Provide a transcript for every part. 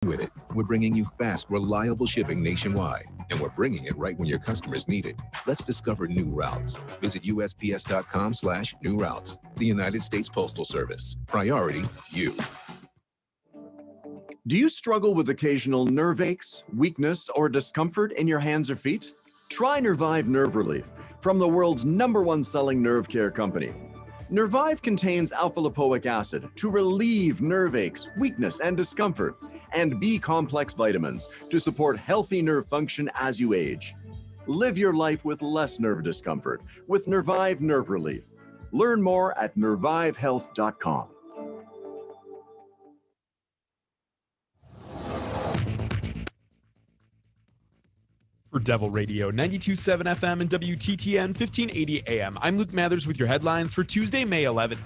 With it, we're bringing you fast, reliable shipping nationwide, and we're bringing it right when your customers need it. Let's discover new routes. Visit USPS.com/new routes. The United States Postal Service. Priority, you. Do you struggle with occasional nerve aches, weakness, or discomfort in your hands or feet? Try Nervive Nerve Relief from the world's #1 selling nerve care company. Nervive contains alpha-lipoic acid to relieve nerve aches, weakness, and discomfort, and B-complex vitamins to support healthy nerve function as you age. Live your life with less nerve discomfort with Nervive Nerve Relief. Learn more at nervivehealth.com. For Devil Radio, 92.7 FM and WTTN 1580 AM, I'm Luke Mathers with your headlines for Tuesday, May 11th.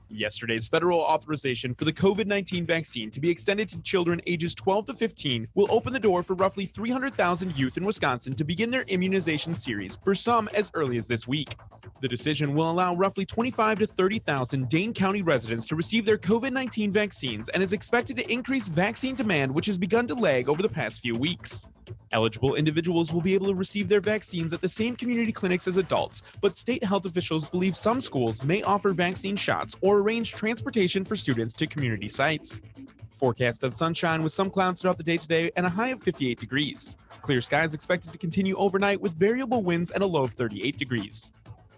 Yesterday's federal authorization for the COVID-19 vaccine to be extended to children ages 12 to 15 will open the door for roughly 300,000 youth in Wisconsin to begin their immunization series, for some as early as this week. The decision will allow roughly 25 to 30,000 Dane County residents to receive their COVID-19 vaccines and is expected to increase vaccine demand, which has begun to lag over the past few weeks. Eligible individuals will be able to receive their vaccines at the same community clinics as adults, but state health officials believe some schools may offer vaccine shots or arrange transportation for students to community sites. Forecast of sunshine with some clouds throughout the day today and a high of 58 degrees. Clear skies expected to continue overnight with variable winds and a low of 38 degrees.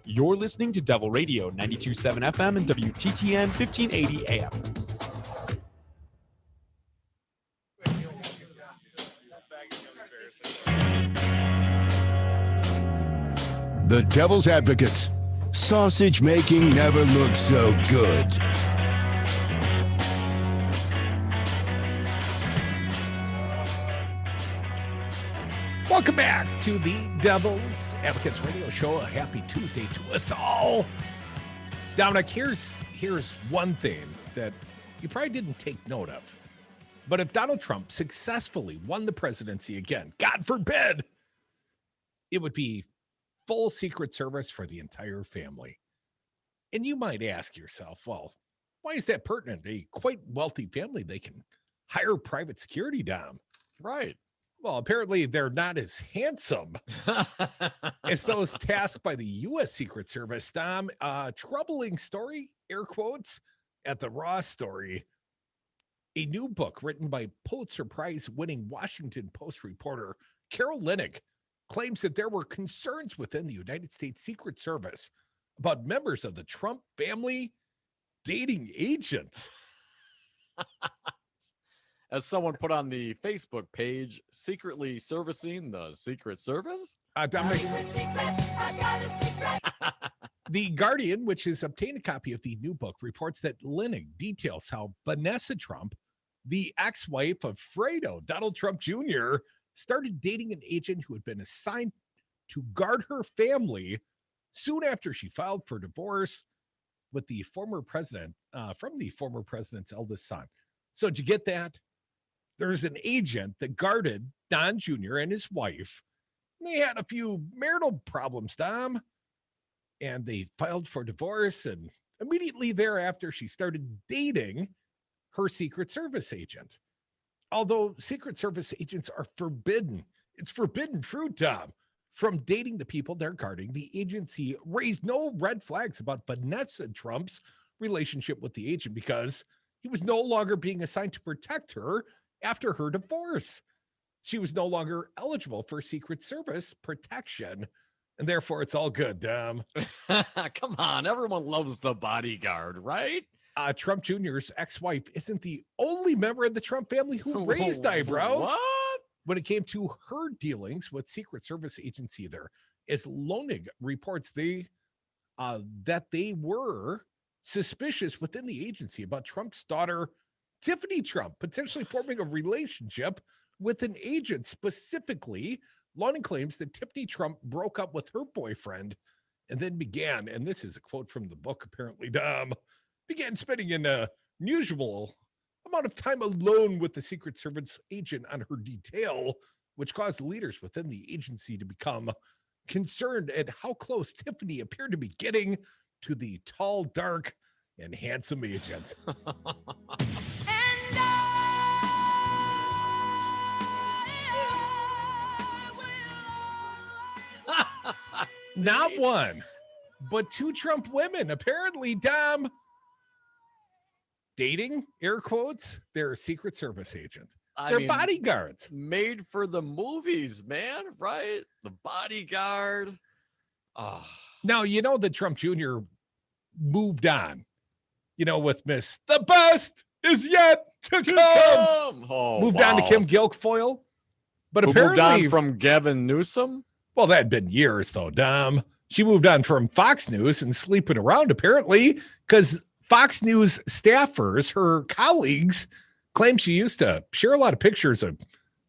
You're listening to Devil Radio, 92.7 FM and WTTN 1580 AM. The Devil's Advocates. Sausage making never looked so good. Welcome back to the Devil's Advocates Radio Show. A happy Tuesday to us all. Dominic, here's one thing that you probably didn't take note of. But if Donald Trump successfully won the presidency again, God forbid, it would be full Secret Service for the entire family. And you might ask yourself, well, why is that pertinent? A quite wealthy family, they can hire private security, Dom. Right. Well, apparently they're not as handsome as those tasked by the U.S. Secret Service, Dom. Troubling story, air quotes, at the Raw story. A new book written by Pulitzer Prize-winning Washington Post reporter Carol Leonnig claims that there were concerns within the United States Secret Service about members of the Trump family dating agents. As someone put on the Facebook page, secretly servicing the Secret Service? Dominic, The Guardian, which has obtained a copy of the new book, reports that Leonnig details how Vanessa Trump, the ex-wife of Fredo, Donald Trump Jr., started dating an agent who had been assigned to guard her family soon after she filed for divorce with the former president, from the former president's eldest son. So did you get that? There's an agent that guarded Don Jr. and his wife. They had a few marital problems, Dom, and they filed for divorce. And immediately thereafter, she started dating her Secret Service agent. Although Secret Service agents are forbidden, it's forbidden fruit, Tom, from dating the people they're guarding. The agency raised no red flags about Vanessa Trump's relationship with the agent because he was no longer being assigned to protect her after her divorce. She was no longer eligible for Secret Service protection, and therefore it's all good, Tom. Come on, everyone loves the bodyguard, right? Trump Jr.'s ex-wife isn't the only member of the Trump family who raised eyebrows. What? When it came to her dealings with Secret Service agents either. As Leonnig reports that they were suspicious within the agency about Trump's daughter, Tiffany Trump, potentially forming a relationship with an agent. Specifically, Leonnig claims that Tiffany Trump broke up with her boyfriend and then began, and this is a quote from the book apparently, Dom, began spending an unusual amount of time alone with the Secret Service agent on her detail, which caused leaders within the agency to become concerned at how close Tiffany appeared to be getting to the tall, dark, and handsome agent. Not one, but 2 Trump women. Apparently, Dom, dating, air quotes, they're Secret Service agents. They're bodyguards. Made for the movies, man, right? The bodyguard. Oh. Now, you know that Trump Jr. moved on, with Miss The Best is yet to come. Oh, moved on to Kim Guilfoyle. But apparently moved on from Gavin Newsom? Well, that had been years, though, Dom. She moved on from Fox News and sleeping around, apparently, because Fox News staffers, her colleagues, claim she used to share a lot of pictures of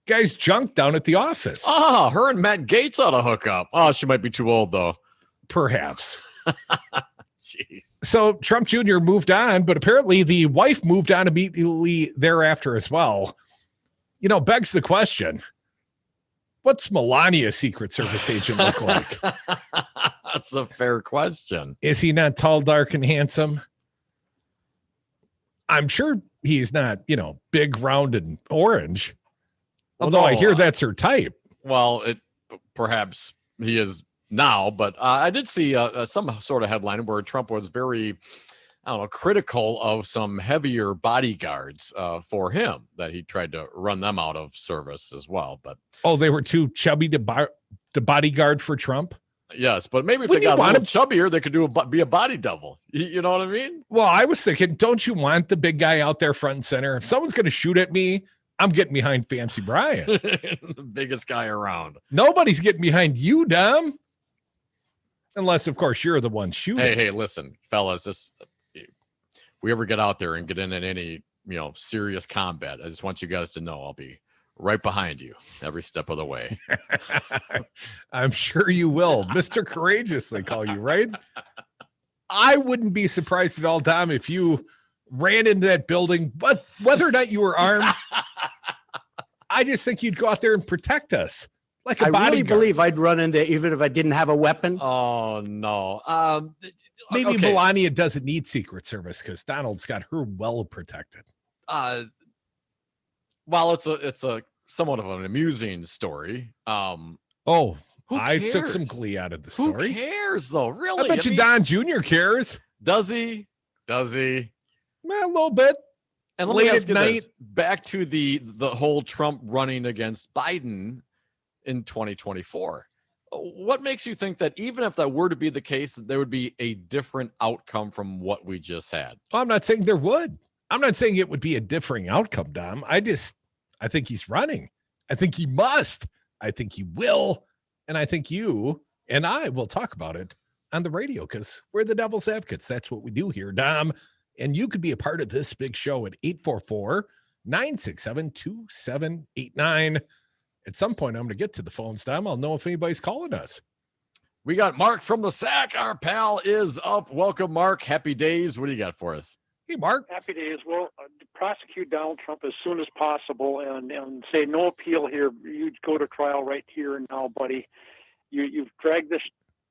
guys' junk down at the office. Oh, her and Matt Gaetz ought to hook up. Oh, she might be too old, though. Perhaps. Jeez. So Trump Jr. moved on, but apparently the wife moved on immediately thereafter as well. Begs the question, what's Melania's Secret Service agent look like? That's a fair question. Is he not tall, dark, and handsome? I'm sure he's not, big, round, and orange. Although I hear that's her type. Well, perhaps he is now, but I did see some sort of headline where Trump was very, critical of some heavier bodyguards for him, that he tried to run them out of service as well. But they were too chubby to bodyguard for Trump? Yes, but maybe if they got a little chubbier, they could be a body double. You know what I mean? Well, I was thinking, don't you want the big guy out there front and center? If someone's going to shoot at me, I'm getting behind Fancy Brian. The biggest guy around. Nobody's getting behind you, Dom. Unless, of course, you're the one shooting. Hey, listen, fellas, if we ever get out there and get in any, serious combat, I just want you guys to know I'll be right behind you every step of the way. I'm sure you will. Mr. Courageous, they call you, right? I wouldn't be surprised at all, Dom, if you ran into that building, but whether or not you were armed, I just think you'd go out there and protect us. Like a bodyguard. I really believe I'd run in there even if I didn't have a weapon. Oh, no. Maybe Melania doesn't need Secret Service because Donald's got her well protected. Well, it's a somewhat of an amusing story. I took some glee out of the story. Who cares, though? Really? I bet you Don Jr. cares. Does he? Well, a little bit. And let me ask you this. Back to the whole Trump running against Biden in 2024. What makes you think that even if that were to be the case, that there would be a different outcome from what we just had? Well, I'm not saying there would. I'm not saying it would be a differing outcome, Dom. I think he's running. I think he must. I think he will. And I think you and I will talk about it on the radio because we're the devil's advocates. That's what we do here, Dom. And you could be a part of this big show at 844-967-2789. At some point, I'm going to get to the phones, Dom. I'll know if anybody's calling us. We got Mark from the Sack. Our pal is up. Welcome, Mark. Happy days. What do you got for us? Hey, Mark. Happy days. Well, prosecute Donald Trump as soon as possible and say no appeal here. You go to trial right here and now, buddy. You've dragged this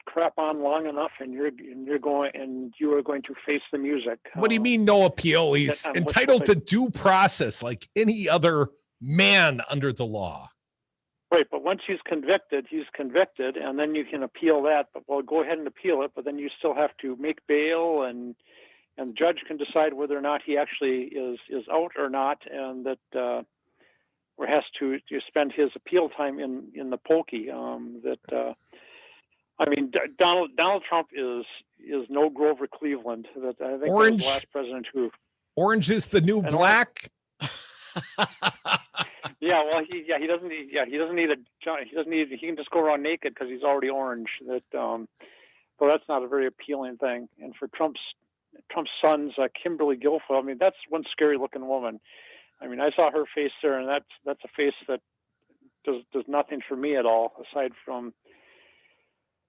crap on long enough, and you are going to face the music. What do you mean no appeal? He's entitled to due process like any other man under the law. Right, but once he's convicted, and then you can appeal that. But go ahead and appeal it, but then you still have to make bail and the judge can decide whether or not he actually is out or not, and that or has to spend his appeal time in the pokey. Donald Trump is no Grover Cleveland. That I think Orange, that was the last president who. Orange is the new black. Yeah, well, he doesn't need he can just go around naked because he's already orange. So that's not a very appealing thing. And for Trump's sons, Kimberly Guilfoyle, that's one scary looking woman. I saw her face there, and that's a face that does nothing for me at all, aside from.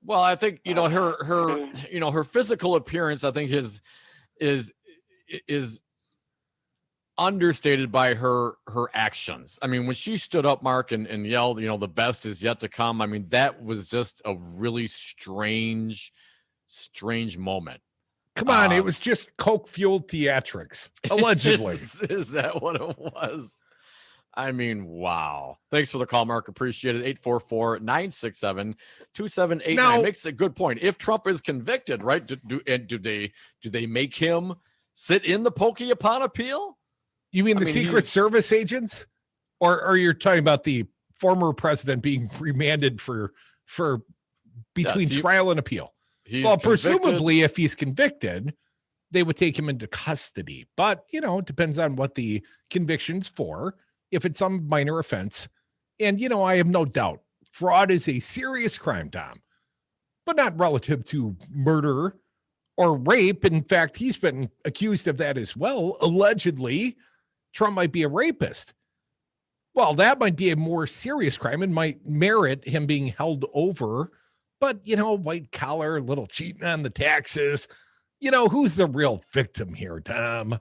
Well, I think her physical appearance, I think is understated by her actions. When she stood up, Mark, and yelled, the best is yet to come. that was just a really strange moment. Come on, it was just coke-fueled theatrics, allegedly. Is that what it was? I mean, wow. Thanks for the call, Mark. Appreciate it. 844-967-2789. Now- Makes a good point. If Trump is convicted, right, do they make him sit in the pokey upon appeal? You mean I the mean, Secret he's- Service agents? Or you're talking about the former president being remanded for between Yes, trial and appeal? He's Well, convicted. presumably, if he's convicted, they would take him into custody. But, it depends on what the conviction's for. If it's some minor offense. And, I have no doubt fraud is a serious crime, Tom, but not relative to murder or rape. In fact, he's been accused of that as well. Allegedly, Trump might be a rapist. Well, that might be a more serious crime and might merit him being held over. But, white collar, little cheating on the taxes. Who's the real victim here, Tom?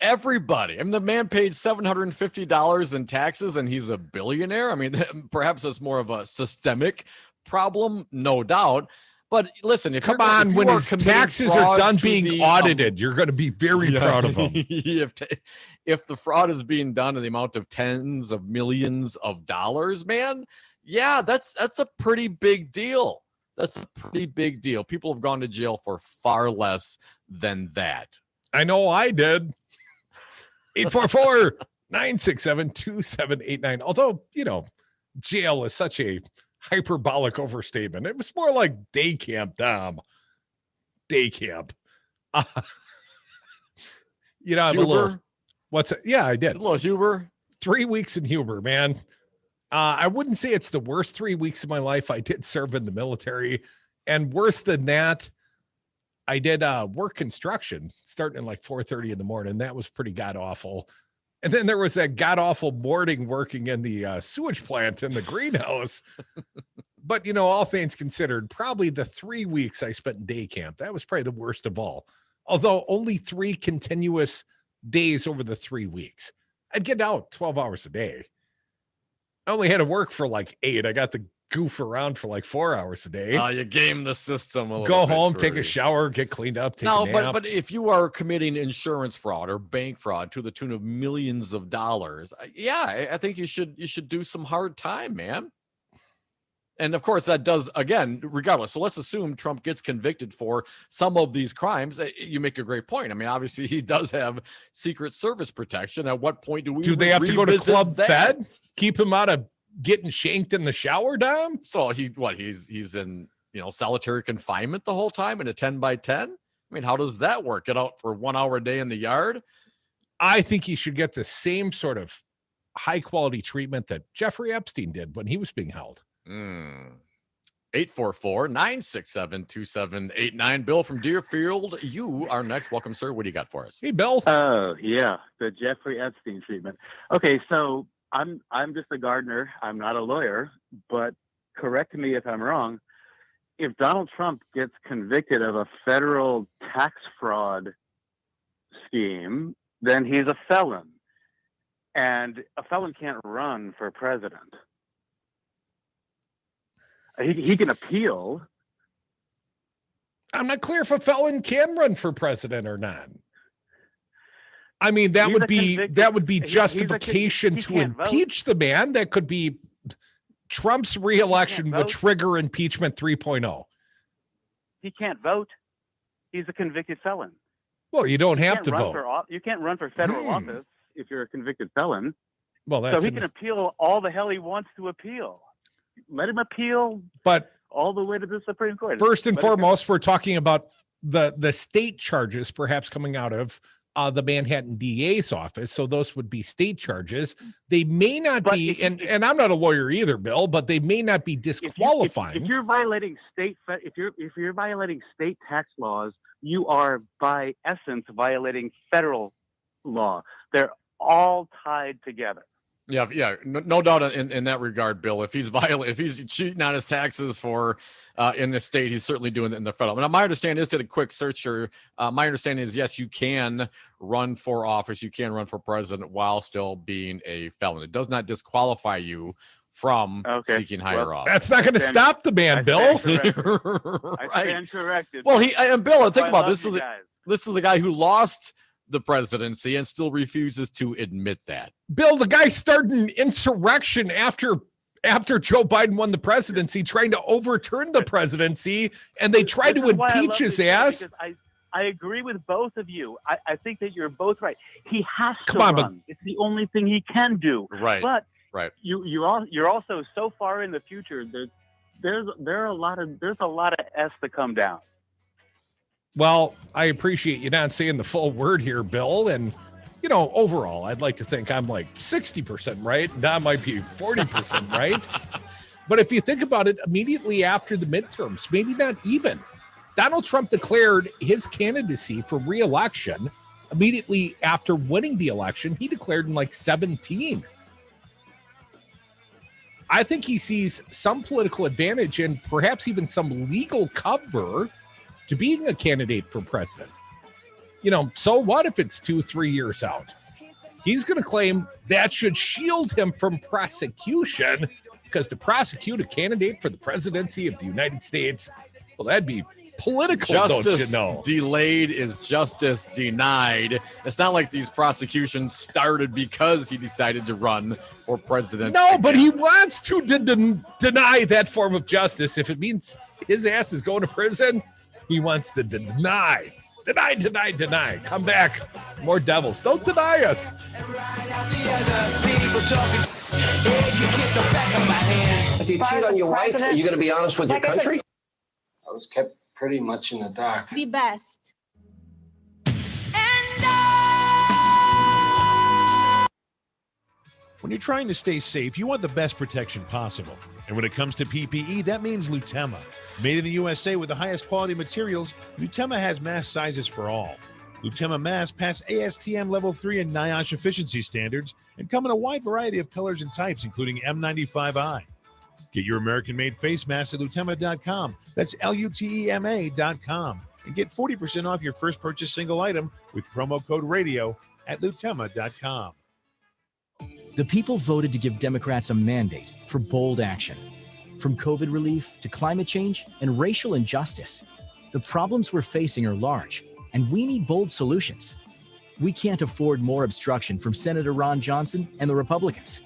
Everybody. I mean, the man paid $750 in taxes and he's a billionaire. I mean, perhaps it's more of a systemic problem, no doubt. But listen, if Come you're, on, if you when are his committing taxes are fraud done to being the, audited, you're going to be very proud of him. If the fraud is being done in the amount of tens of millions of dollars, man, yeah, that's a pretty big deal. That's a pretty big deal. People have gone to jail for far less than that. I know I did. 844-967-2789. Although, jail is such a hyperbolic overstatement. It was more like day camp, Tom. Day camp. I'm a little. What's it? Yeah, I did. A little Huber. 3 weeks in Huber, man. I wouldn't say it's the worst 3 weeks of my life. I did serve in the military. And worse than that, I did work construction starting at like 4:30 in the morning. That was pretty god awful. And then there was that god awful morning working in the sewage plant in the greenhouse. But, all things considered, probably the 3 weeks I spent in day camp, that was probably the worst of all. Although only 3 continuous days over the 3 weeks. I'd get out 12 hours a day. I only had to work for like 8. I got to goof around for like 4 hours a day. You game the system a little Go bit, home, take a Corey. shower, get cleaned up, take No, a nap. but if you are committing insurance fraud or bank fraud to the tune of millions of dollars, I think you should do some hard time, man. And of course, that does, again, regardless. So let's assume Trump gets convicted for some of these crimes. You make a great point. I mean, obviously, he does have Secret Service protection. At what point do they have to go to revisit Club that? Fed? Keep him out of getting shanked in the shower, Dom? So he's in solitary confinement the whole time in a 10x10? I mean, how does that work? Get out for 1 hour a day in the yard? I think he should get the same sort of high quality treatment that Jeffrey Epstein did when he was being held. 844-967-2789. Bill from Deerfield, you are next. Welcome, sir. What do you got for us? Hey, Bill. Oh, yeah, the Jeffrey Epstein treatment. Okay, so I'm just a gardener. I'm not a lawyer, but correct me if I'm wrong. If Donald Trump gets convicted of a federal tax fraud scheme, then he's a felon. And a felon can't run for president. He can appeal. I'm not clear if a felon can run for president or not. I mean, that would be justification to impeach the man. That could be Trump's reelection would trigger impeachment 3.0. He can't vote. He's a convicted felon. Well, you don't have to vote. You can't run for federal office if you're a convicted felon. Well, so he can appeal all the hell he wants to appeal. Let him appeal, but all the way to the Supreme Court. First and foremost, we're talking about the state charges perhaps coming out of the Manhattan DA's office. So those would be state charges. They may not be, and I'm not a lawyer either, Bill, but they may not be disqualifying. If you're violating state tax laws, you are by essence violating federal law. They're all tied together. Yeah, no doubt in that regard, Bill. If he's cheating on his taxes for in the state, he's certainly doing it in the federal. Now, my understanding is, did a quick search here. My understanding is, yes, you can run for office, you can run for president while still being a felon. It does not disqualify you from seeking higher office. That's not going to stop the man, Bill. I stand corrected. Well, and Bill, think about this. This is a guy who lost the presidency and still refuses to admit that. Bill, the guy started an insurrection after Joe Biden won the presidency, trying to overturn the presidency, and they tried to impeach his ass. I agree with both of you. I think that you're both right. He has to Come on, run. It's the only thing he can do. Right. But right. You're also so far in the future. There's a lot of S to come down. Well, I appreciate you not saying the full word here, Bill. And, overall, I'd like to think I'm like 60% right. That might be 40% right. But if you think about it, immediately after the midterms, maybe not even, Donald Trump declared his candidacy for re-election. Immediately after winning the election, he declared in like 17. I think he sees some political advantage and perhaps even some legal cover to being a candidate for president. So what if it's 2-3 years out? He's going to claim that should shield him from prosecution, because to prosecute a candidate for the presidency of the United States, well, that'd be political, justice don't you know? Delayed is justice denied. It's not like these prosecutions started because he decided to run for president. No, but he wants to deny that form of justice. If it means his ass is going to prison, he wants to deny. Come back. More devils. Don't deny us. If you cheat on your wife, are you going to be honest with your country? I was kept pretty much in the dark. Be best. When you're trying to stay safe, you want the best protection possible. And when it comes to PPE, that means Lutema. Made in the USA with the highest quality materials, Lutema has mask sizes for all. Lutema masks pass ASTM Level 3 and NIOSH efficiency standards and come in a wide variety of colors and types, including M95i. Get your American-made face mask at Lutema.com. That's Lutema.com. And get 40% off your first purchase single item with promo code RADIO at Lutema.com. The people voted to give Democrats a mandate for bold action. From COVID relief to climate change and racial injustice, the problems we're facing are large, and we need bold solutions. We can't afford more obstruction from Senator Ron Johnson and the Republicans.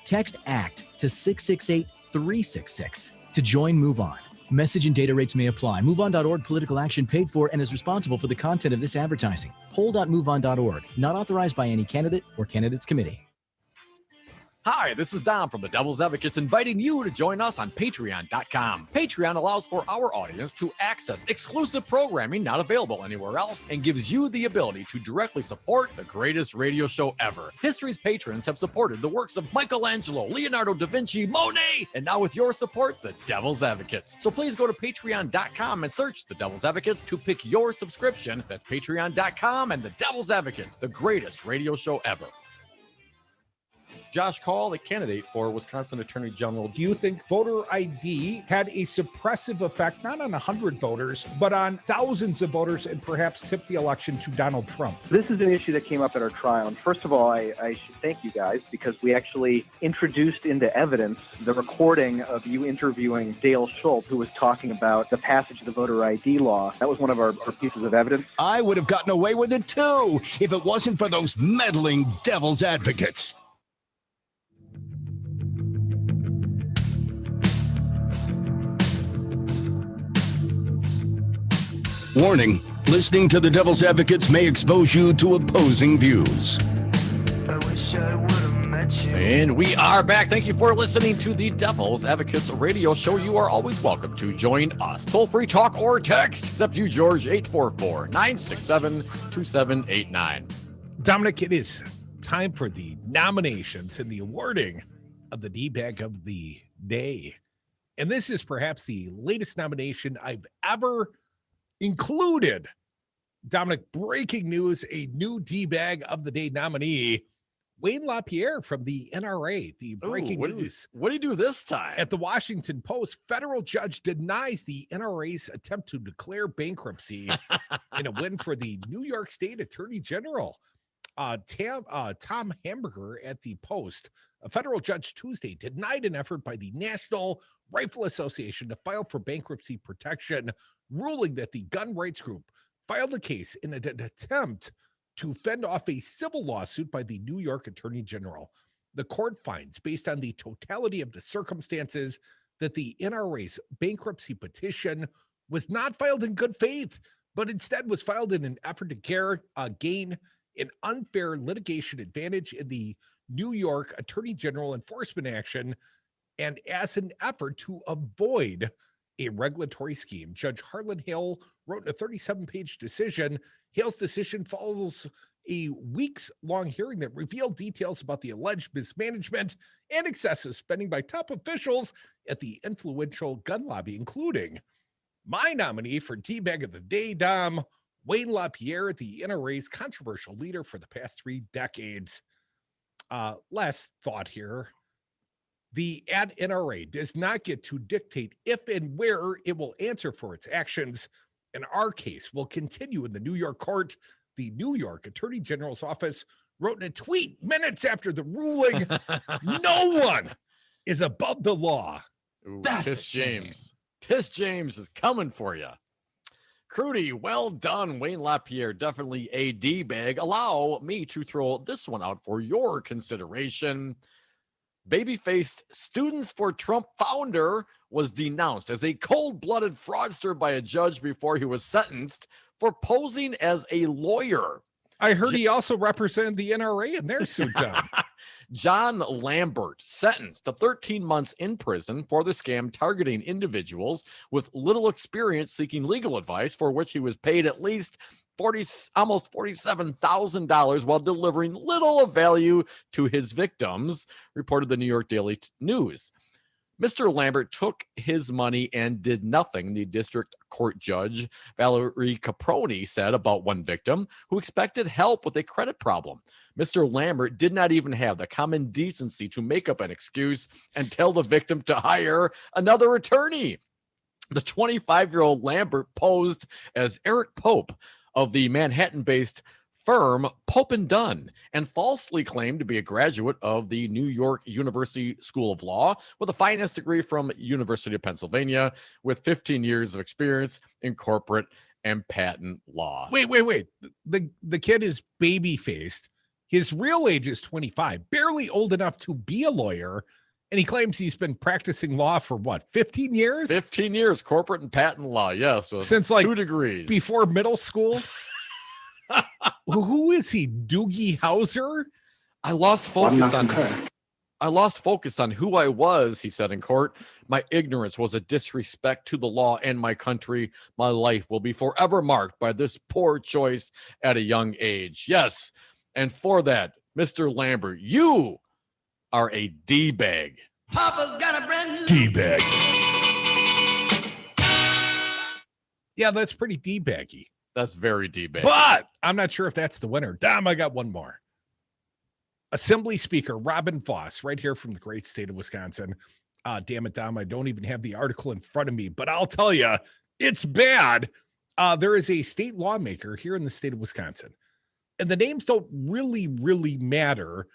Text ACT to 668-366 to join Move On. Message and data rates may apply. MoveOn.org political action paid for and is responsible for the content of this advertising. Poll.moveon.org, not authorized by any candidate or candidates committee. Hi, this is Dom from the Devil's Advocates, inviting you to join us on Patreon.com. Patreon allows for our audience to access exclusive programming not available anywhere else and gives you the ability to directly support the greatest radio show ever. History's patrons have supported the works of Michelangelo, Leonardo da Vinci, Monet, and now with your support, the Devil's Advocates. So please go to Patreon.com and search the Devil's Advocates to pick your subscription. That's Patreon.com and the Devil's Advocates, the greatest radio show ever. Josh Call, the candidate for Wisconsin Attorney General. Do you think voter ID had a suppressive effect, not on 100 voters, but on thousands of voters, and perhaps tipped the election to Donald Trump? This is an issue that came up at our trial. And first of all, I should thank you guys, because we actually introduced into evidence the recording of you interviewing Dale Schultz, who was talking about the passage of the voter ID law. That was one of our pieces of evidence. I would have gotten away with it too if it wasn't for those meddling devil's advocates. Warning, listening to the Devil's Advocates may expose you to opposing views. And we are back. Thank you for listening to the Devil's Advocates radio show. You are always welcome to join us. Toll-free talk or text, except you, George, 844-967-2789. Dominic, it is time for the nominations and the awarding of the D-Bag of the Day. And this is perhaps the latest nomination I've ever included. Dominic, breaking news, a new D-Bag of the Day nominee, Wayne LaPierre from the NRA. The breaking news. What did he do this time? At the Washington Post, federal judge denies the NRA's attempt to declare bankruptcy in a win for the New York State Attorney General. Tom Hamburger at the Post. A federal judge Tuesday denied an effort by the National Rifle Association to file for bankruptcy protection, ruling that the gun rights group filed a case in an attempt to fend off a civil lawsuit by the New York Attorney General. The court finds, based on the totality of the circumstances, that the NRA's bankruptcy petition was not filed in good faith, but instead was filed in an effort to gain an unfair litigation advantage in the New York Attorney General enforcement action and as an effort to avoid a regulatory scheme. Judge Harlan Hale wrote in a 37-page decision. Hale's decision follows a weeks-long hearing that revealed details about the alleged mismanagement and excessive spending by top officials at the influential gun lobby, including my nominee for D-Bag of the Day, Dom, Wayne LaPierre, the NRA's controversial leader for the past 3 decades. Last thought here. The NRA does not get to dictate if and where it will answer for its actions. In our case, will continue in the New York court. The New York Attorney General's office wrote in a tweet minutes after the ruling, no one is above the law. Ooh, Tiss James. Tiss James is coming for you. Crudy, well done. Wayne LaPierre, definitely a D-bag. Allow me to throw this one out for your consideration. Baby-faced Students for Trump founder was denounced as a cold-blooded fraudster by a judge before he was sentenced for posing as a lawyer. I heard he also represented the NRA in their suit, John. John Lambert, sentenced to 13 months in prison for the scam targeting individuals with little experience seeking legal advice, for which he was paid at least almost $47,000 while delivering little of value to his victims, reported the New York Daily News. Mr. Lambert took his money and did nothing, the district court judge Valerie Caproni said about one victim who expected help with a credit problem. Mr. Lambert did not even have the common decency to make up an excuse and tell the victim to hire another attorney. The 25-year-old Lambert posed as Eric Pope of the Manhattan-based firm Pope & Dunn and falsely claimed to be a graduate of the New York University School of Law with a finance degree from University of Pennsylvania with 15 years of experience in corporate and patent law. Wait. The kid is baby-faced. His real age is 25, barely old enough to be a lawyer, and he claims he's been practicing law for what, 15 years? 15 years, corporate and patent law, yes. Since like 2 degrees. Before middle school? Who is he, Doogie Howser? I lost focus on who I was, he said in court. My ignorance was a disrespect to the law and my country. My life will be forever marked by this poor choice at a young age. Yes, and for that, Mr. Lambert, you are a D-bag. Papa's got a brand new D-bag. Yeah, that's pretty D-baggy. That's very D-bag. But I'm not sure if that's the winner. Damn, I got one more. Assembly Speaker Robin Vos, right here from the great state of Wisconsin. Damn it, Dom, I don't even have the article in front of me, but I'll tell you, it's bad. There is a state lawmaker here in the state of Wisconsin, and the names don't really matter,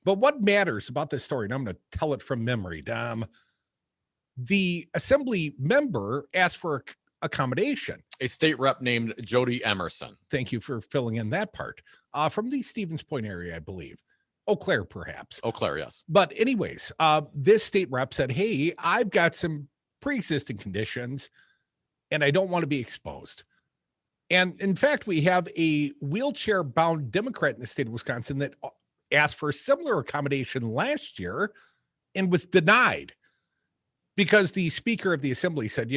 but what matters about this story, and I'm going to tell it from memory, Dom, the assembly member asked for accommodation. A state rep named Jody Emerson. Thank you for filling in that part. From the Stevens Point area, I believe. Eau Claire, perhaps. Eau Claire, yes. But anyways, this state rep said, hey, I've got some pre-existing conditions and I don't want to be exposed. And in fact, we have a wheelchair-bound Democrat in the state of Wisconsin that asked for a similar accommodation last year and was denied because the Speaker of the Assembly said,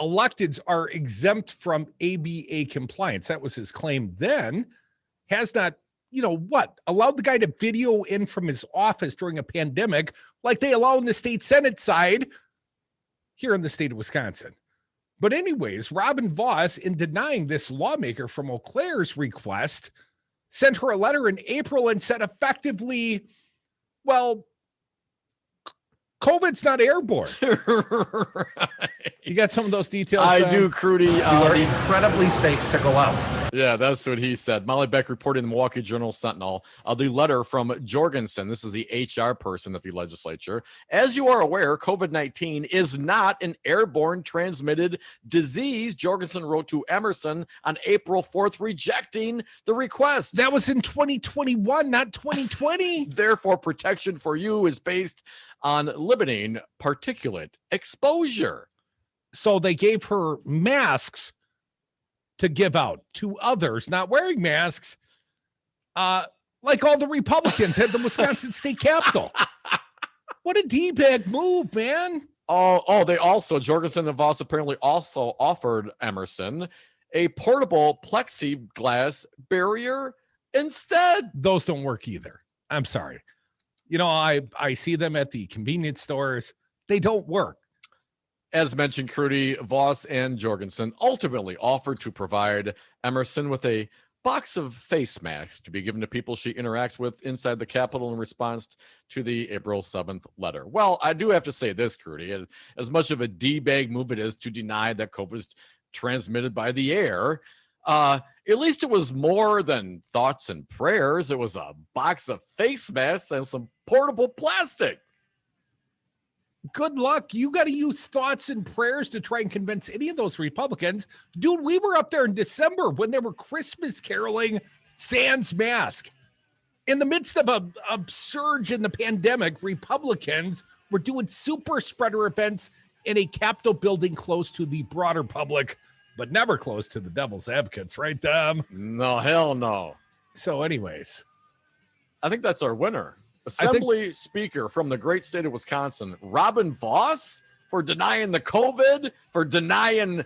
electeds are exempt from ABA compliance. That was his claim then. Has not, allowed the guy to video in from his office during a pandemic like they allow in the state Senate side here in the state of Wisconsin. But anyways, Robin Vos, in denying this lawmaker from Eau Claire's request, sent her a letter in April and said effectively, well, COVID's not airborne. Right. You got some of those details? I do, Crudy. You are incredibly safe to go out. Yeah, that's what he said. Molly Beck reported in the Milwaukee Journal-Sentinel the letter from Jorgensen. This is the HR person of the legislature. As you are aware, COVID-19 is not an airborne transmitted disease, Jorgensen wrote to Emerson on April 4th, rejecting the request. That was in 2021, not 2020. Therefore, protection for you is based on limiting particulate exposure. So they gave her masks to give out to others not wearing masks, like all the Republicans at the Wisconsin State Capitol. What a D-bag move, man. They also, Jorgensen and Voss apparently also offered Emerson a portable plexiglass barrier instead. Those don't work either. I'm sorry. You know, I see them at the convenience stores. They don't work. As mentioned, Crudy, Voss, and Jorgensen ultimately offered to provide Emerson with a box of face masks to be given to people she interacts with inside the Capitol in response to the April 7th letter. Well, I do have to say this, Crudy, as much of a D-bag move it is to deny that COVID is transmitted by the air, at least it was more than thoughts and prayers. It was a box of face masks and some portable plastic. Good luck. You got to use thoughts and prayers to try and convince any of those Republicans. Dude, we were up there in December when they were Christmas caroling sans mask. In the midst of a surge in the pandemic, Republicans were doing super spreader events in a Capitol building close to the broader public, but never close to the devil's advocates, right, Dom? No, hell no. So anyways. I think that's our winner. Assembly Speaker from the great state of Wisconsin, Robin Voss, for denying the COVID, for denying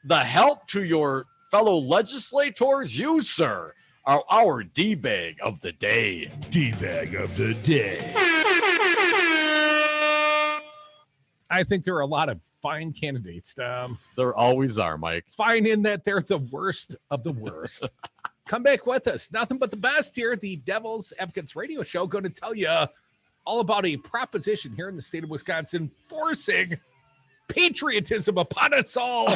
the help to your fellow legislators. You, sir, are our D-bag of the day. D-bag of the day. I think there are a lot of fine candidates, Tom. There always are, Mike. Fine in that they're the worst of the worst. Come back with us. Nothing but the best here at the Devil's Advocates Radio Show. Going to tell you all about a proposition here in the state of Wisconsin forcing patriotism upon us all.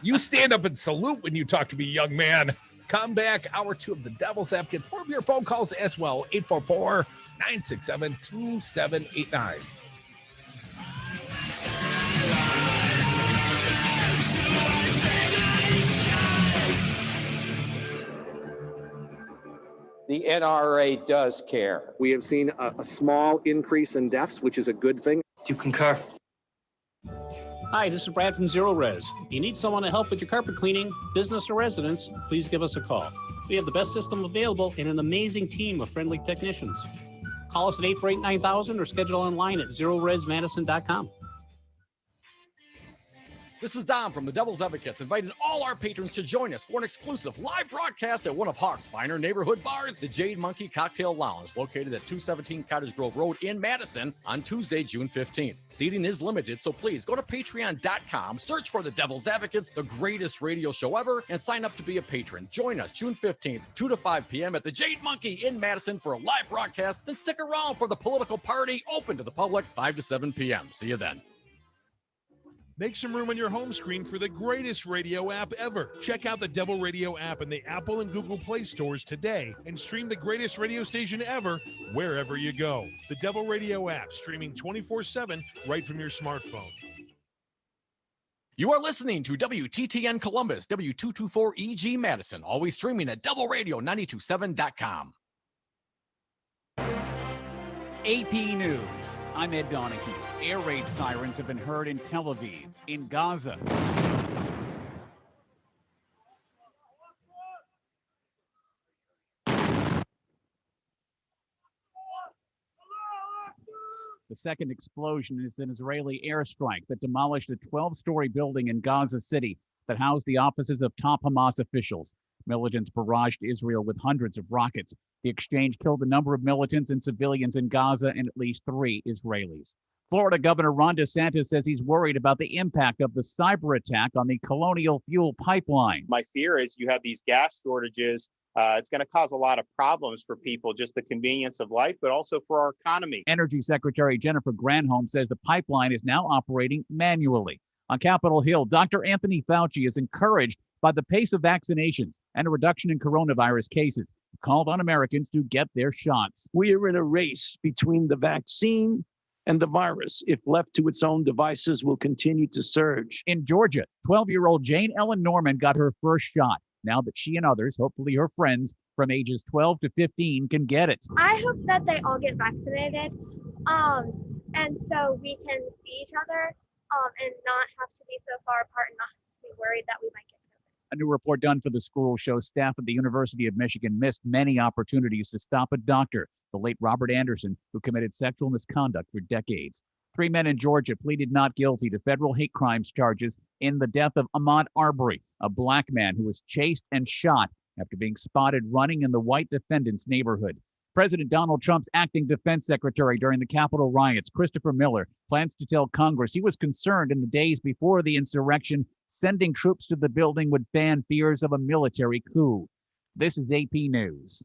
You stand up and salute when you talk to me, young man. Come back, hour 2 of the Devil's Advocates. More of your phone calls as well. 844-967-2789. The NRA does care. We have seen a small increase in deaths, which is a good thing. Do you concur? Hi, this is Brad from Zero Res. If you need someone to help with your carpet cleaning, business or residence, please give us a call. We have the best system available and an amazing team of friendly technicians. Call us at 848-9000 or schedule online at zeroresmadison.com. This is Dom from the Devil's Advocates, inviting all our patrons to join us for an exclusive live broadcast at one of Hawk's finer neighborhood bars, the Jade Monkey Cocktail Lounge, located at 217 Cottage Grove Road in Madison on Tuesday, June 15th. Seating is limited, so please go to patreon.com, search for the Devil's Advocates, the greatest radio show ever, and sign up to be a patron. Join us June 15th, 2 to 5 p.m. at the Jade Monkey in Madison for a live broadcast, then stick around for the political party open to the public 5 to 7 p.m. See you then. Make some room on your home screen for the greatest radio app ever. Check out the Devil Radio app in the Apple and Google Play stores today and stream the greatest radio station ever wherever you go. The Devil Radio app, streaming 24/7 right from your smartphone. You are listening to WTTN Columbus, W224EG Madison, always streaming at DevilRadio927.com. AP News. I'm Ed Donahue. Air raid sirens have been heard in Tel Aviv, in Gaza. The second explosion is an Israeli airstrike that demolished a 12-story building in Gaza City that housed the offices of top Hamas officials. Militants barraged Israel with hundreds of rockets. The exchange killed a number of militants and civilians in Gaza and at least 3 Israelis. Florida Governor Ron DeSantis says he's worried about the impact of the cyber attack on the Colonial Fuel pipeline. My fear is you have these gas shortages. It's going to cause a lot of problems for people, just the convenience of life, but also for our economy. Energy Secretary Jennifer Granholm says the pipeline is now operating manually. On Capitol Hill, Dr. Anthony Fauci is encouraged by the pace of vaccinations and a reduction in coronavirus cases, called on Americans to get their shots. We are in a race between the vaccine and the virus. If left to its own devices, will continue to surge. In Georgia, 12-year-old Jane Ellen Norman got her first shot, now that she and others, hopefully her friends, from ages 12 to 15 can get it. I hope that they all get vaccinated, and so we can see each other and not have to be so far apart and not have to be worried that we might get COVID. A new report done for the school shows staff at the University of Michigan missed many opportunities to stop a doctor, the late Robert Anderson, who committed sexual misconduct for decades. 3 men in Georgia pleaded not guilty to federal hate crimes charges in the death of Ahmaud Arbery, a black man who was chased and shot after being spotted running in the white defendant's neighborhood. President Donald Trump's acting defense secretary during the Capitol riots, Christopher Miller, plans to tell Congress he was concerned in the days before the insurrection sending troops to the building would fan fears of a military coup. This is AP News.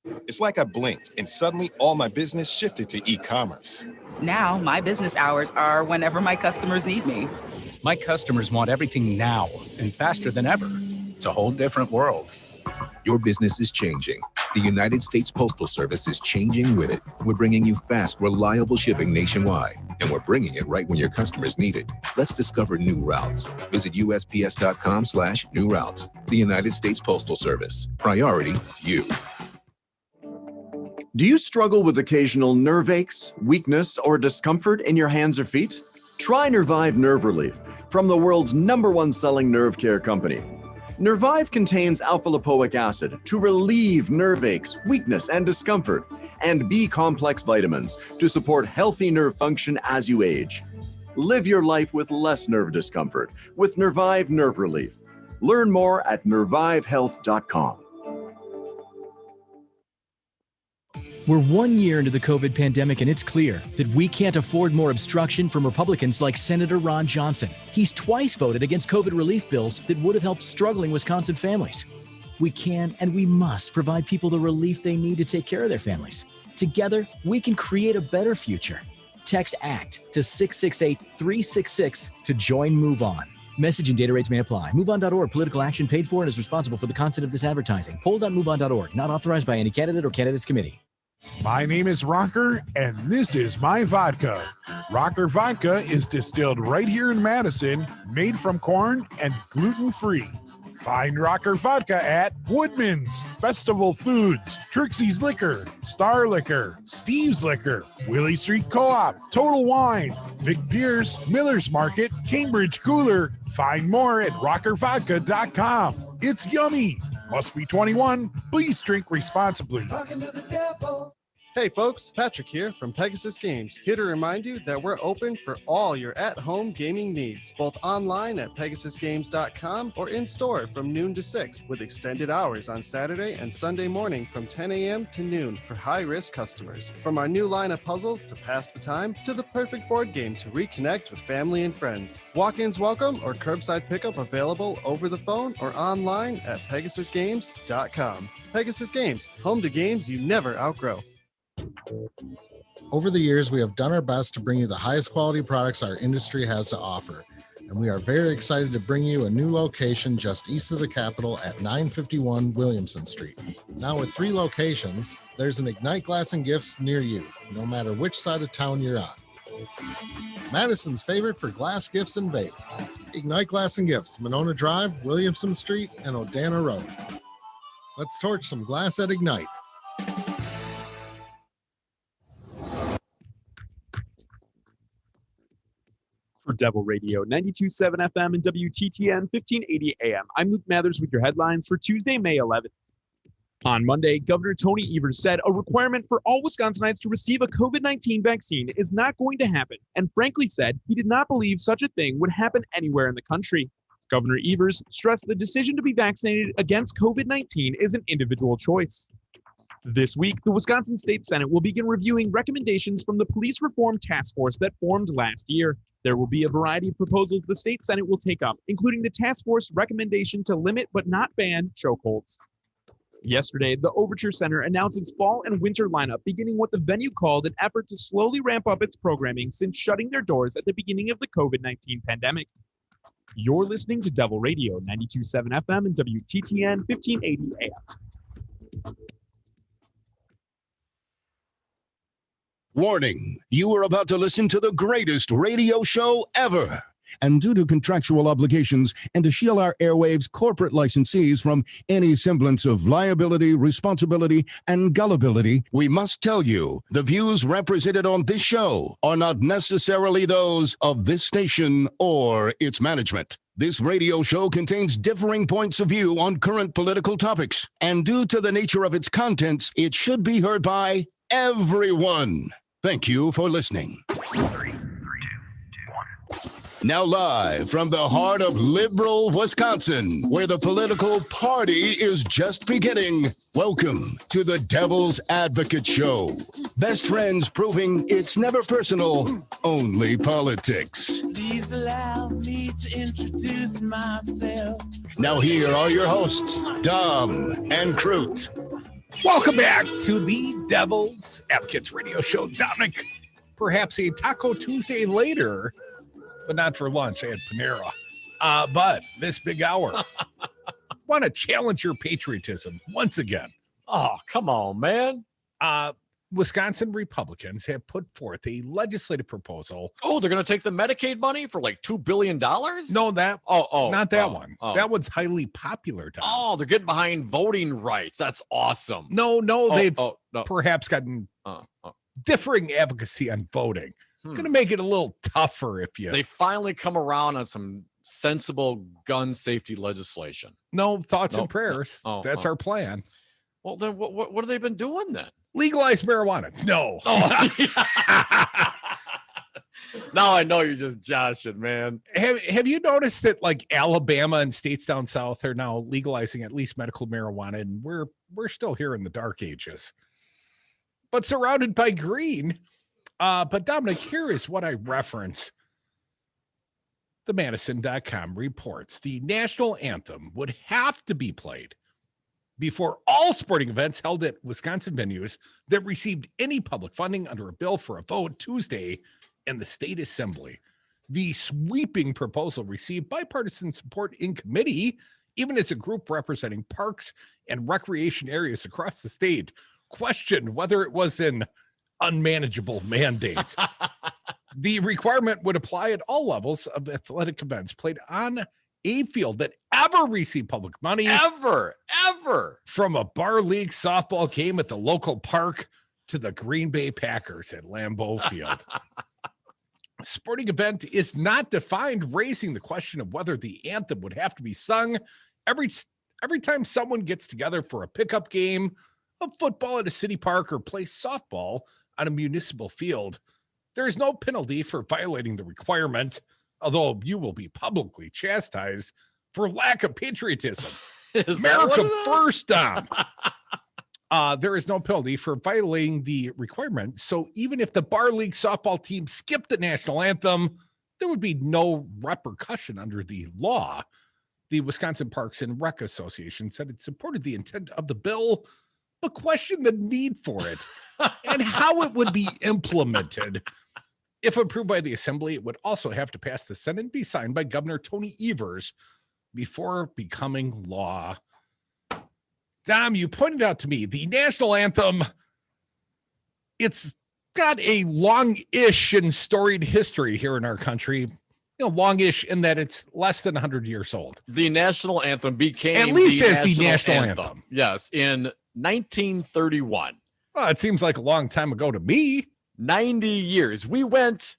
It's like I blinked and suddenly all my business shifted to e-commerce. Now my business hours are whenever my customers need me. My customers want everything now and faster than ever. It's a whole different world. Your business is changing. The United States Postal Service is changing with it. We're bringing you fast, reliable shipping nationwide, and we're bringing it right when your customers need it. Let's discover new routes. Visit USPS.com/new routes. The United States Postal Service. Priority, you. Do you struggle with occasional nerve aches, weakness, or discomfort in your hands or feet? Try Nervive Nerve Relief from the world's #1 selling nerve care company. Nervive contains alpha-lipoic acid to relieve nerve aches, weakness, and discomfort, and B-complex vitamins to support healthy nerve function as you age. Live your life with less nerve discomfort with Nervive Nerve Relief. Learn more at nervivehealth.com. We're 1 year into the COVID pandemic, and it's clear that we can't afford more obstruction from Republicans like Senator Ron Johnson. He's twice voted against COVID relief bills that would have helped struggling Wisconsin families. We can and we must provide people the relief they need to take care of their families. Together, we can create a better future. Text ACT to 668-366 to join Move On. Message and data rates may apply. MoveOn.org. Political action paid for and is responsible for the content of this advertising. Poll.moveon.org. Not authorized by any candidate or candidates committee. My name is Rocker, and this is my vodka. Rocker Vodka is distilled right here in Madison, made from corn and gluten-free. Find Rocker Vodka at Woodman's, Festival Foods, Trixie's Liquor, Star Liquor, Steve's Liquor, Willie Street Co-op, Total Wine, Vic Pierce, Miller's Market, Cambridge Cooler. Find more at rockervodka.com. It's yummy. Must be 21. Please drink responsibly. Hey folks, Patrick here from Pegasus Games, here to remind you that we're open for all your at-home gaming needs, both online at pegasusgames.com or in-store from noon to 6, with extended hours on Saturday and Sunday morning from 10 a.m. to noon for high-risk customers. From our new line of puzzles to pass the time, to the perfect board game to reconnect with family and friends. Walk-ins welcome or curbside pickup available over the phone or online at pegasusgames.com. Pegasus Games, home to games you never outgrow. Over the years, we have done our best to bring you the highest quality products our industry has to offer, and we are very excited to bring you a new location just east of the Capitol at 951 Williamson Street. Now with 3 locations, there's an Ignite Glass and Gifts near you, no matter which side of town you're on. Madison's favorite for glass gifts and vape. Ignite Glass and Gifts, Monona Drive, Williamson Street, and Odana Road. Let's torch some glass at Ignite. For Devil Radio, 92.7 FM and WTTN 1580 AM. I'm Luke Mathers with your headlines for Tuesday, May 11th. On Monday, Governor Tony Evers said a requirement for all Wisconsinites to receive a COVID-19 vaccine is not going to happen, and frankly said he did not believe such a thing would happen anywhere in the country. Governor Evers stressed the decision to be vaccinated against COVID-19 is an individual choice. This week, the Wisconsin State Senate will begin reviewing recommendations from the police reform task force that formed last year. There will be a variety of proposals the State Senate will take up, including the task force recommendation to limit but not ban chokeholds. Yesterday, the Overture Center announced its fall and winter lineup, beginning what the venue called an effort to slowly ramp up its programming since shutting their doors at the beginning of the COVID-19 pandemic. You're listening to Devil Radio 92.7 FM and WTTN 1580 AM. Warning, you are about to listen to the greatest radio show ever. And due to contractual obligations and to shield our airwaves corporate licensees from any semblance of liability, responsibility, and gullibility, we must tell you the views represented on this show are not necessarily those of this station or its management. This radio show contains differing points of view on current political topics, and due to the nature of its contents, it should be heard by everyone. Thank you for listening. Now live from the heart of liberal Wisconsin, where the political party is just beginning, welcome to the Devil's Advocate Show. Best friends proving it's never personal, only politics. Please allow me to introduce myself. Now here are your hosts, Dom and Crute. Welcome back to the Devil's Advocates Radio Show. Dominic, perhaps a Taco Tuesday later, but not for lunch. I had Panera. But this big hour, want to challenge your patriotism once again. Oh, come on, man. Wisconsin Republicans have put forth a legislative proposal. Oh, they're going to take the Medicaid money for like $2 billion? No, not that one. Oh. That one's highly popular. Tom. Oh, they're getting behind voting rights. That's awesome. No, they've perhaps gotten differing advocacy on voting. Going to make it a little tougher if you... They finally come around on some sensible gun safety legislation. No, thoughts and prayers. That's our plan. Well, then what have they been doing then? Legalize marijuana. No. Now I know you're just joshing, man. Have you noticed that like Alabama and states down south are now legalizing at least medical marijuana, and we're still here in the dark ages, but surrounded by green. But Dominic, here is what I reference. The Madison.com reports the national anthem would have to be played before all sporting events held at Wisconsin venues that received any public funding under a bill for a vote Tuesday in the state assembly. The sweeping proposal received bipartisan support in committee, even as a group representing parks and recreation areas across the state questioned whether it was an unmanageable mandate. The requirement would apply at all levels of athletic events played on a field that ever received public money. Ever. From a bar league softball game at the local park to the Green Bay Packers at Lambeau Field. Sporting event is not defined, raising the question of whether the anthem would have to be sung every time someone gets together for a pickup game of football at a city park or play softball on a municipal field. There is no penalty for violating the requirement, although you will be publicly chastised for lack of patriotism. America first, Dom. There is no penalty for violating the requirement. So even if the bar league softball team skipped the national anthem, there would be no repercussion under the law. The Wisconsin Parks and Rec Association said it supported the intent of the bill, but questioned the need for it and how it would be implemented. If approved by the assembly, it would also have to pass the Senate and be signed by Governor Tony Evers before becoming law. Dom, you pointed out to me the national anthem, it's got a long-ish and storied history here in our country. Longish in that it's less than 100 years old. The national anthem became at least as the national anthem. Yes, in 1931. Well, it seems like a long time ago to me. 90 years. We went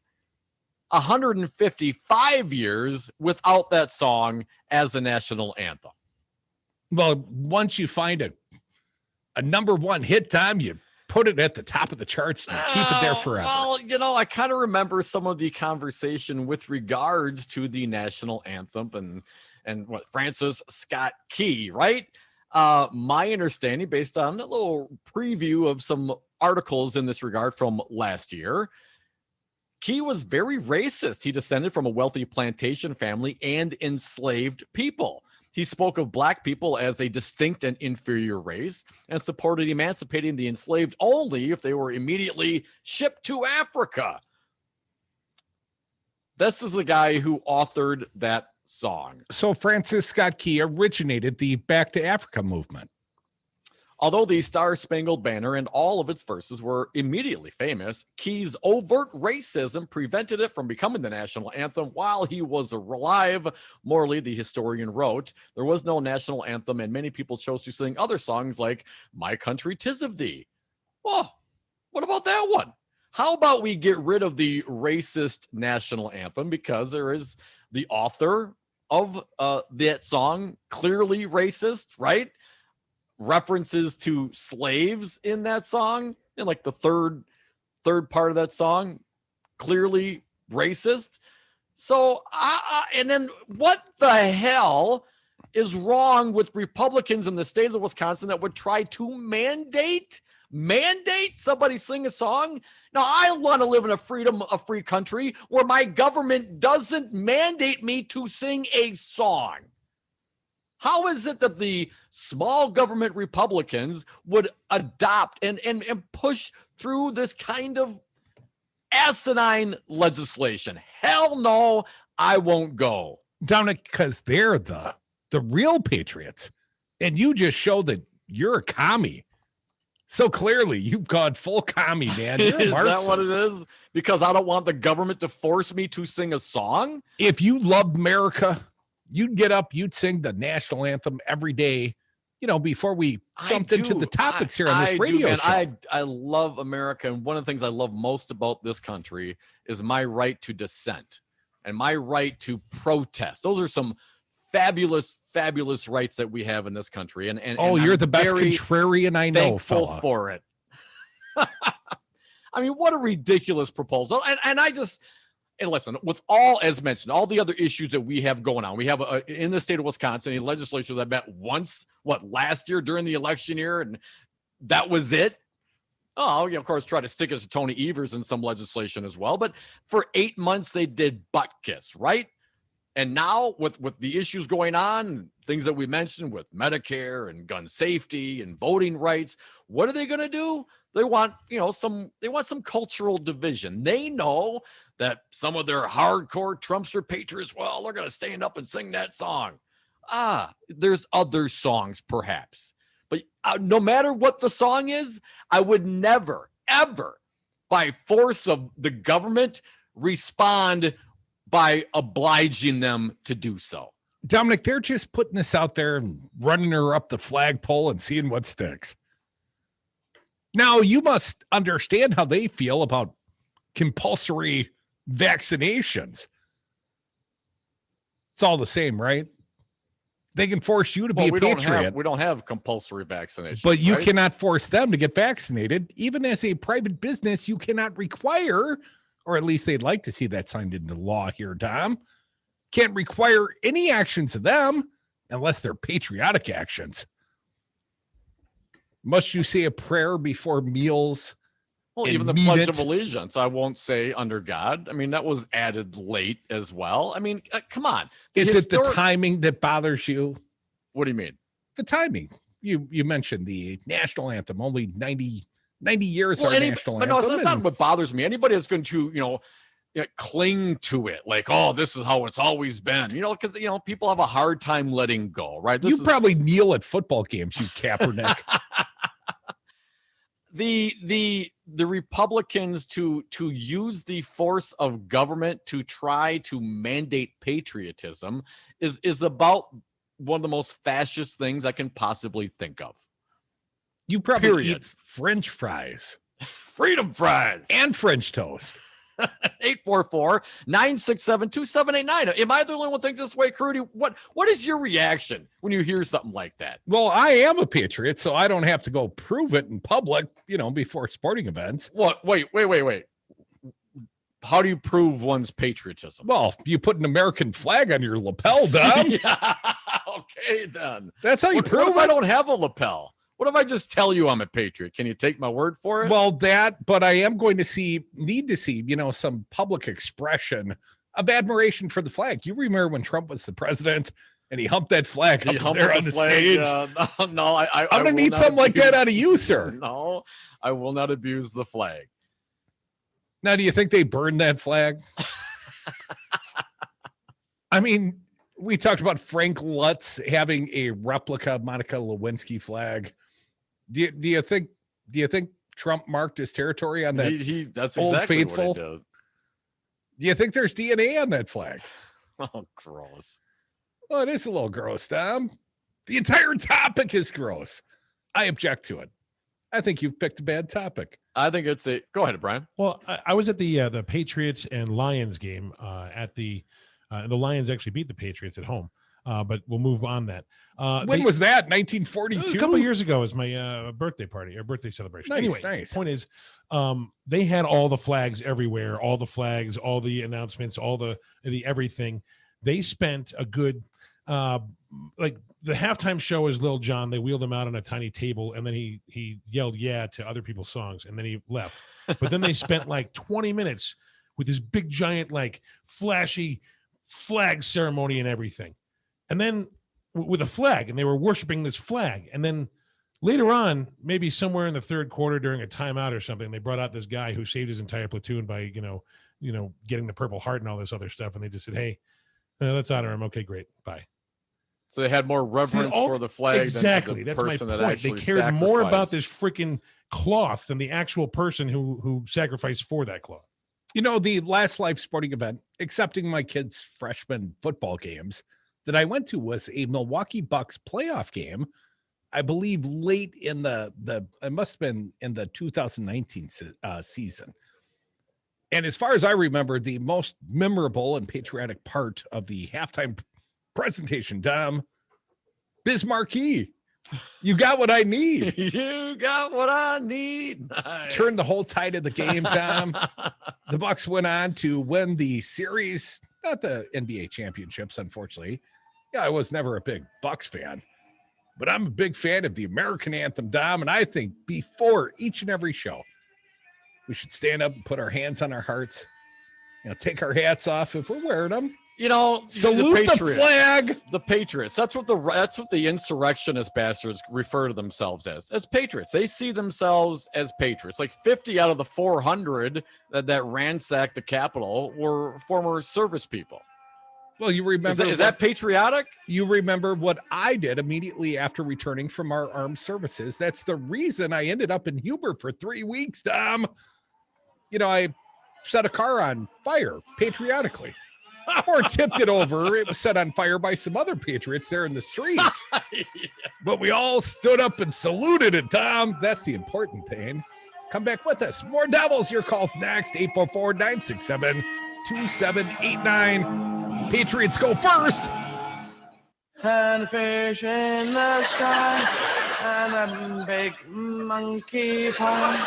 155 years without that song as the national anthem. Well, once you find a number one hit, Tom, you put it at the top of the charts and keep it there forever. Well, I kind of remember some of the conversation with regards to the national anthem and what Francis Scott Key, right? My understanding, based on a little preview of some articles in this regard from last year, Key was very racist. He descended from a wealthy plantation family and enslaved people. He spoke of black people as a distinct and inferior race and supported emancipating the enslaved only if they were immediately shipped to Africa. This is the guy who authored that song. So Francis Scott Key originated the Back to Africa movement. Although the Star-Spangled Banner and all of its verses were immediately famous, Key's overt racism prevented it from becoming the national anthem while he was alive. Morley, the historian, wrote, "There was no national anthem, and many people chose to sing other songs like My Country 'Tis of Thee." Well, what about that one? How about we get rid of the racist national anthem, because there is the author of that song clearly racist, right? References to slaves in that song, in like the third part of that song, clearly racist. So and then what the hell is wrong with Republicans in the state of Wisconsin that would try to mandate somebody sing a song? Now, I want to live in a free country where my government doesn't mandate me to sing a song. How is it that the small government Republicans would adopt and push through this kind of asinine legislation? Hell no, I won't go. Dominic, because they're the real patriots. And you just showed that you're a commie. So clearly, you've gone full commie, man. You're Is that what it is? Because I don't want the government to force me to sing a song? If you loved America, you'd get up, you'd sing the national anthem every day, before we jumped into the topics here on this radio show. I love America, and one of the things I love most about this country is my right to dissent and my right to protest. Those are some fabulous rights that we have in this country. And you're the best contrarian I know, fella. For it. I mean, what a ridiculous proposal. And listen, with all, as mentioned, all the other issues that we have going on, we have in the state of Wisconsin, a legislature that met once, last year during the election year, and that was it. Oh, of course, try to stick it to Tony Evers in some legislation as well. But for 8 months, they did butt kiss, right? And now with the issues going on, things that we mentioned with Medicare and gun safety and voting rights, what are they going to do? They want, some cultural division. They know that some of their hardcore Trumpster patriots, well, they're going to stand up and sing that song. There's other songs perhaps, but no matter what the song is, I would never, ever, by force of the government, respond by obliging them to do so. Dominic, they're just putting this out there and running her up the flagpole and seeing what sticks. Now, you must understand how they feel about compulsory vaccinations. It's all the same, right? They can force you to be a patriot. We don't have compulsory vaccination. But you cannot force them to get vaccinated. Even as a private business, you cannot require, or at least they'd like to see that signed into law here, Tom. Can't require any actions of them unless they're patriotic actions. Must you say a prayer before meals? Well, even the Pledge of Allegiance, I won't say under God. I mean, that was added late as well. I mean, come on. Is it the timing that bothers you? What do you mean? The timing. You mentioned the national anthem, only 90 years our national anthem. No, that's not what bothers me. Anybody that's going to, cling to it, like, oh, this is how it's always been, because, people have a hard time letting go, right? You probably kneel at football games, you Kaepernick. The Republicans to use the force of government to try to mandate patriotism is about one of the most fascist things I can possibly think of. You probably eat French fries. Freedom fries. And French toast. 844-967-2789. Am I the only one thinks this way, Crudy? What is your reaction when you hear something like that? Well, I am a patriot, so I don't have to go prove it in public, before sporting events. What? Wait. How do you prove one's patriotism? Well, you put an American flag on your lapel, Dom. Yeah, okay, then. That's how you prove it. I don't have a lapel. What if I just tell you I'm a patriot? Can you take my word for it? Well, but I am going to need to see, some public expression of admiration for the flag. You remember when Trump was the president and he humped that flag up there on the stage? No, I'm going to need something like that out of you, sir. No, I will not abuse the flag. Now, do you think they burned that flag? I mean, We talked about Frank Lutz having a replica Monica Lewinsky flag. Do you think Trump marked his territory on that? That's Old exactly Faithful? what he did. Do you think there's DNA on that flag? Oh, gross. Well, it is a little gross, Tom. The entire topic is gross. I object to it. I think you've picked a bad topic. I think it's a. Go ahead, Brian. Well, I was at the Patriots and Lions game. The Lions actually beat the Patriots at home. But we'll move on that. When was that? 1942? A couple years ago was my birthday party or birthday celebration. Nice, Anyway, nice. The point is, they had all the flags everywhere, all the flags, all the announcements, all the everything. They spent a good, like the halftime show was Lil Jon. They wheeled him out on a tiny table, and then he yelled "yeah" to other people's songs, and then he left. But then they spent like 20 minutes with this big giant, like flashy flag ceremony and everything. And then with a flag, and they were worshiping this flag. And then later on, maybe somewhere in the third quarter during a timeout or something, they brought out this guy who saved his entire platoon by, getting the Purple Heart and all this other stuff. And they just said, hey, let's honor him. Okay, great. Bye. So they had more reverence for the flag exactly. than the That's person my that point. actually They cared more about sacrificed. this freaking cloth than the actual person who sacrificed for that cloth. The last live sporting event, excepting my kids' freshman football games, that I went to was a Milwaukee Bucks playoff game. I believe late in it must have been in the 2019 season. And as far as I remember, the most memorable and patriotic part of the halftime presentation, Dom, Bismarcky. You got what I need. You got what I need. Nice. Turned the whole tide of the game, Dom. The Bucks went on to win the series, not the NBA championships, unfortunately. Yeah, I was never a big Bucks fan, but I'm a big fan of the American anthem, Dom. And I think before each and every show, we should stand up and put our hands on our hearts, take our hats off if we're wearing them. Salute the flag. The Patriots. That's what the insurrectionist bastards refer to themselves as patriots. They see themselves as patriots. Like 50 out of the 400 that ransacked the Capitol were former service people. Well, you remember is that patriotic? You remember what I did immediately after returning from our armed services. That's the reason I ended up in Huber for 3 weeks, Dom. I set a car on fire patriotically. Or tipped it over. It was set on fire by some other patriots there in the streets. Yeah. But we all stood up and saluted it, Tom. That's the important thing. Come back with us. More Devils. Your call's next. 844-967-2789. Patriots go first. And fish in the sky and a big monkey pie.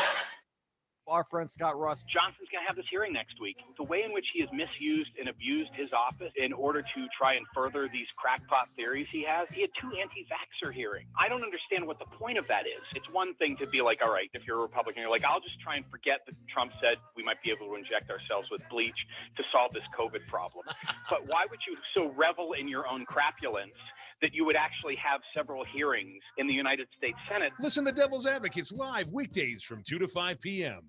Our friend Scott Russ. Johnson's going to have this hearing next week. The way in which he has misused and abused his office in order to try and further these crackpot theories he has. He had 2 anti-vaxxer hearings. I don't understand what the point of that is. It's one thing to be like, all right, if you're a Republican, you're like, I'll just try and forget that Trump said we might be able to inject ourselves with bleach to solve this COVID problem. But why would you so revel in your own crapulence that you would actually have several hearings in the United States Senate? Listen to Devil's Advocates live weekdays from 2 to 5 p.m.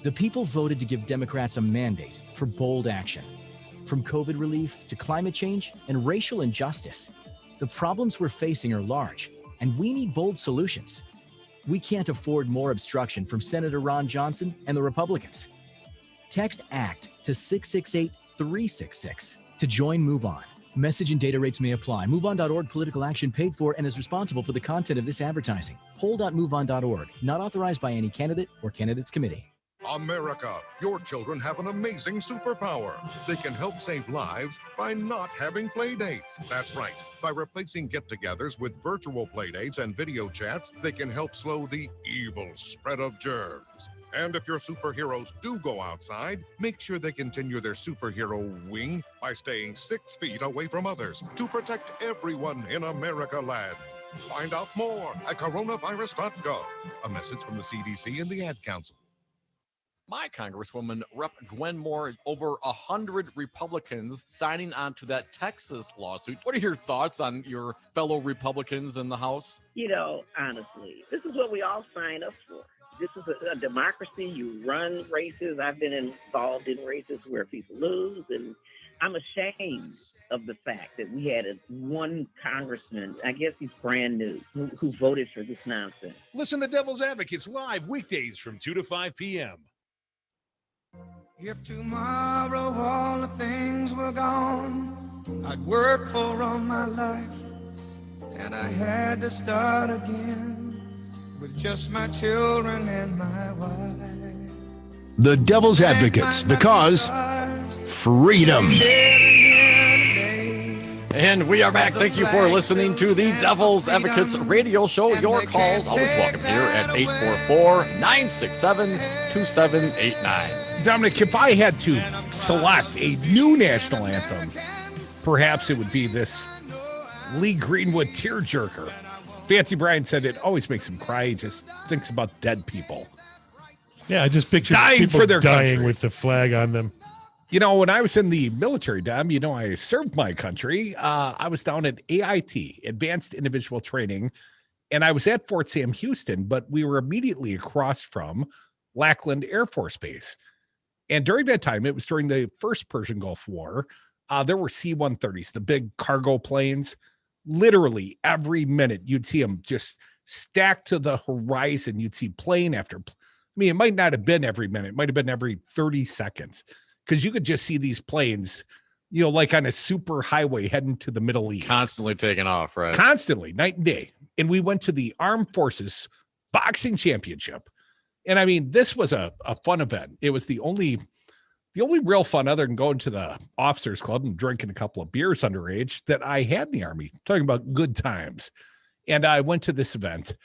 The people voted to give Democrats a mandate for bold action. From COVID relief to climate change and racial injustice, the problems we're facing are large, and we need bold solutions. We can't afford more obstruction from Senator Ron Johnson and the Republicans. Text ACT to 668-366 to join Move On. Message and data rates may apply. MoveOn.org political action paid for and is responsible for the content of this advertising. Poll.moveon.org, not authorized by any candidate or candidates committee. America, your children have an amazing superpower. They can help save lives by not having play dates. That's right. By replacing get-togethers with virtual play dates and video chats, they can help slow the evil spread of germs. And if your superheroes do go outside, make sure they continue their superhero wing by staying 6 feet away from others to protect everyone in America land. Find out more at coronavirus.gov. A message from the CDC and the Ad Council. My Congresswoman, Rep. Gwen Moore, over 100 Republicans signing on to that Texas lawsuit. What are your thoughts on your fellow Republicans in the House? Honestly, this is what we all sign up for. This is a democracy. You run races. I've been involved in races where people lose, and I'm ashamed of the fact that we had one congressman, I guess he's brand new, who voted for this nonsense. Listen to Devil's Advocates live weekdays from 2 to 5 p.m. If tomorrow all the things were gone, I'd work for all my life, and I had to start again with just my children and my wife. The Devil's Advocates, because freedom. And we are back. Thank you for listening to the Devil's Advocates radio show. Your calls always welcome here at 844-967-2789. Dominic, if I had to select a new national anthem, perhaps it would be this Lee Greenwood tearjerker. Fancy Brian said it always makes him cry. He just thinks about dead people. Yeah, I just picture dying people for their dying country with the flag on them. You know, when I was in the military, Dom, I served my country. I was down at AIT, Advanced Individual Training, and I was at Fort Sam Houston, but we were immediately across from Lackland Air Force Base. And during that time, it was during the first Persian Gulf War, there were C-130s, the big cargo planes. Literally every minute, you'd see them just stacked to the horizon. You'd see plane after plane. I mean, it might not have been every minute. It might have been every 30 seconds. Because you could just see these planes, like on a super highway heading to the Middle East. Constantly taking off, right? Constantly, night and day. And we went to the Armed Forces Boxing Championship. And I mean, this was a fun event. It was the only real fun other than going to the officers club and drinking a couple of beers underage that I had in the Army. Talking about good times. And I went to this event.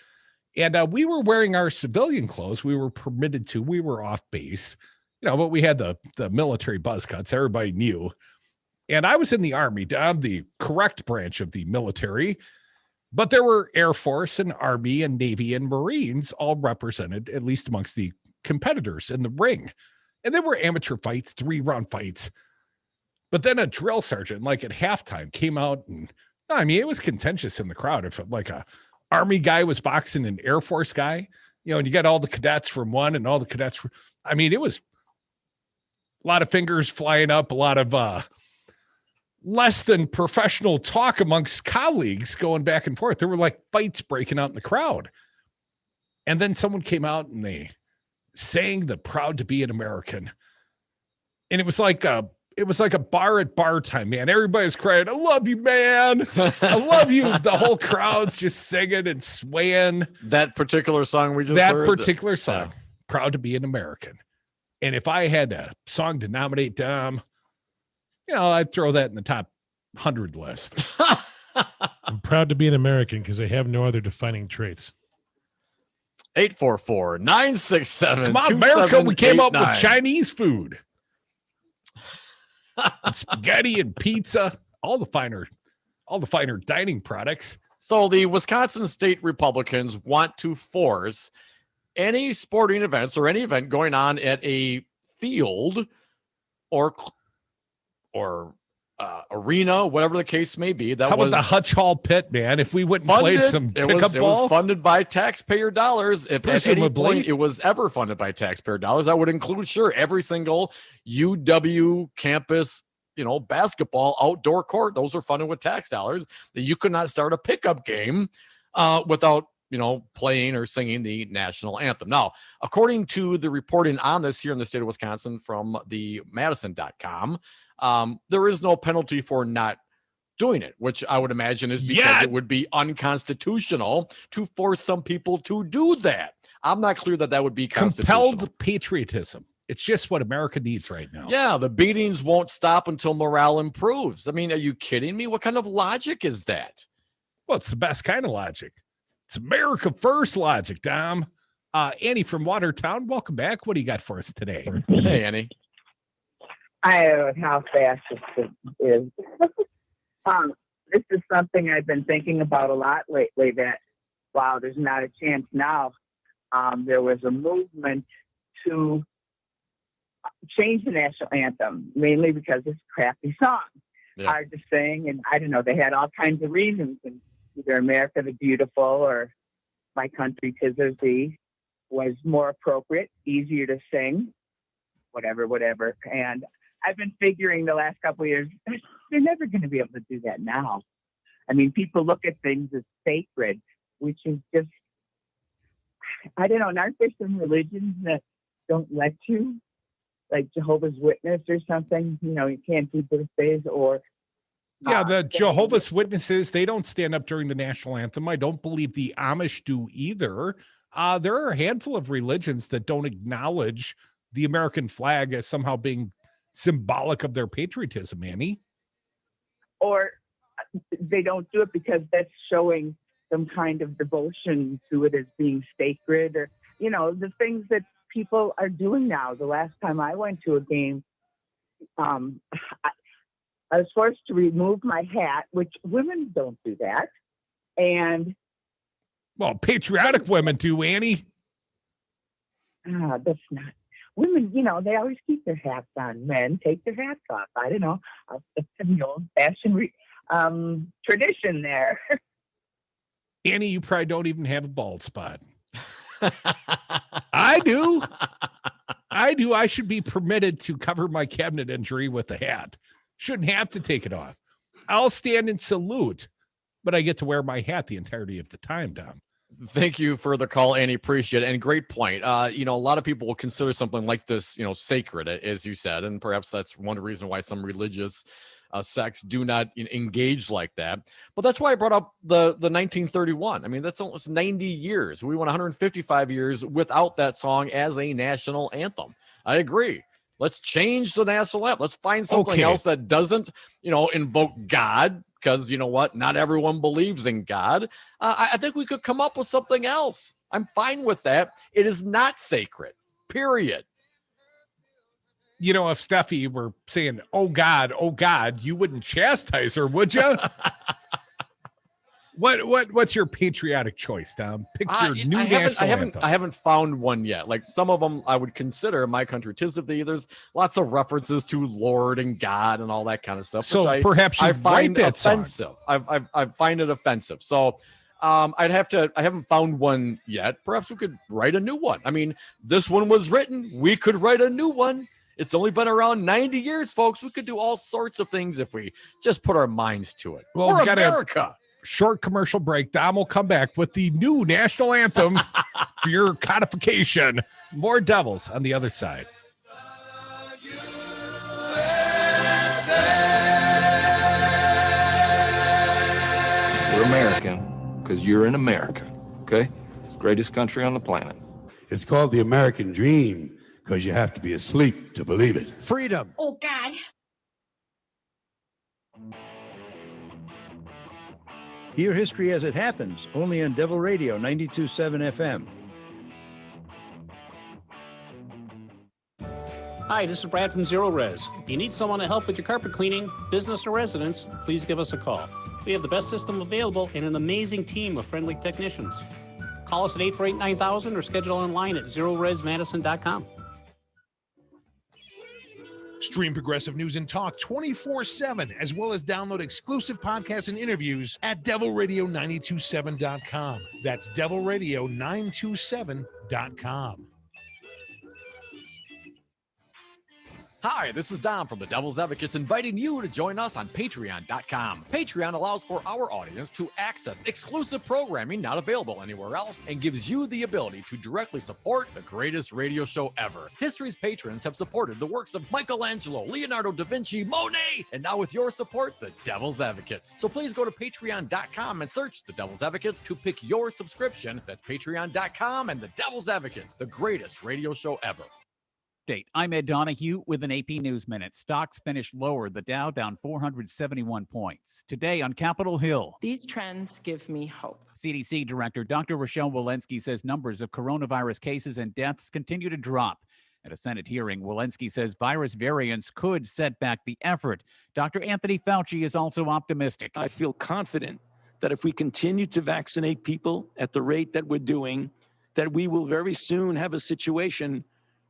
And we were wearing our civilian clothes. We were permitted to. We were off base. But we had the military buzz cuts. Everybody knew. And I was in the Army. I'm the correct branch of the military. But there were Air Force and Army and Navy and Marines all represented, at least amongst the competitors in the ring. And there were amateur fights, 3-round fights. But then a drill sergeant, like at halftime, came out and, I mean, it was contentious in the crowd. If like a Army guy was boxing an Air Force guy, and you got all the cadets from one and all the cadets from, I mean, it was a lot of fingers flying up, a lot of less than professional talk amongst colleagues going back and forth. There were like fights breaking out in the crowd. And then someone came out and they sang the Proud to Be an American. And it was like a bar at bar time, man. Everybody's crying, I love you, man. I love you. The whole crowd's just singing and swaying. That particular song we just heard. That particular song, Proud to Be an American. And if I had a song to nominate Dom, I'd throw that in the top 100 list. I'm proud to be an American because I have no other defining traits. 844-967. Come on, America, we came up with Chinese food. And spaghetti and pizza, all the finer dining products. So the Wisconsin State Republicans want to force any sporting events or any event going on at a field or arena, whatever the case may be. How about the Hutch Hall pit, man? If we went and played some pickup ball? It was funded by taxpayer dollars. If at any point it was ever funded by taxpayer dollars, that would include, every single UW campus, basketball outdoor court. Those are funded with tax dollars. That you could not start a pickup game without playing or singing the national anthem. Now, according to the reporting on this here in the state of Wisconsin from the Madison.com, there is no penalty for not doing it, which I would imagine is because it would be unconstitutional to force some people to do that. I'm not clear that would be constitutional. Compelled patriotism. It's just what America needs right now. Yeah, the beatings won't stop until morale improves. I mean, are you kidding me? What kind of logic is that? Well, it's the best kind of logic. It's America first logic, Dom. Annie from Watertown, welcome back. What do you got for us today? Hey, Annie. I don't know how fast this is. This is something I've been thinking about a lot lately, that, wow, there's not a chance now. There was a movement to change the national anthem, mainly because it's a crappy song. Yeah. Hard to sing, and I don't know, they had all kinds of reasons, and either America the Beautiful or My Country 'Tis of Thee was more appropriate, easier to sing, whatever. And I've been figuring the last couple of years, they're never going to be able to do that now. I mean, people look at things as sacred, which is just, I don't know, and aren't there some religions that don't let you? Like Jehovah's Witness or something, you know, you can't do birthdays or. Yeah, the Jehovah's Witnesses, they don't stand up during the national anthem. I don't believe the Amish do either. There are a handful of religions that don't acknowledge the American flag as somehow being symbolic of their patriotism, Annie. Or they don't do it because that's showing some kind of devotion to it as being sacred, or, you know, the things that people are doing now. The last time I went to a game, I was forced to remove my hat, which women don't do that. And well, patriotic women do, Annie. That's not. Women, you know, they always keep their hats on. Men take their hats off. I don't know. It's the old-fashioned tradition there. Annie, you probably don't even have a bald spot. I do. I should be permitted to cover my cabinet injury with a hat. Shouldn't have to take it off. I'll stand and salute, but I get to wear my hat the entirety of the time, Dom. Thank you for the call, Annie. Appreciate it. And great point. You know, a lot of people will consider something like this, you know, sacred, as you said. And perhaps that's one reason why some religious sects do not engage like that. But that's why I brought up the 1931. I mean, that's almost 90 years. We went 155 years without that song as a national anthem. I agree. Let's change the national anthem. Let's find something else that doesn't, you know, invoke God, because you know what? Not everyone believes in God. I think we could come up with something else. I'm fine with that. It is not sacred, period. You know, if Steffi were saying, oh God, you wouldn't chastise her, would you? What's your patriotic choice, Tom? Pick your new national anthem. I haven't found one yet. Like some of them I would consider My Country 'Tis of Thee. There's lots of references to Lord and God and all that kind of stuff. So perhaps I find that offensive. I find it offensive. So I haven't found one yet. Perhaps we could write a new one. I mean, this one was written. We could write a new one. It's only been around 90 years, folks. We could do all sorts of things if we just put our minds to it. Well, we're we got America. Short commercial break. Dom will come back with the new national anthem for your codification. More Devils on the other side. We're American because you're in America, okay? Greatest country on the planet. It's called the American dream because you have to be asleep to believe it. Freedom. Oh, God. Hear history as it happens, only on Devil Radio 92.7 FM. Hi, this is Brad from Zero Res. If you need someone to help with your carpet cleaning, business or residence, please give us a call. We have the best system available and an amazing team of friendly technicians. Call us at 848-9000 or schedule online at zeroresmadison.com. Stream Progressive News and Talk 24/7, as well as download exclusive podcasts and interviews at devilradio927.com. That's devilradio927.com. Hi, this is Dom from the Devil's Advocates, inviting you to join us on Patreon.com. Patreon allows for our audience to access exclusive programming not available anywhere else and gives you the ability to directly support the greatest radio show ever. History's patrons have supported the works of Michelangelo, Leonardo da Vinci, Monet, and now with your support, the Devil's Advocates. So please go to Patreon.com and search the Devil's Advocates to pick your subscription. That's Patreon.com and the Devil's Advocates, the greatest radio show ever. I'm Ed Donahue with an AP News Minute. Stocks finished lower. The Dow down 471 points. Today on Capitol Hill. These trends give me hope. CDC Director Dr. Rochelle Walensky says numbers of coronavirus cases and deaths continue to drop. At a Senate hearing, Walensky says virus variants could set back the effort. Dr. Anthony Fauci is also optimistic. I feel confident that if we continue to vaccinate people at the rate that we're doing, that we will very soon have a situation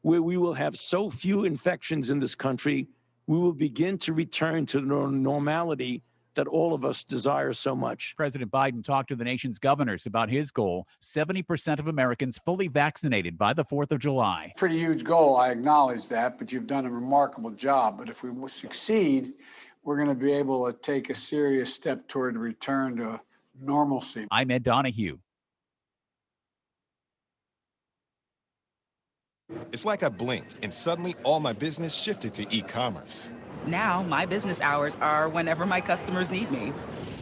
where we will have so few infections in this country, we will begin to return to the normality that all of us desire so much. President Biden talked to the nation's governors about his goal, 70% of Americans fully vaccinated by the 4th of July. Pretty huge goal, I acknowledge that, but you've done a remarkable job. But if we succeed, we're going to be able to take a serious step toward a return to normalcy. I'm Ed Donahue. It's like I blinked and suddenly all my business shifted to e-commerce. Now, my business hours are whenever my customers need me.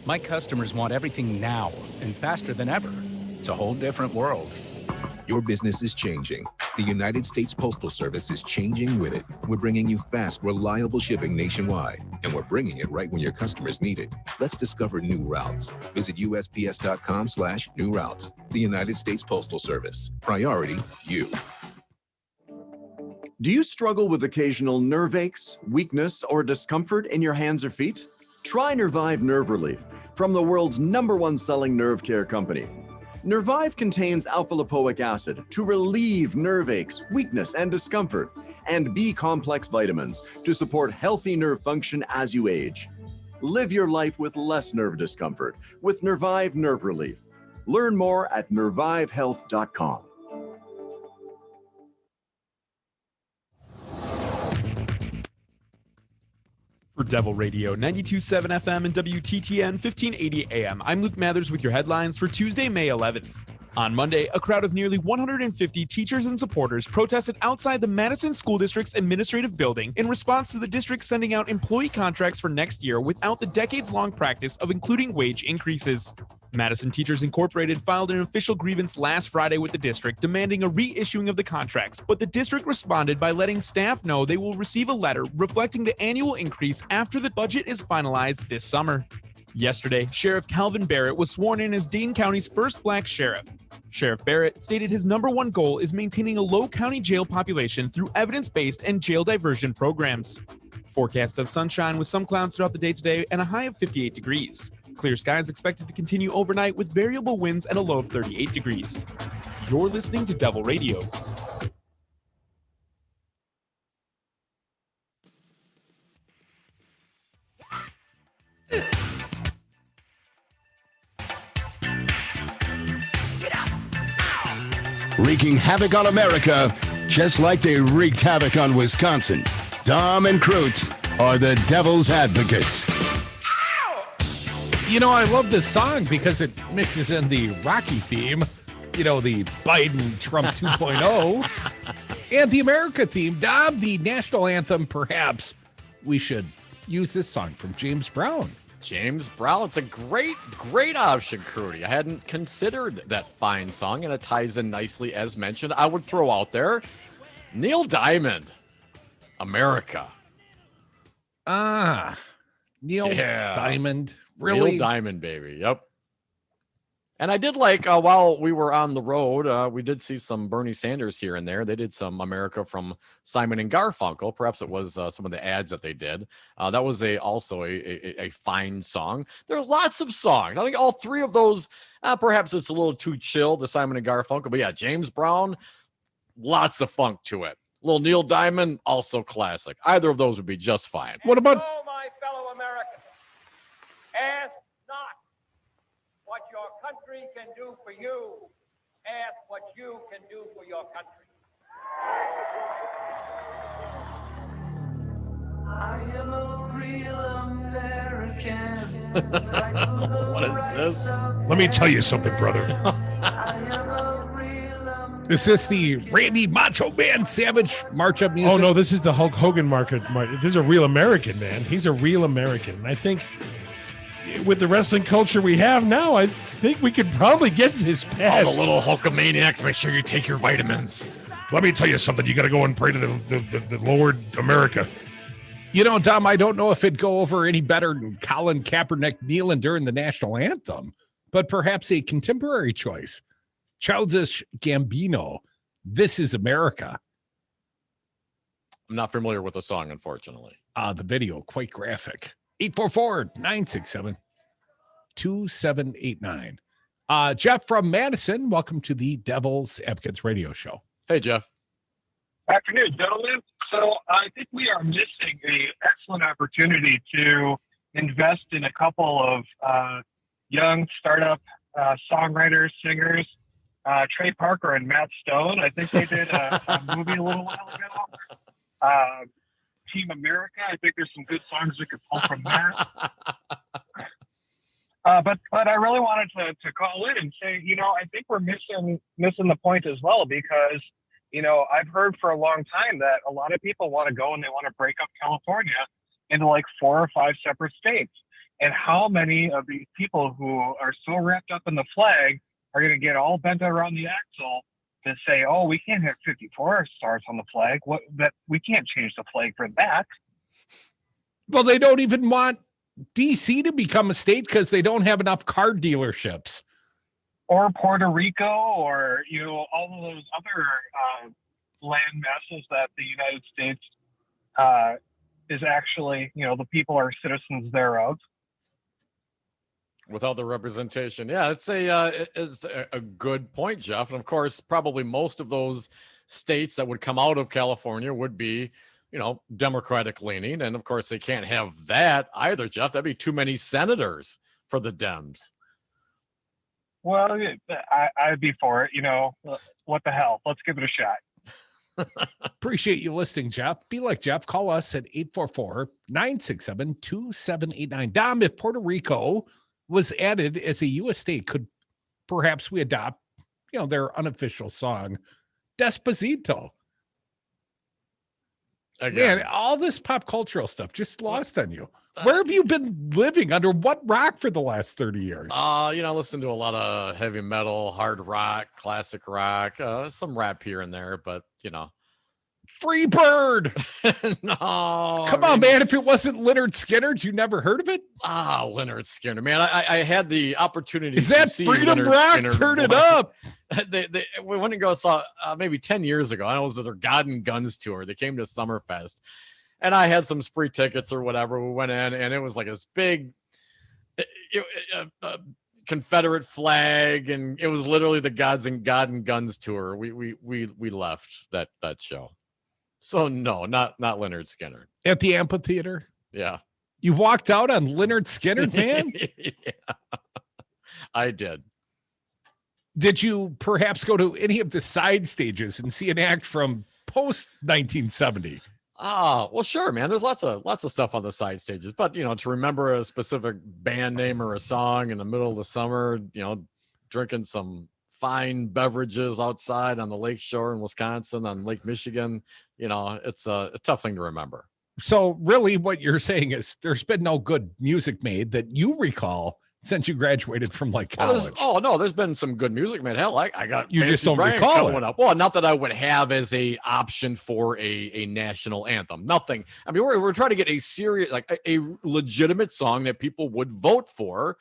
My customers want everything now and faster than ever. It's a whole different world. Your business is changing. The United States Postal Service is changing with it. We're bringing you fast, reliable shipping nationwide, and we're bringing it right when your customers need it. Let's discover new routes. Visit USPS.com/new routes. The United States Postal Service. Priority, you. Do you struggle with occasional nerve aches, weakness, or discomfort in your hands or feet? Try Nervive Nerve Relief from the world's #1 selling nerve care company. Nervive contains alpha-lipoic acid to relieve nerve aches, weakness, and discomfort, and B-complex vitamins to support healthy nerve function as you age. Live your life with less nerve discomfort with Nervive Nerve Relief. Learn more at nervivehealth.com. For Devil Radio, 92.7 FM and WTTN 1580 AM, I'm Luke Mathers with your headlines for Tuesday, May 11th. On Monday, a crowd of nearly 150 teachers and supporters protested outside the Madison School District's administrative building in response to the district sending out employee contracts for next year without the decades-long practice of including wage increases. Madison Teachers Incorporated filed an official grievance last Friday with the district demanding a reissuing of the contracts, but the district responded by letting staff know they will receive a letter reflecting the annual increase after the budget is finalized this summer. Yesterday, Sheriff Calvin Barrett was sworn in as Dane County's first black sheriff. Sheriff Barrett stated his #1 goal is maintaining a low county jail population through evidence-based and jail diversion programs. Forecast of sunshine with some clouds throughout the day today and a high of 58 degrees. Clear skies expected to continue overnight with variable winds and a low of 38 degrees. You're listening to Devil Radio. Wreaking havoc on America, just like they wreaked havoc on Wisconsin. Dom and Krutz are the Devil's Advocates. You know, I love this song because it mixes in the Rocky theme, you know, the Biden-Trump 2.0, and the America theme. Dom, the national anthem, perhaps we should use this song from James Brown. James Brown, it's a great option, Crudy. I hadn't considered that fine song, and it ties in nicely, as mentioned. I would throw out there Neil Diamond, America. Neil Diamond. Really? Neil Diamond, baby. Yep. And I did like, while we were on the road, we did see some Bernie Sanders here and there. They did some America from Simon and Garfunkel. Perhaps it was some of the ads that they did. That was also a fine song. There's lots of songs. I think all three of those, perhaps it's a little too chill, the Simon and Garfunkel. But yeah, James Brown, lots of funk to it. Little Neil Diamond, also classic. Either of those would be just fine. What about... my fellow Americans, ask not what your country can do for you. Ask what you can do for your country. I am a real American. What is this? Let me tell you something, brother. Is this the Randy Macho Man Savage march-up music? Oh, no, this is the Hulk Hogan market. This is a real American, man. He's a real American. And I think with the wrestling culture we have now, I think we could probably get this passed. All the little Hulkamaniacs, make sure you take your vitamins. Let me tell you something. You got to go and pray to the Lord America. You know, Dom, I don't know if it'd go over any better than Colin Kaepernick kneeling during the national anthem, but perhaps a contemporary choice. Childish Gambino, This Is America. I'm not familiar with the song, unfortunately. The video, quite graphic. 844-967-2789. Jeff from Madison, welcome to the Devil's Advocates radio show. Hey, Jeff. Afternoon, gentlemen. So I think we are missing an excellent opportunity to invest in a couple of young startup songwriters, singers, Trey Parker and Matt Stone. I think they did a movie a little while ago. Team America. I think there's some good songs we could pull from that. But I really wanted to call in and say, I think we're missing the point as well, because, I've heard for a long time that a lot of people want to go and they want to break up California into like 4 or 5 separate states. And how many of these people who are so wrapped up in the flag are going to get all bent around the axle to say, oh, we can't have 54 stars on the flag. We can't change the flag for that. Well, they don't even want DC to become a state because they don't have enough car dealerships. Or Puerto Rico, or, all of those other land masses that the United States is actually, the people are citizens thereof. Without the representation. Yeah, it's a good point, Jeff. And of course, probably most of those states that would come out of California would be, Democratic leaning. And of course, they can't have that either, Jeff. That'd be too many senators for the Dems. Well, I'd be for it. What the hell? Let's give it a shot. Appreciate you listening, Jeff. Be like Jeff. Call us at 844-967-2789. Dom, if Puerto Rico was added as a U.S. state, could perhaps we adopt, their unofficial song, Despacito? Again. Man, all this pop cultural stuff just lost on you. Where have you been living? Under what rock for the last 30 years? Listen to a lot of heavy metal, hard rock, classic rock, some rap here and there, but, Free Bird. No. Come on, man. If it wasn't Lynyrd Skynyrd, you never heard of it? Lynyrd Skynyrd. Man, I had the opportunity Is to that see Freedom Lynyrd Rock? Skynyrd Turn it live. up. We went and go saw maybe 10 years ago. I know it was their God and Guns tour. They came to Summerfest, and I had some free tickets or whatever. We went in, and it was like this big Confederate flag, and it was literally the God and Guns tour. We left that show. So no, not Lynyrd Skynyrd. At the amphitheater? Yeah. You walked out on Lynyrd Skynyrd, man? Yeah. I did. Did you perhaps go to any of the side stages and see an act from post 1970? Well, sure, man. There's lots of stuff on the side stages, but to remember a specific band name or a song in the middle of the summer, drinking some fine beverages outside on the lake shore in Wisconsin, on Lake Michigan, it's a tough thing to remember. So really what you're saying is there's been no good music made that you recall since you graduated from college. There's been some good music made. Hell, I got you Fancy just don't Brian recall coming it. Up. Well, not that I would have as a option for a national anthem. Nothing. I mean, we're trying to get a serious, a legitimate song that people would vote for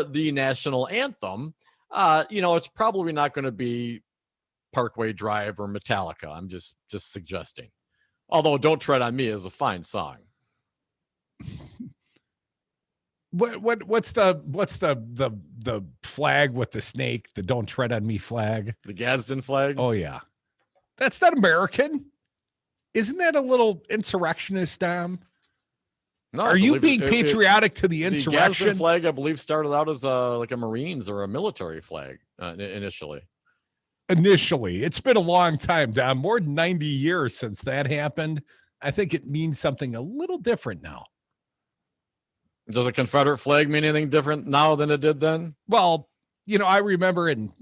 the national anthem. It's probably not going to be Parkway Drive or Metallica. I'm just suggesting. Although Don't Tread on Me is a fine song. What's the flag with the snake, the Don't Tread on Me flag? The Gadsden flag? Oh yeah. That's not American. Isn't that a little insurrectionist, Dom? No, are you being patriotic to the insurrection? The Gadsden flag, I believe, started out as a Marines or a military flag initially. It's been a long time, Dom. More than 90 years since that happened. I think it means something a little different now. Does a Confederate flag mean anything different now than it did then? Well, I remember in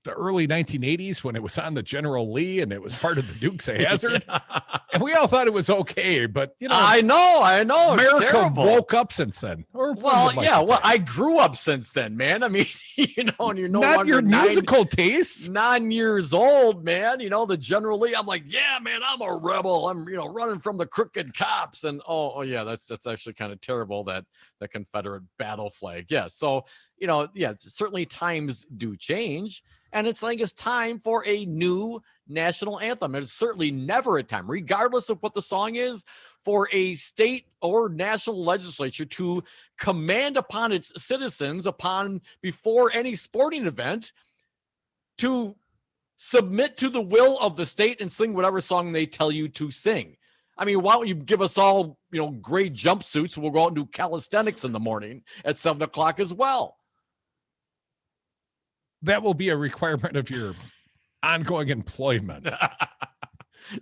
the early 1980s when it was on the General Lee and it was part of the Dukes of Hazzard. Yeah. And we all thought it was okay, but I know. America woke up since then. I grew up since then, man. I mean, and you're no not longer your musical tastes. 9 years old, man. The General Lee. I'm like, yeah, man, I'm a rebel. I'm running from the crooked cops. And yeah, that's actually kind of terrible, that the Confederate battle flag. Yeah. So, certainly times do change. And it's time for a new national anthem. And it's certainly never a time, regardless of what the song is, for a state or national legislature to command upon its citizens before any sporting event to submit to the will of the state and sing whatever song they tell you to sing. I mean, why don't you give us all, gray jumpsuits? We'll go out and do calisthenics in the morning at 7 o'clock as well. That will be a requirement of your ongoing employment.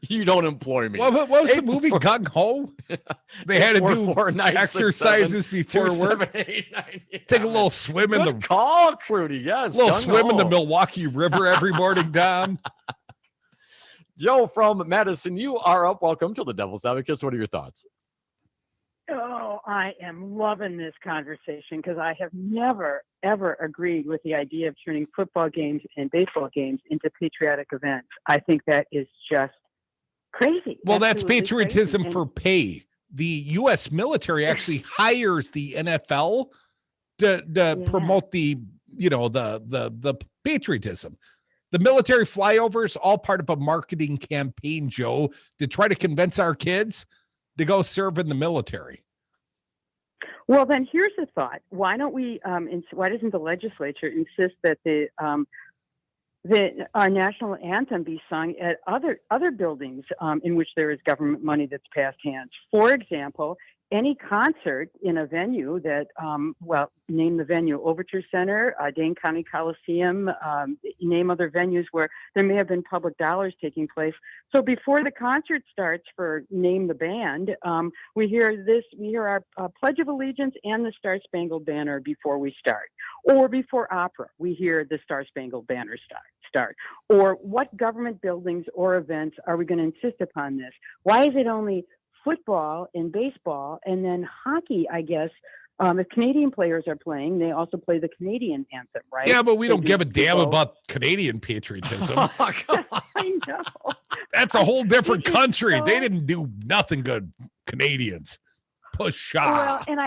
You don't employ me. What was the movie Gung Ho? They had to do exercises before work. Take a little swim in the call, Crudy. Yes, little swim in the Milwaukee River every morning, Dom. Joe from Madison, you are up. Welcome to the Devil's Advocates. What are your thoughts? Oh, I am loving this conversation because I have never, ever agreed with the idea of turning football games and baseball games into patriotic events. I think that is just crazy. Well, that's Absolutely patriotism crazy. for pay. The U.S. military actually hires the NFL to promote the patriotism. The military flyovers, all part of a marketing campaign, Joe, to try to convince our kids to go serve in the military. Well, then here's a thought. Why don't we, why doesn't the legislature insist that our national anthem be sung at other buildings in which there is government money that's passed hands? For example, any concert in a venue that, name the venue, Overture Center, Dane County Coliseum, name other venues where there may have been public dollars taking place. So before the concert starts for Name the Band, we hear our Pledge of Allegiance and the Star Spangled Banner before we start. Or before opera, we hear the Star Spangled Banner start. Or what government buildings or events are we going to insist upon this? Why is it only football and baseball and then hockey? I guess if Canadian players are playing, they also play the Canadian anthem, right? Yeah, but we don't give a do damn both. about Canadian patriotism. I know. That's a whole different country. They didn't do nothing good, Canadians. Push Well, and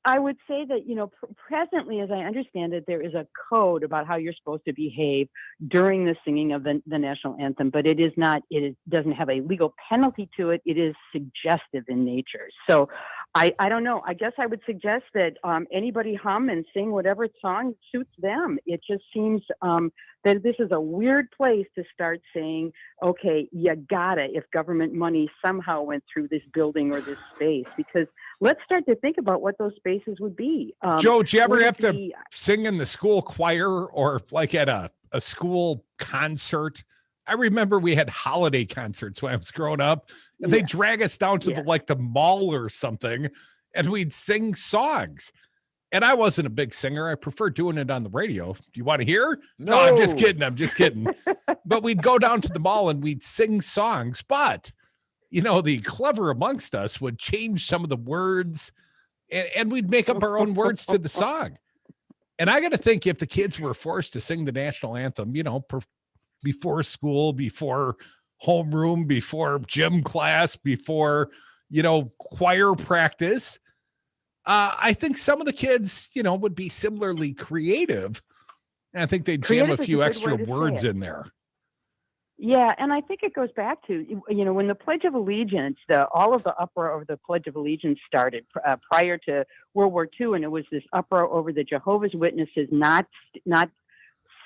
I would say that, presently, as I understand it, there is a code about how you're supposed to behave during the singing of the national anthem, but it doesn't have a legal penalty to it. It is suggestive in nature. So I don't know. I guess I would suggest that anybody hum and sing whatever song suits them. It just seems that this is a weird place to start saying, okay, you gotta, if government money somehow went through this building or this space, because let's start to think about what those spaces would be. Joe, did you ever have to sing in the school choir or like at a school concert? I remember we had holiday concerts when I was growing up, and they'd drag us down to the mall or something, and we'd sing songs. And I wasn't a big singer. I prefer doing it on the radio. Do you want to hear? No, I'm just kidding. But we'd go down to the mall and we'd sing songs. But, the clever amongst us would change some of the words and we'd make up our own words to the song. And I got to think if the kids were forced to sing the national anthem, before school, before homeroom, before gym class, before, choir practice, I think some of the kids, would be similarly creative. And I think they'd jam a few extra words in there. Yeah, and I think it goes back to, when the Pledge of Allegiance, all of the uproar over the Pledge of Allegiance started prior to World War II, and it was this uproar over the Jehovah's Witnesses not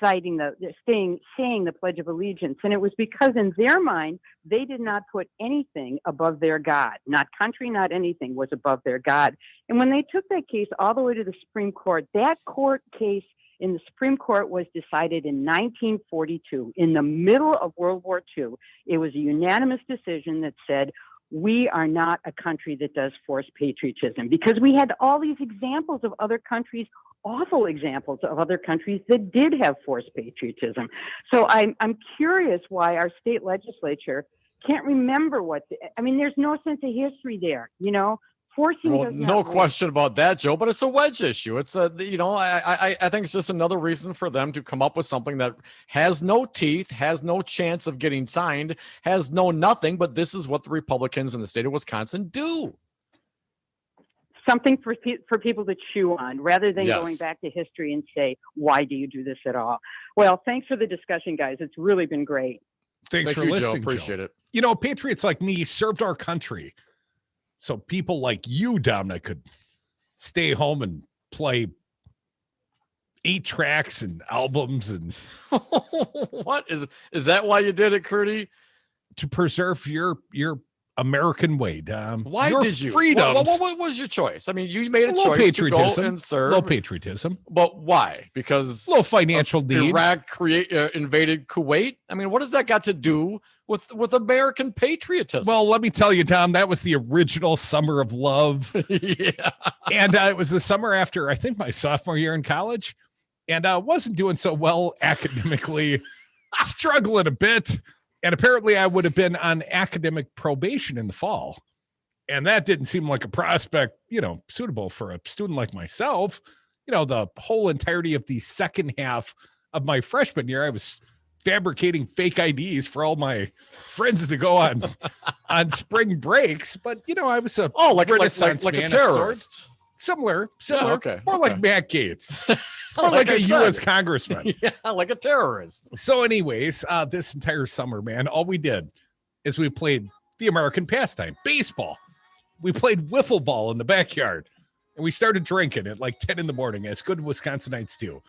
saying the Pledge of Allegiance. And it was because in their mind, they did not put anything above their God. Not country, not anything was above their God. And when they took that case all the way to the Supreme Court, that court case in the Supreme Court was decided in 1942, in the middle of World War II. It was a unanimous decision that said, we are not a country that does forced patriotism, because we had all these examples of other countries, awful examples of other countries that did have forced patriotism. So I'm curious why our state legislature can't remember there's no sense of history there, forcing. No question about that, Joe, but it's a wedge issue. It's I think it's just another reason for them to come up with something that has no teeth, has no chance of getting signed, has no nothing, but this is what the Republicans in the state of Wisconsin do. Something for people to chew on rather than going back to history and say, why do you do this at all? Well, thanks for the discussion, guys. It's really been great. Thanks for listening, Joe. Appreciate it. Patriots like me served our country. So people like you, Dominic, could stay home and play 8 tracks and albums and what is that why you did it, Curdy? To preserve your American way, Dom. Why your did you? Freedoms. What was your choice? I mean, you made a little choice patriotism. to go and serve. Little patriotism. But why? Because little financial need. Iraq invaded Kuwait. I mean, what does that got to do with American patriotism? Well, let me tell you, Tom, that was the original summer of love. Yeah. And it was the summer after, I think, my sophomore year in college. And I wasn't doing so well academically, struggling a bit. And apparently I would have been on academic probation in the fall. And that didn't seem like a prospect, suitable for a student like myself. The whole entirety of the second half of my freshman year, I was fabricating fake IDs for all my friends to go on spring breaks. But, I was a Renaissance like man a of terrorist. sorts. Similar. Yeah, okay. More like Matt Gaetz. More Like like I a said. U.S. congressman. Yeah, like a terrorist. So anyways, this entire summer, man, all we did is we played the American pastime, baseball. We played wiffle ball in the backyard, and we started drinking at like 10 in the morning, as good Wisconsinites do.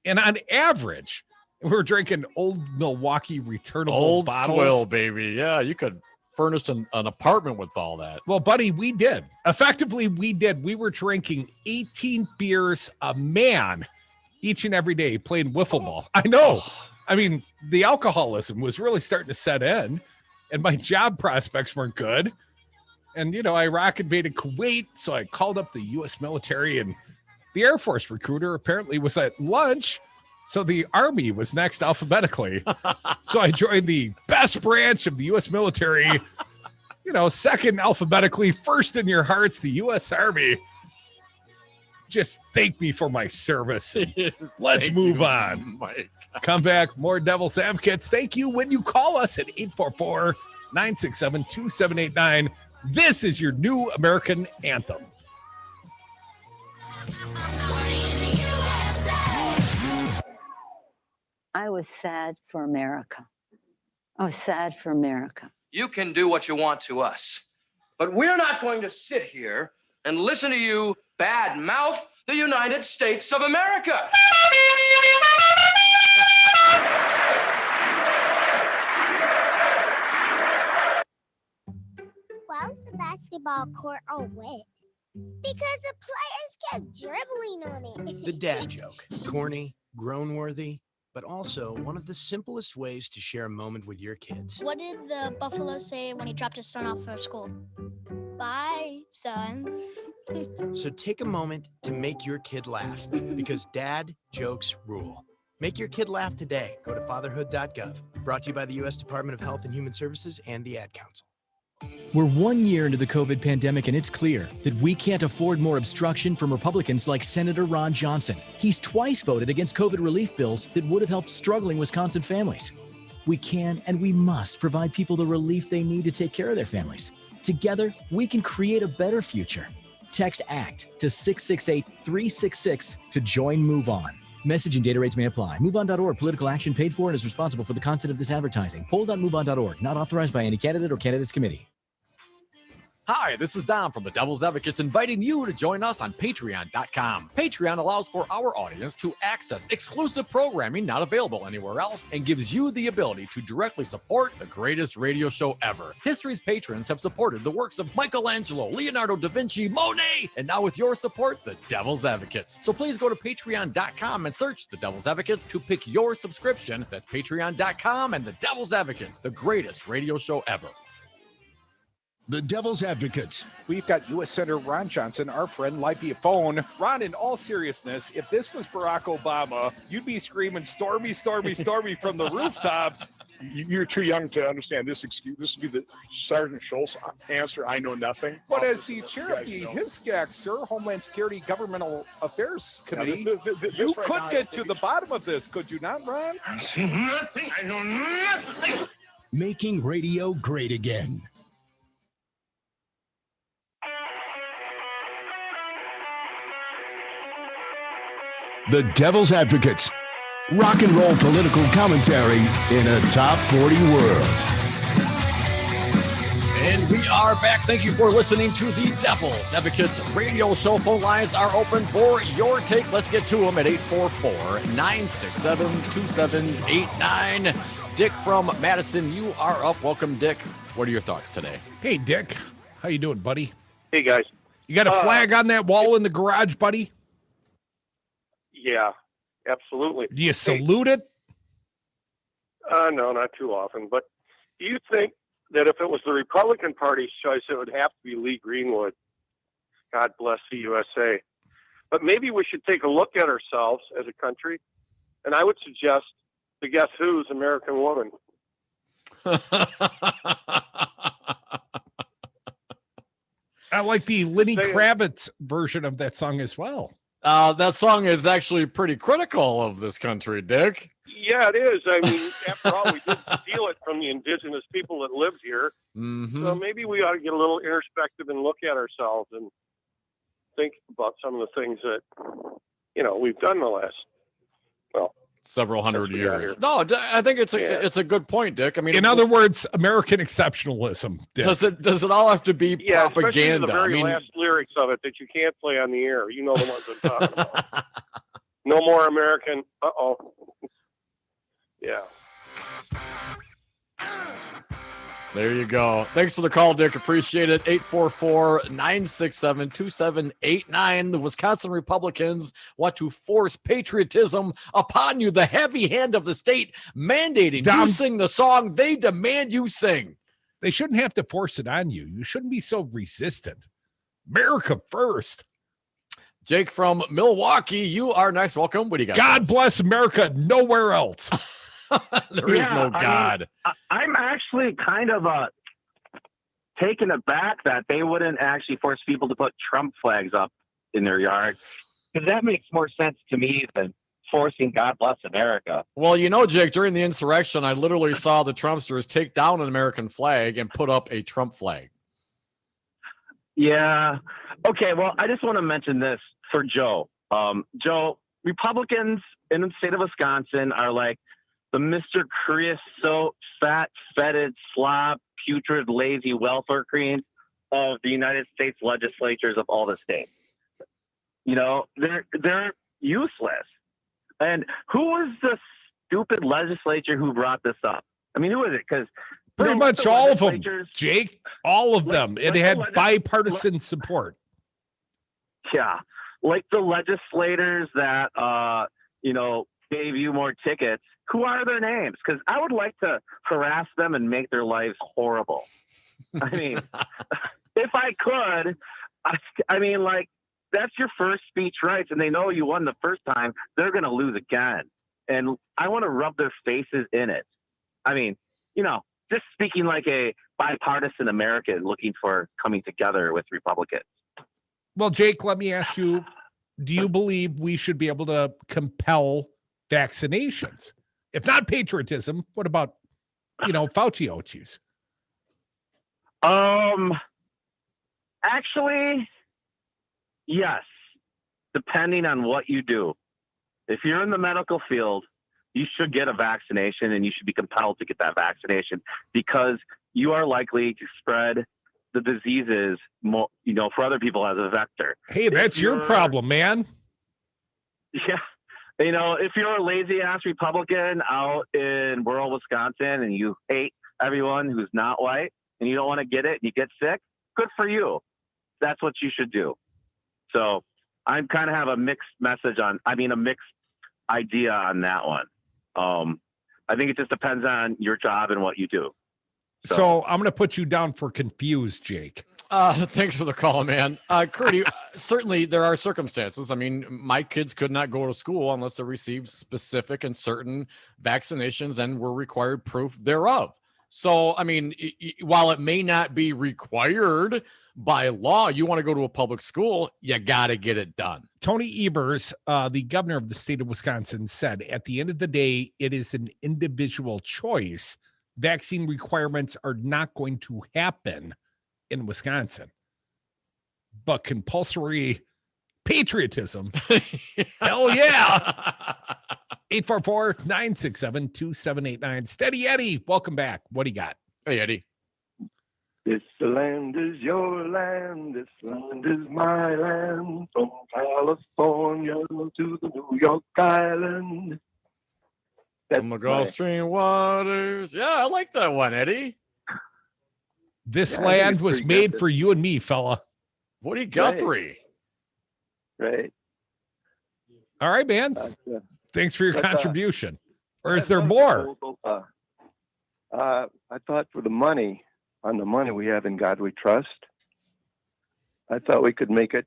And on average, we were drinking old Milwaukee returnable Old bottles. swill, baby. Yeah, you could furnish an apartment with all that. Well, buddy, we did. Effectively, we did. We were drinking 18 beers a man each and every day playing wiffle ball. I know. I mean, the alcoholism was really starting to set in, and my job prospects weren't good. And, Iraq invaded Kuwait, so I called up the U.S. military, and the Air Force recruiter apparently was at lunch, so the Army was next alphabetically. So I joined the best branch of the U.S. military, second alphabetically, first in your hearts, the U.S. Army. Just thank me for my service. Let's move on. Mike. Come back, more Devil's Advocates. Thank you when you call us at 844-967-2789. This is your new American anthem. I was sad for America. I was sad for America. You can do what you want to us, but we're not going to sit here and listen to you bad mouth the United States of America. Why was the basketball court all wet? Because the players kept dribbling on it. The dad joke. Corny, groan-worthy, but also one of the simplest ways to share a moment with your kids. What did the buffalo say when he dropped his son off at school? Bye, son. So take a moment to make your kid laugh, because dad jokes rule. Make your kid laugh today. Go to fatherhood.gov. Brought to you by the U.S. Department of Health and Human Services and the Ad Council. We're 1 year into the COVID pandemic, and it's clear that we can't afford more obstruction from Republicans like Senator Ron Johnson. He's twice voted against COVID relief bills that would have helped struggling Wisconsin families. We can and we must provide people the relief they need to take care of their families. Together, we can create a better future. Text ACT to 668-366 to join Move On. Message and data rates may apply. MoveOn.org. Political action paid for and is responsible for the content of this advertising. Poll.moveon.org. Not authorized by any candidate or candidates committee. Hi, this is Dom from the Devil's Advocates, inviting you to join us on Patreon.com. Patreon allows for our audience to access exclusive programming not available anywhere else and gives you the ability to directly support the greatest radio show ever. History's patrons have supported the works of Michelangelo, Leonardo da Vinci, Monet, and now with your support, the Devil's Advocates. So please go to Patreon.com and search the Devil's Advocates to pick your subscription. That's Patreon.com and the Devil's Advocates, the greatest radio show ever. The Devil's Advocates. We've got U.S. Senator Ron Johnson, our friend, live via phone. Ron, in all seriousness, if this was Barack Obama, you'd be screaming, "Stormy, stormy, stormy," from the rooftops. You're too young to understand this excuse. This would be the Sergeant Schultz answer. I know nothing. But as the chair of the HISCAC, Sir, Homeland Security Governmental Affairs Committee, you right could now, get to the bottom of this, could you not, Ron? I see nothing. I know nothing. Making radio great again. The Devil's Advocates. Rock and roll political commentary in a top 40 world. And we are back. Thank you for listening to the Devil's Advocates radio show. Phone lines are open for your take. Let's get to them at 844-967-2789. Dick from Madison, you are up. Welcome, Dick. What are your thoughts today? Hey, Dick. How you doing, buddy? Hey, guys. You got a flag on that wall in the garage, buddy? Yeah, absolutely. Do you salute it? No, not too often. But do you think that if it was the Republican Party's choice, it would have to be Lee Greenwood? God bless the USA. But maybe we should take a look at ourselves as a country, and I would suggest the Guess Who's American Woman. I like the Lenny Kravitz version of that song as well. That song is actually pretty critical of this country, Dick. Yeah, it is. I mean, after all, we did steal it from the indigenous people that lived here. Mm-hmm. So maybe we ought to get a little introspective and look at ourselves and think about some of the things that, we've done the last, several hundred years. No, I think it's a good point, Dick. I mean, in other words, American exceptionalism. Dick. Does it all have to be propaganda? Especially the very last lyrics of it that you can't play on the air. You know the ones I'm talking about. No more American. Uh-oh. Yeah. There you go. Thanks for the call, Dick. Appreciate it. 844-967-2789. The Wisconsin Republicans want to force patriotism upon you. The heavy hand of the state mandating you sing the song they demand you sing. They shouldn't have to force it on you. You shouldn't be so resistant. America first. Jake from Milwaukee, you are next. Welcome. What do you got? God bless America. Nowhere else. There is no God. I'm actually kind of taken aback that they wouldn't actually force people to put Trump flags up in their yard, because that makes more sense to me than forcing God bless America. Well, Jake, during the insurrection, I literally saw the Trumpsters take down an American flag and put up a Trump flag. Yeah. Okay, well, I just want to mention this for Joe. Joe, Republicans in the state of Wisconsin are like the Mr. Creosote, fat, fetid, slob, putrid, lazy welfare queens of the United States legislatures of all the states. They're useless. And who was the stupid legislature who brought this up? I mean, who is it? Because pretty much all of them, Jake. All of them. It had bipartisan support. Yeah. Like the legislators that, gave you more tickets. Who are their names? Because I would like to harass them and make their lives horrible. I mean, if I could, I mean, like, that's your first speech rights, and they know you won the first time. They're going to lose again. And I want to rub their faces in it. I mean, just speaking like a bipartisan American looking for coming together with Republicans. Well, Jake, let me ask you, do you believe we should be able to compel vaccinations? If not patriotism, what about, Fauci-Ochies? Actually, yes, depending on what you do. If you're in the medical field, you should get a vaccination, and you should be compelled to get that vaccination, because you are likely to spread the diseases more, for other people as a vector. Hey, that's your problem, man. Yeah. If you're a lazy ass Republican out in rural Wisconsin and you hate everyone who's not white and you don't want to get it and you get sick, good for you. That's what you should do. So I kind of have a mixed idea on that one. I think it just depends on your job and what you do. So I'm going to put you down for confused, Jake. Thanks for the call, man. Curdy, certainly there are circumstances. I mean, my kids could not go to school unless they received specific and certain vaccinations and were required proof thereof. So, I mean, while it may not be required by law, you want to go to a public school, you got to get it done. Tony Evers, the governor of the state of Wisconsin, said at the end of the day, it is an individual choice. Vaccine requirements are not going to happen in Wisconsin, but compulsory patriotism, hell yeah. 844-967-2789. Steady Eddie, welcome back. What do you got? Hey, Eddie. This land is your land. This land is my land. From California to the New York Island. From the Gulf Stream waters. Yeah, I like that one, Eddie. This Yeah, I think land it's was pretty made good. for you and me, fella. Woody Guthrie. Right. All right, man. Thanks for your but, contribution. Or is that there was more? cool. I thought for the money we have in God we trust, I thought we could make it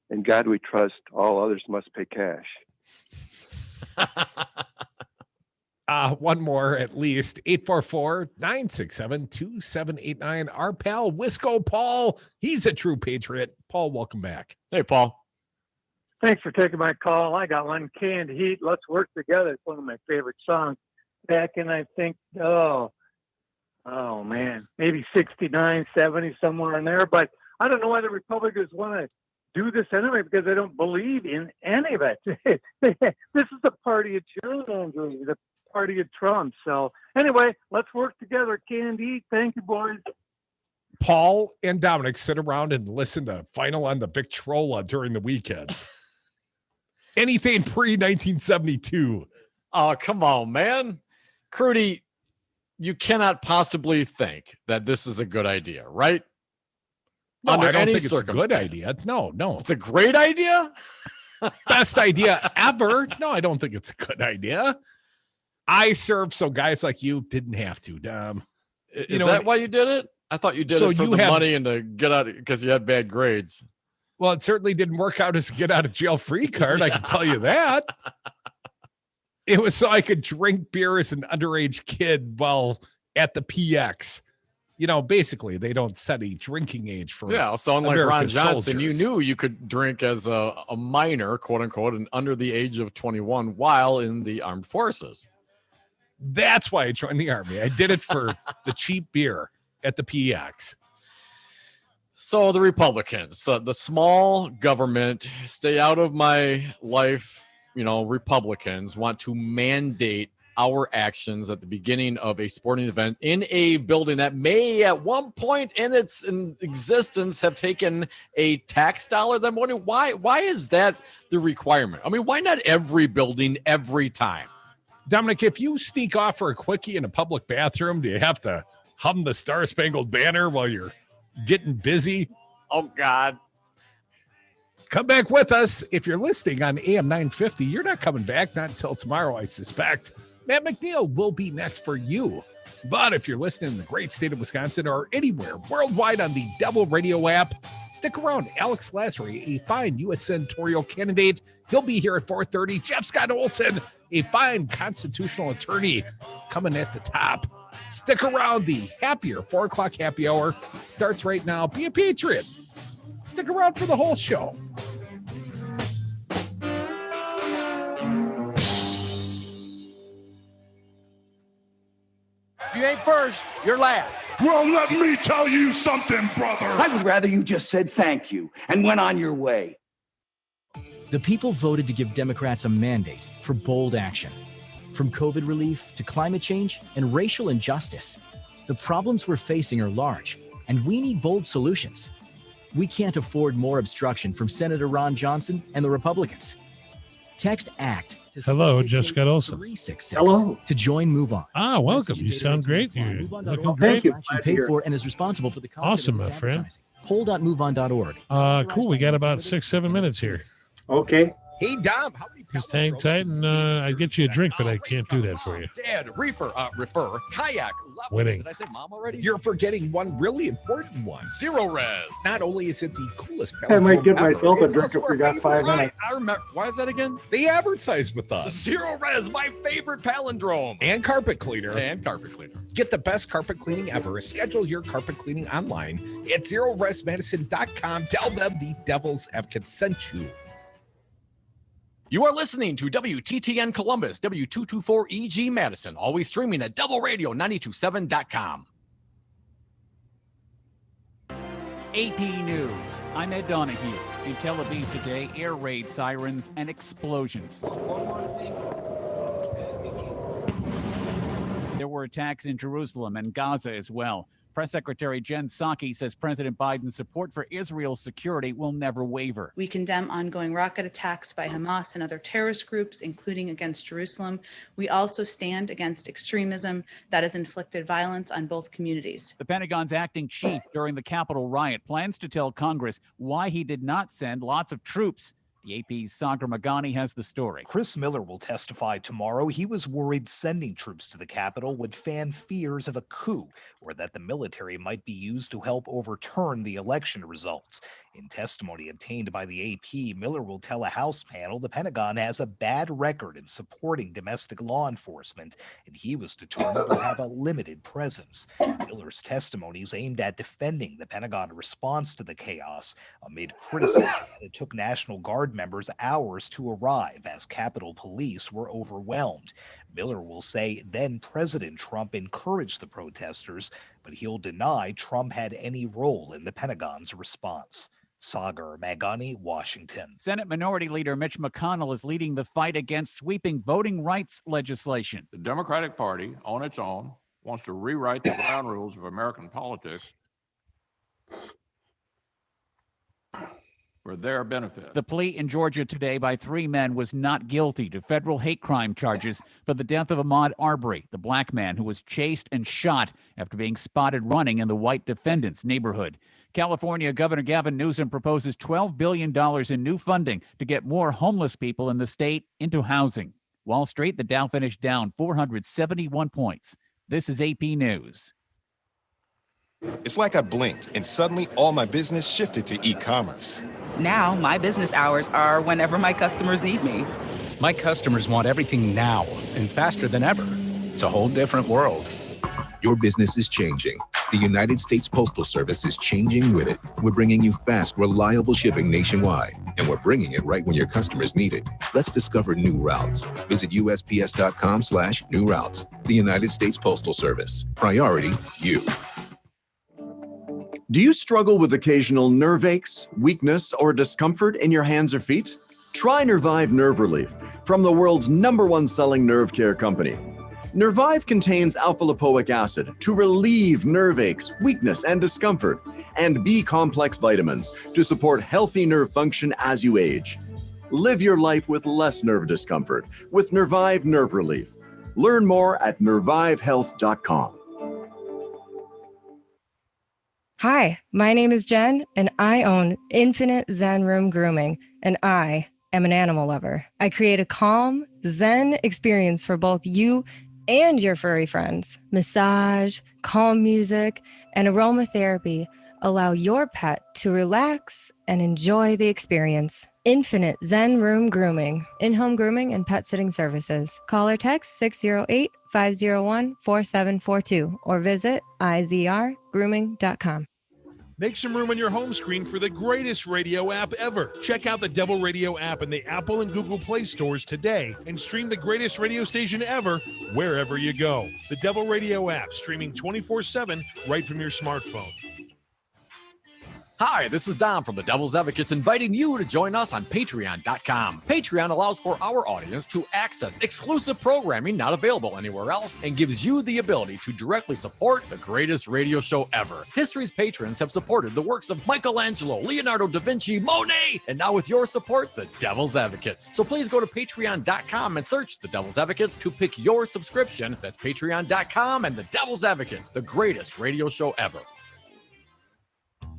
in God we trust, all others must pay cash. One more at least. 844-967-2789. Our pal Wisco Paul. He's a true patriot. Paul, welcome back. Hey, Paul. Thanks for taking my call. I got one, Canned Heat. Let's Work Together. It's one of my favorite songs. Back in, I think, oh man, maybe 69, 70, somewhere in there. But I don't know why the Republicans want to do this anyway, because they don't believe in any of it. This is the party of gerrymandering, the party of Trump. So anyway, let's work together. Canned Heat. Thank you, boys. Paul and Dominic sit around and listen to Final on the Victrola during the weekends. Anything pre-1972. Oh, come on, man. Crudy, you cannot possibly think that this is a good idea, right? No, Under I don't any think it's a good circumstance. idea. No. It's a great idea? Best idea ever. No, I don't think it's a good idea. I served so guys like you didn't have to. Is that why you did it? I thought you did it for the money and to get out because you had bad grades. Well, it certainly didn't work out as a get out of jail free card. I can tell you that. It was so I could drink beer as an underage kid while at the PX. You know, basically, they don't set a drinking age for so unlike Ron American Johnson, soldiers. you knew you could drink as a minor, quote unquote, and under the age of 21 while in the armed forces. That's why I joined the Army. I did it for the cheap beer at the PX. So the Republicans, the small government, stay out of my life, Republicans want to mandate our actions at the beginning of a sporting event in a building that may at one point in its existence have taken a tax dollar. Then why is that the requirement? I mean, why not every building every time? Dominic, if you sneak off for a quickie in a public bathroom, do you have to hum the Star Spangled Banner while you're getting busy? Oh, God. Come back with us. If you're listening on AM 950, you're not coming back, not until tomorrow, I suspect. Matt McNeil will be next for you. But if you're listening in the great state of Wisconsin or anywhere worldwide on the Devil Radio app, stick around. Alex Lasry, a fine U.S. Senatorial candidate. He'll be here at 4:30. Jeff Scott Olson, a fine constitutional attorney, coming at the top. Stick around. The happier 4 o'clock happy hour starts right now. Be a patriot. Stick around for the whole show. If you ain't first, you're last. Well, let me tell you something, brother. I would rather you just said thank you and went on your way. The people voted to give Democrats a mandate for bold action. From COVID relief to climate change and racial injustice, the problems we're facing are large, and we need bold solutions. We can't afford more obstruction from Senator Ron Johnson and the Republicans. Text ACT to Hello, Jeff Scott Olson. 366 Hello. to join Move On. Welcome. You sound great. You're looking great. Thank you. Paid for and is responsible for the content Awesome, of my this friend. advertising. Poll.moveon.org. Cool. We got about 6-7 minutes here. Okay. Hey, Dom, how many Just hang tight and I'd get you a drink, but I can't do that for you. Dad, refer, kayak, level. Winning. Did I say mom already? You're forgetting one really important one. Zero res. Not only is it the coolest I might give ever, myself a it's drink also if we got 5 Right, minutes. I remember. Why is that again? They advertise with us. Zero res, my favorite palindrome. And carpet cleaner. And carpet cleaner. Get the best carpet cleaning ever. Schedule your carpet cleaning online at zeroresmedicine.com. Tell them the Devil's Advocate sent you. You are listening to WTTN Columbus, W224EG Madison, always streaming at doubleradio927.com. AP News. I'm Ed Donahue. In Tel Aviv today, air raid sirens and explosions. There were attacks in Jerusalem and Gaza as well. Press Secretary Jen Psaki says President Biden's support for Israel's security will never waver. We condemn ongoing rocket attacks by Hamas and other terrorist groups, including against Jerusalem. We also stand against extremism that has inflicted violence on both communities. The Pentagon's acting chief during the Capitol riot plans to tell Congress why he did not send lots of troops. The AP's Sagar Magani has the story. Chris Miller will testify tomorrow. He was worried sending troops to the Capitol would fan fears of a coup or that the military might be used to help overturn the election results. In testimony obtained by the AP, Miller will tell a House panel the Pentagon has a bad record in supporting domestic law enforcement, and he was determined to have a limited presence. Miller's testimony is aimed at defending the Pentagon response to the chaos amid criticism that it took National Guard members hours to arrive as Capitol Police were overwhelmed. Miller will say then President Trump encouraged the protesters, but he'll deny Trump had any role in the Pentagon's response. Sagar Magani, Washington. Senate Minority Leader Mitch McConnell is leading the fight against sweeping voting rights legislation. The Democratic Party, on its own, wants to rewrite the ground rules of American politics for their benefit. The plea in Georgia today by 3 men was not guilty to federal hate crime charges for the death of Ahmaud Arbery, the black man who was chased and shot after being spotted running in the white defendant's neighborhood. California Governor Gavin Newsom proposes $12 billion in new funding to get more homeless people in the state into housing. Wall Street, the Dow finished down 471 points. This is AP News. It's like I blinked and suddenly all my business shifted to e-commerce. Now my business hours are whenever my customers need me. My customers want everything now and faster than ever. It's a whole different world. Your business is changing. The United States Postal Service is changing with it. We're bringing you fast, reliable shipping nationwide, and we're bringing it right when your customers need it. Let's discover new routes. Visit USPS.com/new routes. The United States Postal Service. Priority, you. Do you struggle with occasional nerve aches, weakness, or discomfort in your hands or feet? Try Nervive Nerve Relief from the world's #1 selling nerve care company. Nervive contains alpha-lipoic acid to relieve nerve aches, weakness, and discomfort, and B-complex vitamins to support healthy nerve function as you age. Live your life with less nerve discomfort with Nervive Nerve Relief. Learn more at nervivehealth.com. Hi, my name is Jen, and I own Infinite Zen Room Grooming, and I am an animal lover. I create a calm, Zen experience for both you and your furry friends. Massage, calm music, and aromatherapy allow your pet to relax and enjoy the experience. Infinite Zen Room Grooming, in-home grooming and pet sitting services. Call or text 608-501-4742 or visit izrgrooming.com. Make some room on your home screen for the greatest radio app ever. Check out the Devil Radio app in the Apple and Google Play stores today and stream the greatest radio station ever wherever you go. The Devil Radio app, streaming 24/7 right from your smartphone. Hi, this is Dom from the Devil's Advocates inviting you to join us on Patreon.com. Patreon allows for our audience to access exclusive programming not available anywhere else and gives you the ability to directly support the greatest radio show ever. History's patrons have supported the works of Michelangelo, Leonardo da Vinci, Monet, and now with your support, the Devil's Advocates. So please go to Patreon.com and search the Devil's Advocates to pick your subscription. That's Patreon.com and the Devil's Advocates, the greatest radio show ever.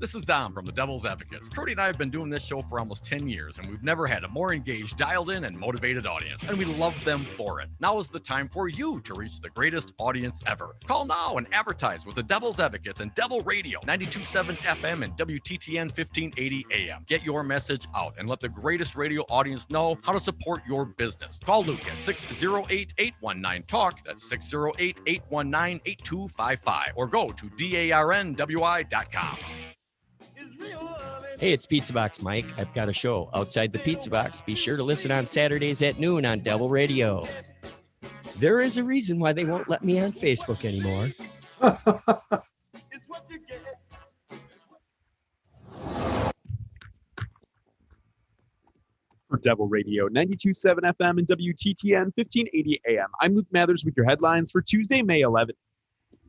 This is Dom from the Devil's Advocates. Cody and I have been doing this show for almost 10 years, and we've never had a more engaged, dialed in, and motivated audience, and we love them for it. Now is the time for you to reach the greatest audience ever. Call now and advertise with the Devil's Advocates and Devil Radio, 92.7 FM and WTTN 1580 AM. Get your message out and let the greatest radio audience know how to support your business. Call Luke at 608-819-TALK. That's 608-819-8255. Or go to DARNWI.com. Hey, it's Pizza Box Mike. I've got a show outside the Pizza Box. Be sure to listen on Saturdays at noon on Devil Radio. There is a reason why they won't let me on Facebook anymore. For Devil Radio, 92.7 FM and WTTN 1580 AM. I'm Luke Mathers with your headlines for Tuesday, May 11th.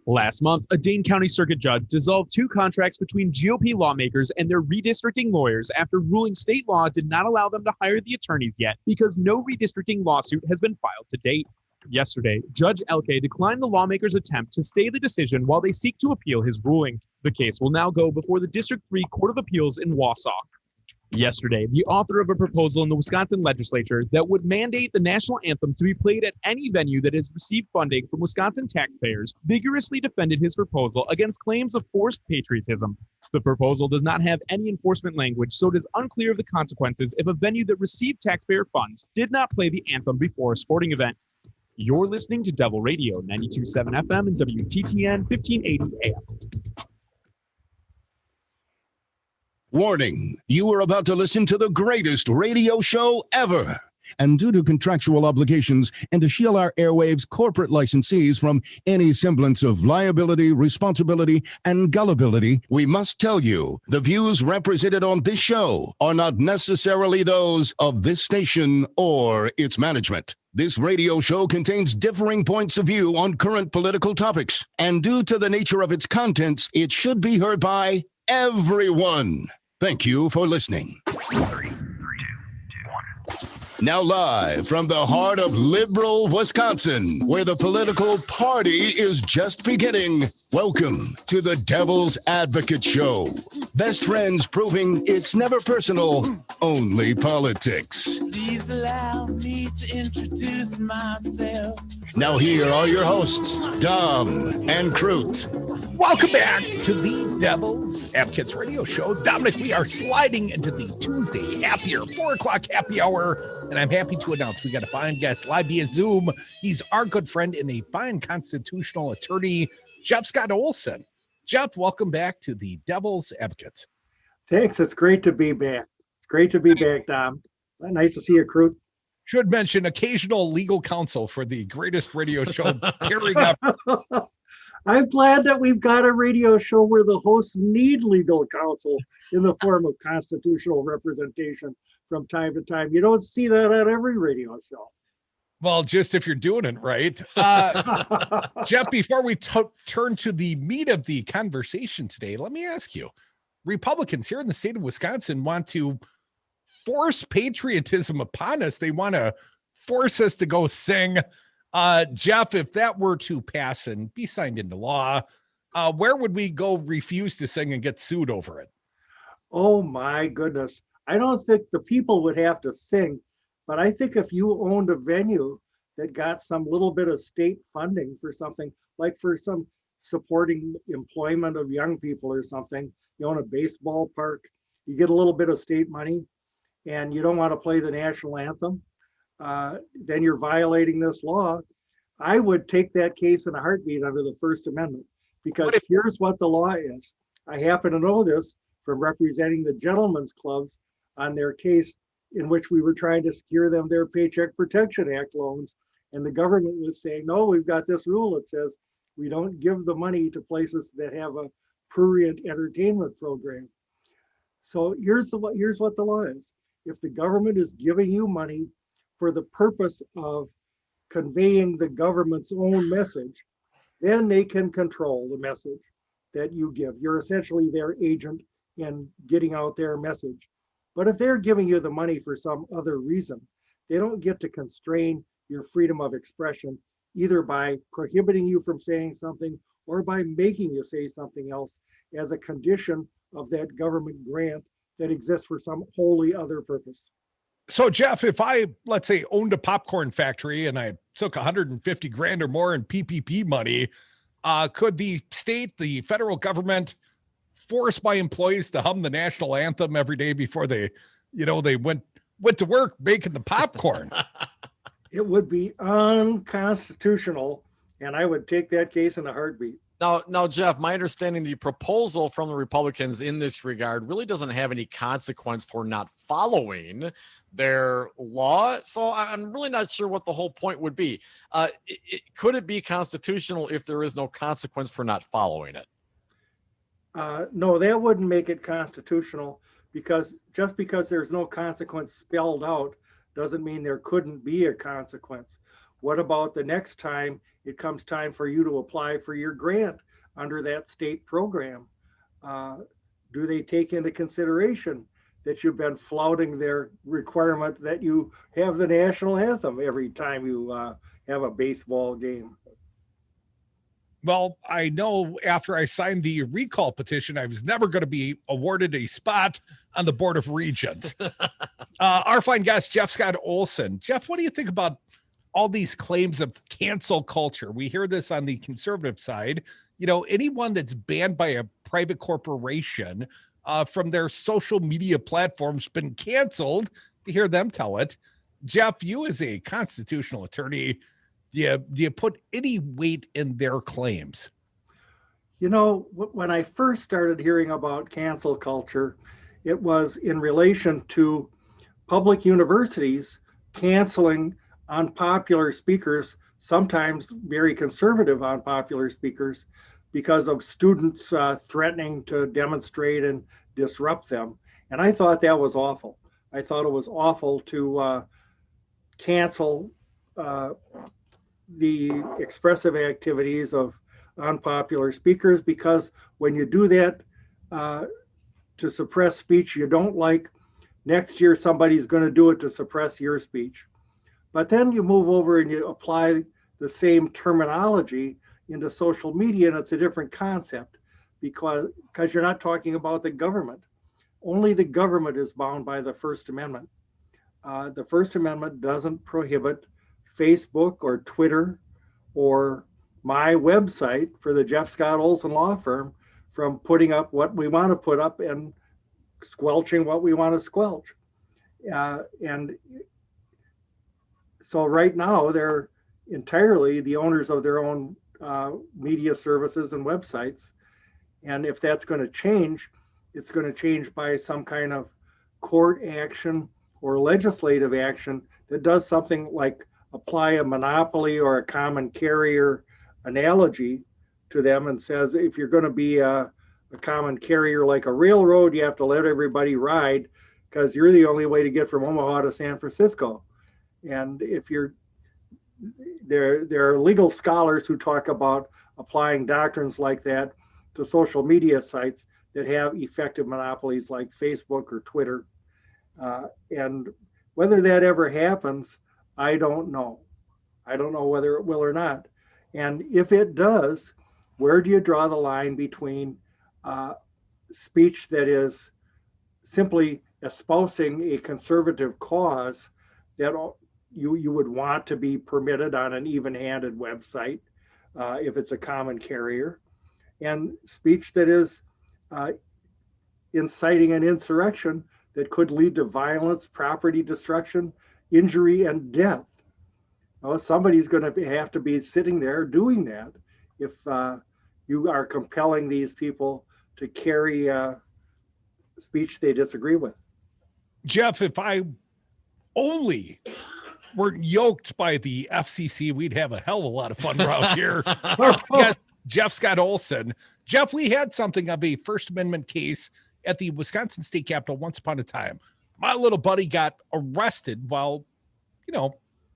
Last month, a Dane County Circuit judge dissolved 2 contracts between GOP lawmakers and their redistricting lawyers after ruling state law did not allow them to hire the attorneys yet because no redistricting lawsuit has been filed to date. Yesterday, Judge Elke declined the lawmakers' attempt to stay the decision while they seek to appeal his ruling. The case will now go before the District 3 Court of Appeals in Wausau. Yesterday, the author of a proposal in the Wisconsin legislature that would mandate the national anthem to be played at any venue that has received funding from Wisconsin taxpayers vigorously defended his proposal against claims of forced patriotism. The proposal does not have any enforcement language, so it is unclear of the consequences if a venue that received taxpayer funds did not play the anthem before a sporting event. You're listening to Devil Radio 92.7 FM and WTTN 1580 AM. Warning, you are about to listen to the greatest radio show ever. And due to contractual obligations and to shield our airwaves corporate licensees from any semblance of liability, responsibility, and gullibility, we must tell you the views represented on this show are not necessarily those of this station or its management. This radio show contains differing points of view on current political topics, and due to the nature of its contents, it should be heard by everyone. Thank you for listening. Now live from the heart of liberal Wisconsin, where the political party is just beginning, welcome to the Devil's Advocate Show. Best friends proving it's never personal, only politics. Please allow me to introduce myself. Now here are your hosts, Dom and Crute. Welcome back to the Devil's Advocates Radio Show. Dominic, we are sliding into the Tuesday happy hour, 4 o'clock happy hour, and I'm happy to announce we got a fine guest live via Zoom. He's our good friend and a fine constitutional attorney, Jeff Scott Olson. Jeff, welcome back to the Devil's Advocates. Thanks. It's great to be back. It's great to be back, Dom. Nice to see you, Crute. Should mention occasional legal counsel for the greatest radio show pairing up. I'm glad that we've got a radio show where the hosts need legal counsel in the form of constitutional representation from time to time. You don't see that on every radio show. Well, just if you're doing it right. Jeff, before we turn to the meat of the conversation today, let me ask you, Republicans here in the state of Wisconsin want to force patriotism upon us. They want to force us to go sing. Jeff, if that were to pass and be signed into law, where would we go refuse to sing and get sued over it? Oh my goodness. I don't think the people would have to sing, but I think if you owned a venue that got some little bit of state funding for something, like for some supporting employment of young people or something, you own a baseball park, you get a little bit of state money, and you don't want to play the national anthem, then you're violating this law. I would take that case in a heartbeat under the First Amendment, because here's what the law is. I happen to know this from representing the gentlemen's clubs on their case in which we were trying to secure them their Paycheck Protection Act loans. And the government was saying, no, we've got this rule that says we don't give the money to places that have a prurient entertainment program. So here's what the law is. If the government is giving you money for the purpose of conveying the government's own message, then they can control the message that you give. You're essentially their agent in getting out their message. But if they're giving you the money for some other reason, they don't get to constrain your freedom of expression, either by prohibiting you from saying something or by making you say something else as a condition of that government grant that exists for some wholly other purpose. So Jeff, if I, let's say, owned a popcorn factory and I took 150 grand or more in PPP money, could the state, the federal government force my employees to hum the national anthem every day before they went to work making the popcorn? It would be unconstitutional, and I would take that case in a heartbeat. Now, Jeff, my understanding, the proposal from the Republicans in this regard really doesn't have any consequence for not following their law. So I'm really not sure what the whole point would be. Could it be constitutional if there is no consequence for not following it? No, that wouldn't make it constitutional, because just because there's no consequence spelled out doesn't mean there couldn't be a consequence. What about the next time it comes time for you to apply for your grant under that state program? Do they take into consideration that you've been flouting their requirement that you have the national anthem every time you have a baseball game? Well, I know after I signed the recall petition, I was never going to be awarded a spot on the Board of Regents. Our fine guest, Jeff Scott Olson. Jeff, what do you think about all these claims of cancel culture? We hear this on the conservative side. You know, anyone that's banned by a private corporation from their social media platforms been canceled. You hear them tell it. Jeff, you as a constitutional attorney, do you put any weight in their claims? You know, when I first started hearing about cancel culture, it was in relation to public universities canceling unpopular speakers, sometimes very conservative unpopular speakers, because of students threatening to demonstrate and disrupt them. And I thought that was awful. I thought it was awful to cancel the expressive activities of unpopular speakers, because when you do that to suppress speech you don't like, next year somebody's going to do it to suppress your speech. But then you move over and you apply the same terminology into social media, and it's a different concept because you're not talking about the government. Only the government is bound by the First Amendment. The First Amendment doesn't prohibit Facebook or Twitter or my website for the Jeff Scott Olson Law Firm from putting up what we want to put up and squelching what we want to squelch. And so right now they're entirely the owners of their own media services and websites. And if that's going to change, it's going to change by some kind of court action or legislative action that does something like apply a monopoly or a common carrier analogy to them and says, if you're going to be a common carrier like a railroad, you have to let everybody ride because you're the only way to get from Omaha to San Francisco. And if there are legal scholars who talk about applying doctrines like that to social media sites that have effective monopolies like Facebook or Twitter. And whether that ever happens, I don't know. I don't know whether it will or not. And if it does, where do you draw the line between speech that is simply espousing a conservative cause that you would want to be permitted on an even-handed website if it's a common carrier, and speech that is inciting an insurrection that could lead to violence, property destruction, injury, and death? Well, somebody's going to have to be sitting there doing that if you are compelling these people to carry speech they disagree with. Jeff, if I only weren't yoked by the FCC, we'd have a hell of a lot of fun around here. Our guest, Jeff Scott Olson. Jeff, we had something of a First Amendment case at the Wisconsin State Capitol once upon a time. My little buddy got arrested while,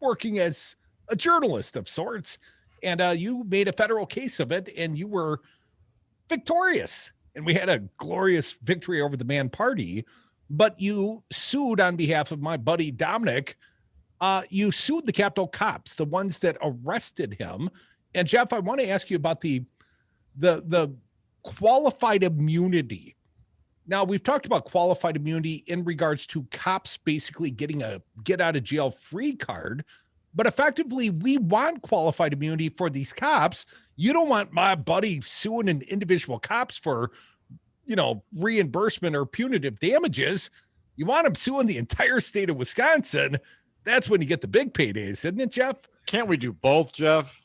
working as a journalist of sorts. And you made a federal case of it, and you were victorious. And we had a glorious victory over the man party. But you sued on behalf of my buddy Dominic. You sued the Capitol cops, the ones that arrested him. And Jeff, I want to ask you about the qualified immunity. Now, we've talked about qualified immunity in regards to cops basically getting a get out of jail free card. But effectively, we want qualified immunity for these cops. You don't want my buddy suing an individual cops for, reimbursement or punitive damages. You want him suing the entire state of Wisconsin. That's when you get the big paydays, isn't it, Jeff? Can't we do both, Jeff?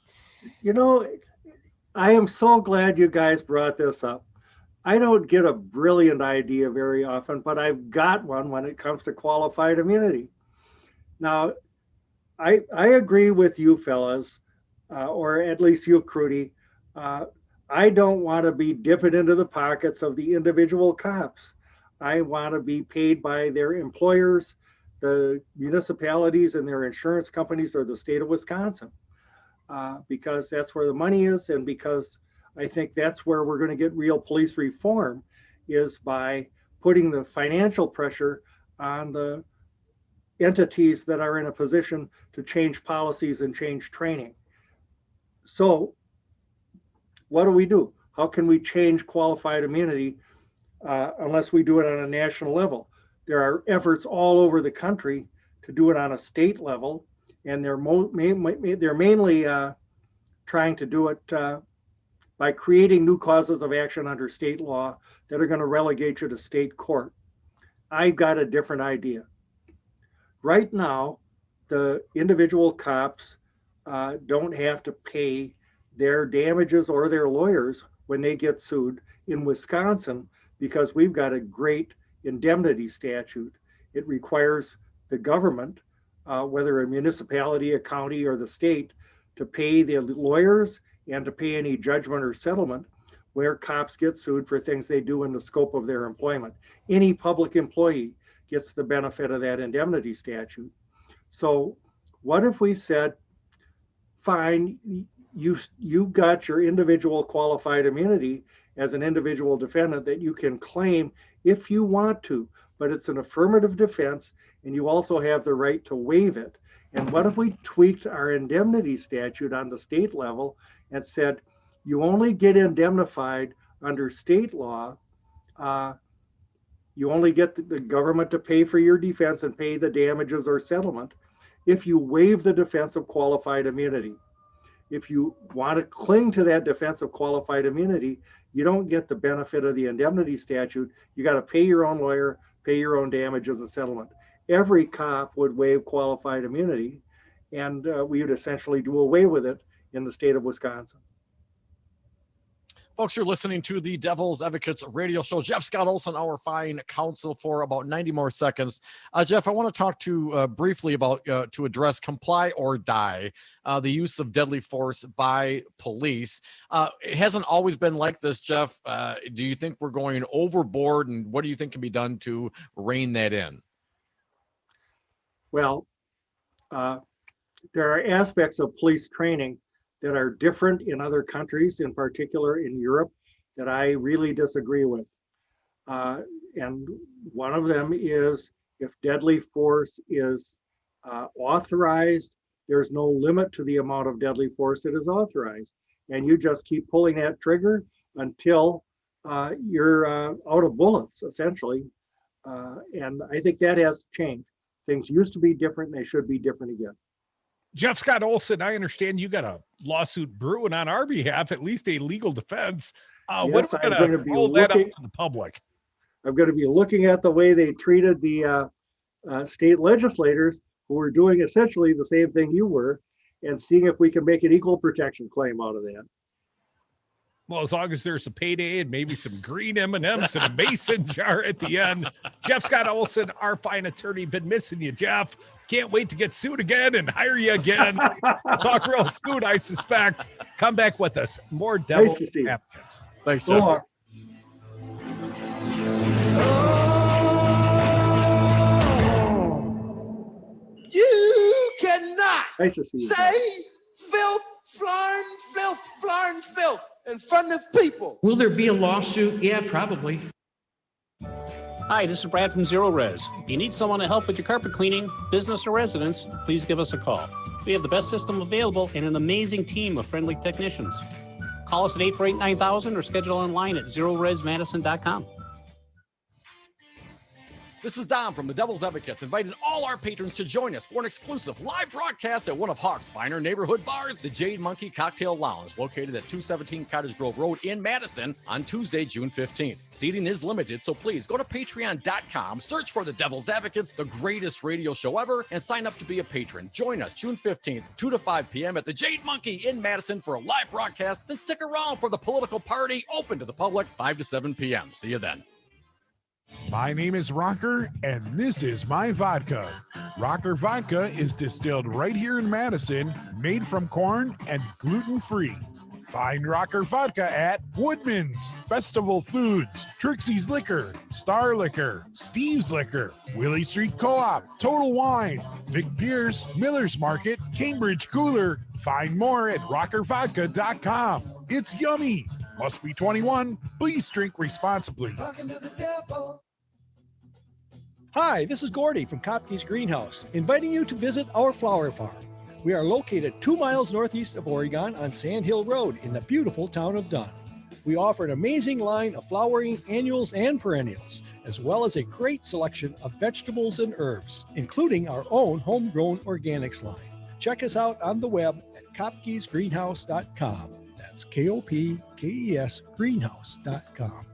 I am so glad you guys brought this up. I don't get a brilliant idea very often, but I've got one when it comes to qualified immunity. Now, I agree with you fellas, or at least you, Crudy. I don't want to be dipping into the pockets of the individual cops. I want to be paid by their employers the municipalities and their insurance companies or the state of Wisconsin, because that's where the money is, and because I think that's where we're going to get real police reform, is by putting the financial pressure on the entities that are in a position to change policies and change training. So what do? How can we change qualified immunity unless we do it on a national level? There are efforts all over the country to do it on a state level, and they're mainly trying to do it by creating new causes of action under state law that are going to relegate you to state court. I've got a different idea. Right now, the individual cops don't have to pay their damages or their lawyers when they get sued in Wisconsin, because we've got a great indemnity statute. It requires the government, whether a municipality, a county, or the state, to pay the lawyers and to pay any judgment or settlement where cops get sued for things they do in the scope of their employment. Any public employee gets the benefit of that indemnity statute. So what if we said, fine, you got your individual qualified immunity as an individual defendant that you can claim if you want to, but it's an affirmative defense, and you also have the right to waive it. And what if we tweaked our indemnity statute on the state level and said, you only get indemnified under state law, you only get the government to pay for your defense and pay the damages or settlement if you waive the defense of qualified immunity. If you want to cling to that defense of qualified immunity, you don't get the benefit of the indemnity statute. You got to pay your own lawyer, pay your own damages and settlement. Every cop would waive qualified immunity, and we would essentially do away with it in the state of Wisconsin. Folks, you're listening to the Devil's Advocates radio show. Jeff Scott Olson, our fine counsel, for about 90 more seconds. Jeff, I want to talk to briefly about to address comply or die, the use of deadly force by police. It hasn't always been like this, Jeff. Do you think we're going overboard, and what do you think can be done to rein that in? Well, there are aspects of police training that are different in other countries, in particular in Europe, that I really disagree with. And one of them is, if deadly force is authorized, there's no limit to the amount of deadly force that is authorized. And you just keep pulling that trigger until you're out of bullets, essentially. And I think that has changed. Things used to be different, and they should be different again. Jeff Scott Olson, I understand you got a lawsuit brewing on our behalf, at least a legal defense. Yes, when are we going to roll that out to the public? I'm going to be looking at the way they treated the state legislators who were doing essentially the same thing you were, and seeing if we can make an equal protection claim out of that. Well, as long as there's a payday and maybe some green M&Ms and a mason jar at the end. Jeff Scott Olson, our fine attorney, been missing you, Jeff. Can't wait to get sued again and hire you again. We'll talk real soon, I suspect. Come back with us. More Devil's Advocates. Thanks, Jeff. You cannot nice to see you, say filth, flying filth in front of people. Will there be a lawsuit? Yeah, probably. Hi, this is Brad from Zero Res. If you need someone to help with your carpet cleaning, business or residence, please give us a call. We have the best system available and an amazing team of friendly technicians. Call us at 848-9000 or schedule online at zeroresmadison.com. This is Dom from the Devil's Advocates, inviting all our patrons to join us for an exclusive live broadcast at one of Hawk's finer neighborhood bars, the Jade Monkey Cocktail Lounge, located at 217 Cottage Grove Road in Madison on Tuesday, June 15th. Seating is limited, so please go to patreon.com, search for the Devil's Advocates, the greatest radio show ever, and sign up to be a patron. Join us June 15th, 2 to 5 p.m. at the Jade Monkey in Madison for a live broadcast, then stick around for the political party open to the public 5 to 7 p.m. See you then. My name is Rocker, and this is my vodka. Rocker Vodka is distilled right here in Madison, made from corn and gluten-free. Find Rocker Vodka at Woodman's, Festival Foods, Trixie's Liquor, Star Liquor, Steve's Liquor, Willie Street Co-op, Total Wine, Vic Pierce, Miller's Market, Cambridge Cooler. Find more at rockervodka.com. It's yummy. Must be 21. Please drink responsibly. Hi, this is Gordy from Kopke's Greenhouse, inviting you to visit our flower farm. We are located 2 miles northeast of Oregon on Sand Hill Road in the beautiful town of Dunn. We offer an amazing line of flowering annuals and perennials, as well as a great selection of vegetables and herbs, including our own homegrown organics line. Check us out on the web at kopkesgreenhouse.com. That's Kopkes greenhouse.com.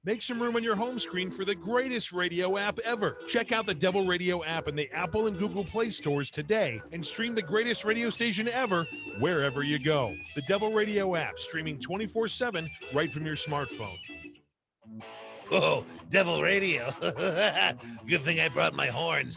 Make some room on your home screen for the greatest radio app ever. Check out the Devil Radio app in the Apple and Google Play stores today and stream the greatest radio station ever wherever you go. The Devil Radio app, streaming 24/7 right from your smartphone. Oh, Devil Radio. Good thing I brought my horns.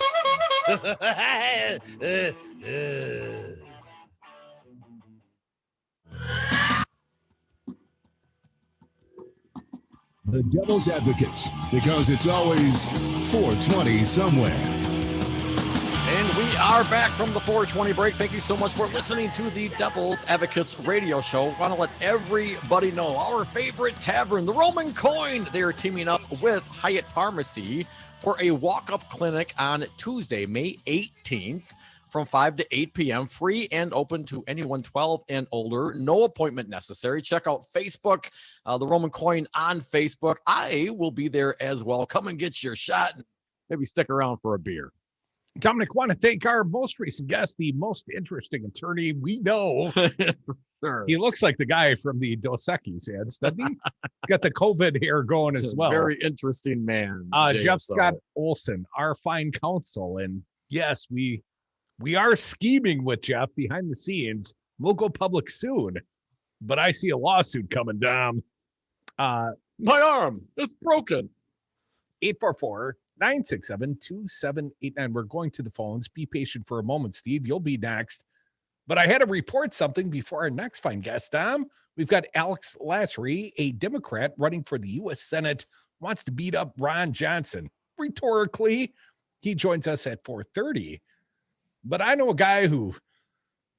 The Devil's Advocates, because it's always 420 somewhere. And we are back from the 420 break. Thank you so much for listening to the Devil's Advocates radio show. Want to let everybody know our favorite tavern, the Roman Coin. They are teaming up with Hyatt Pharmacy for a walk-up clinic on Tuesday, May 18th. From 5 to 8 p.m., free and open to anyone 12 and older. No appointment necessary. Check out Facebook, the Roman Coin on Facebook. I will be there as well. Come and get your shot and maybe stick around for a beer. Dominic, want to thank our most recent guest, the most interesting attorney we know. Sure. He looks like the guy from the Dos Equis ads, doesn't he? He's got the COVID hair going as well. Very interesting man. Jeff Scott Olson, our fine counsel. And yes, we are scheming with Jeff behind the scenes. We'll go public soon, but I see a lawsuit coming down. My arm is broken. 844-967-2789. We're going to the phones. Be patient for a moment, Steve. You'll be next. But I had to report something before our next fine guest, Tom. We've got Alex Lasry, a Democrat running for the U.S. Senate, wants to beat up Ron Johnson. Rhetorically, he joins us at 4:30. But I know a guy who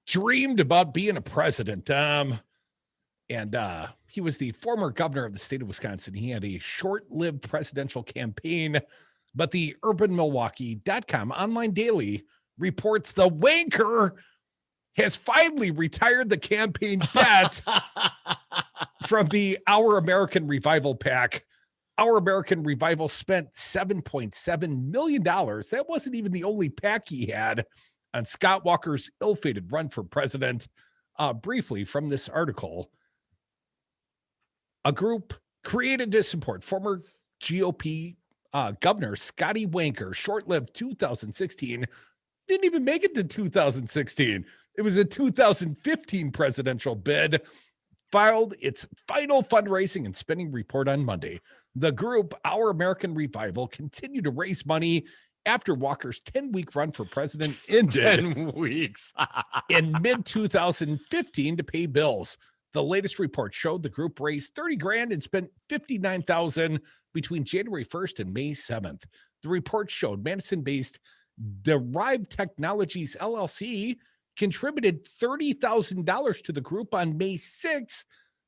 dreamed about being a president. And he was the former governor of the state of Wisconsin. He had a short-lived presidential campaign, but the UrbanMilwaukee.com online daily reports the wanker has finally retired the campaign debt from the Our American Revival PAC. Our American Revival spent $7.7 million. That wasn't even the only PAC he had on Scott Walker's ill-fated run for president. Briefly from this article, a group created to support former GOP Governor Scotty Wanker, short-lived 2016, didn't even make it to 2016. It was a 2015 presidential bid, filed its final fundraising and spending report on Monday. The group, Our American Revival, continued to raise money after Walker's 10-week run for president ended 10 weeks in mid-2015 to pay bills. The latest report showed the group raised $30,000 and spent $59,000 between January 1st and May 7th. The report showed Madison-based Derived Technologies LLC contributed $30,000 to the group on May 6th.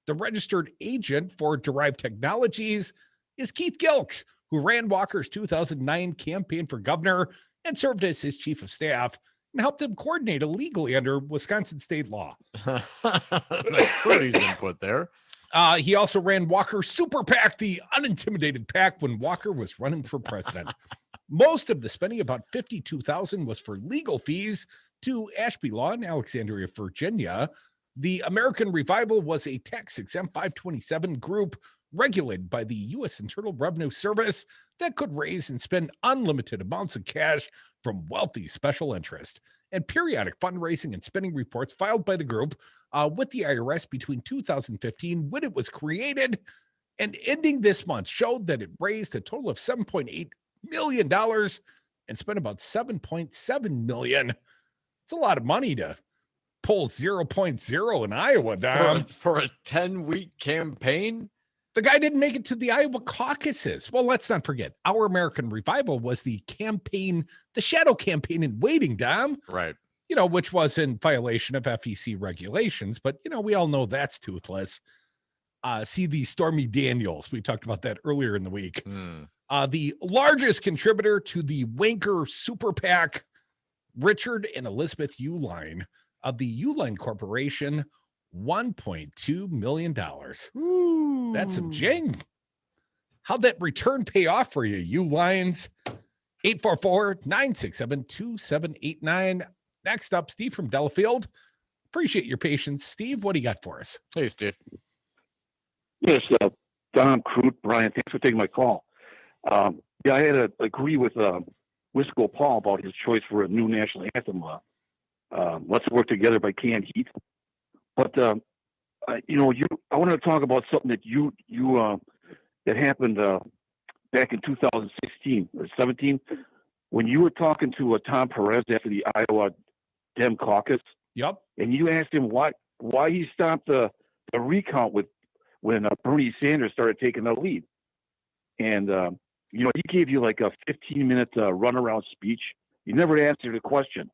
The registered agent for Derived Technologies is Keith Gilks, who ran Walker's 2009 campaign for governor and served as his chief of staff and helped him coordinate illegally under Wisconsin state law. That's Cody's input there. He also ran Walker's Super PAC, the unintimidated PAC, when Walker was running for president. Most of the spending, about $52,000, was for legal fees to Ashby Law in Alexandria, Virginia. The American Revival was a tax-exempt 527 group regulated by the U.S. Internal Revenue Service that could raise and spend unlimited amounts of cash from wealthy special interest. And periodic fundraising and spending reports filed by the group with the IRS between 2015, when it was created, and ending this month showed that it raised a total of $7.8 million and spent about $7.7 million. It's a lot of money to poll 0.0 in Iowa, Dom. For a 10-week campaign? The guy didn't make it to the Iowa caucuses. Well, let's not forget, Our American Revival was the shadow campaign in waiting, Dom. Right. Which was in violation of FEC regulations. But, we all know that's toothless. See the Stormy Daniels. We talked about that earlier in the week. The largest contributor to the Wanker Super PAC, Richard and Elizabeth Uline of the Uline Corporation, $1.2 million. Ooh. That's some jing. How'd that return pay off for you, Ulines? 844-967-2789. Next up, Steve from Delafield. Appreciate your patience. Steve, what do you got for us? Hey, Steve. Yes, Don, Crute, Brian, thanks for taking my call. I had to agree with Wisco Paul about his choice for a new national anthem, Let's Work Together by Canned Heat. But, I wanted to talk about something that that happened back in 2016 or 17 when you were talking to Tom Perez after the Iowa Dem caucus. Yep. And you asked him why he stopped the recount when Bernie Sanders started taking the lead. And, he gave you like a 15-minute runaround speech. You never answered a question.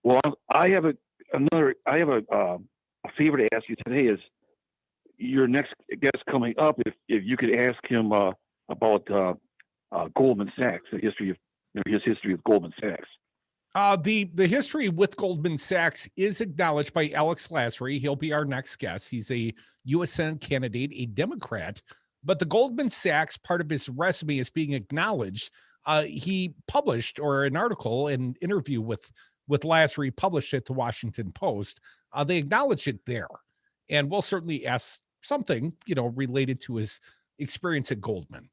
Well, I have a favor to ask you today is your next guest coming up, if you could ask him about Goldman Sachs, his history with Goldman Sachs. The history with Goldman Sachs is acknowledged by Alex Lasry. He'll be our next guest. He's a U.S. Senate candidate, a Democrat. But the Goldman Sachs part of his resume is being acknowledged. He published, or an article, an interview with Lasry, published at the Washington Post. They acknowledge it there. And we'll certainly ask something, related to his experience at Goldman.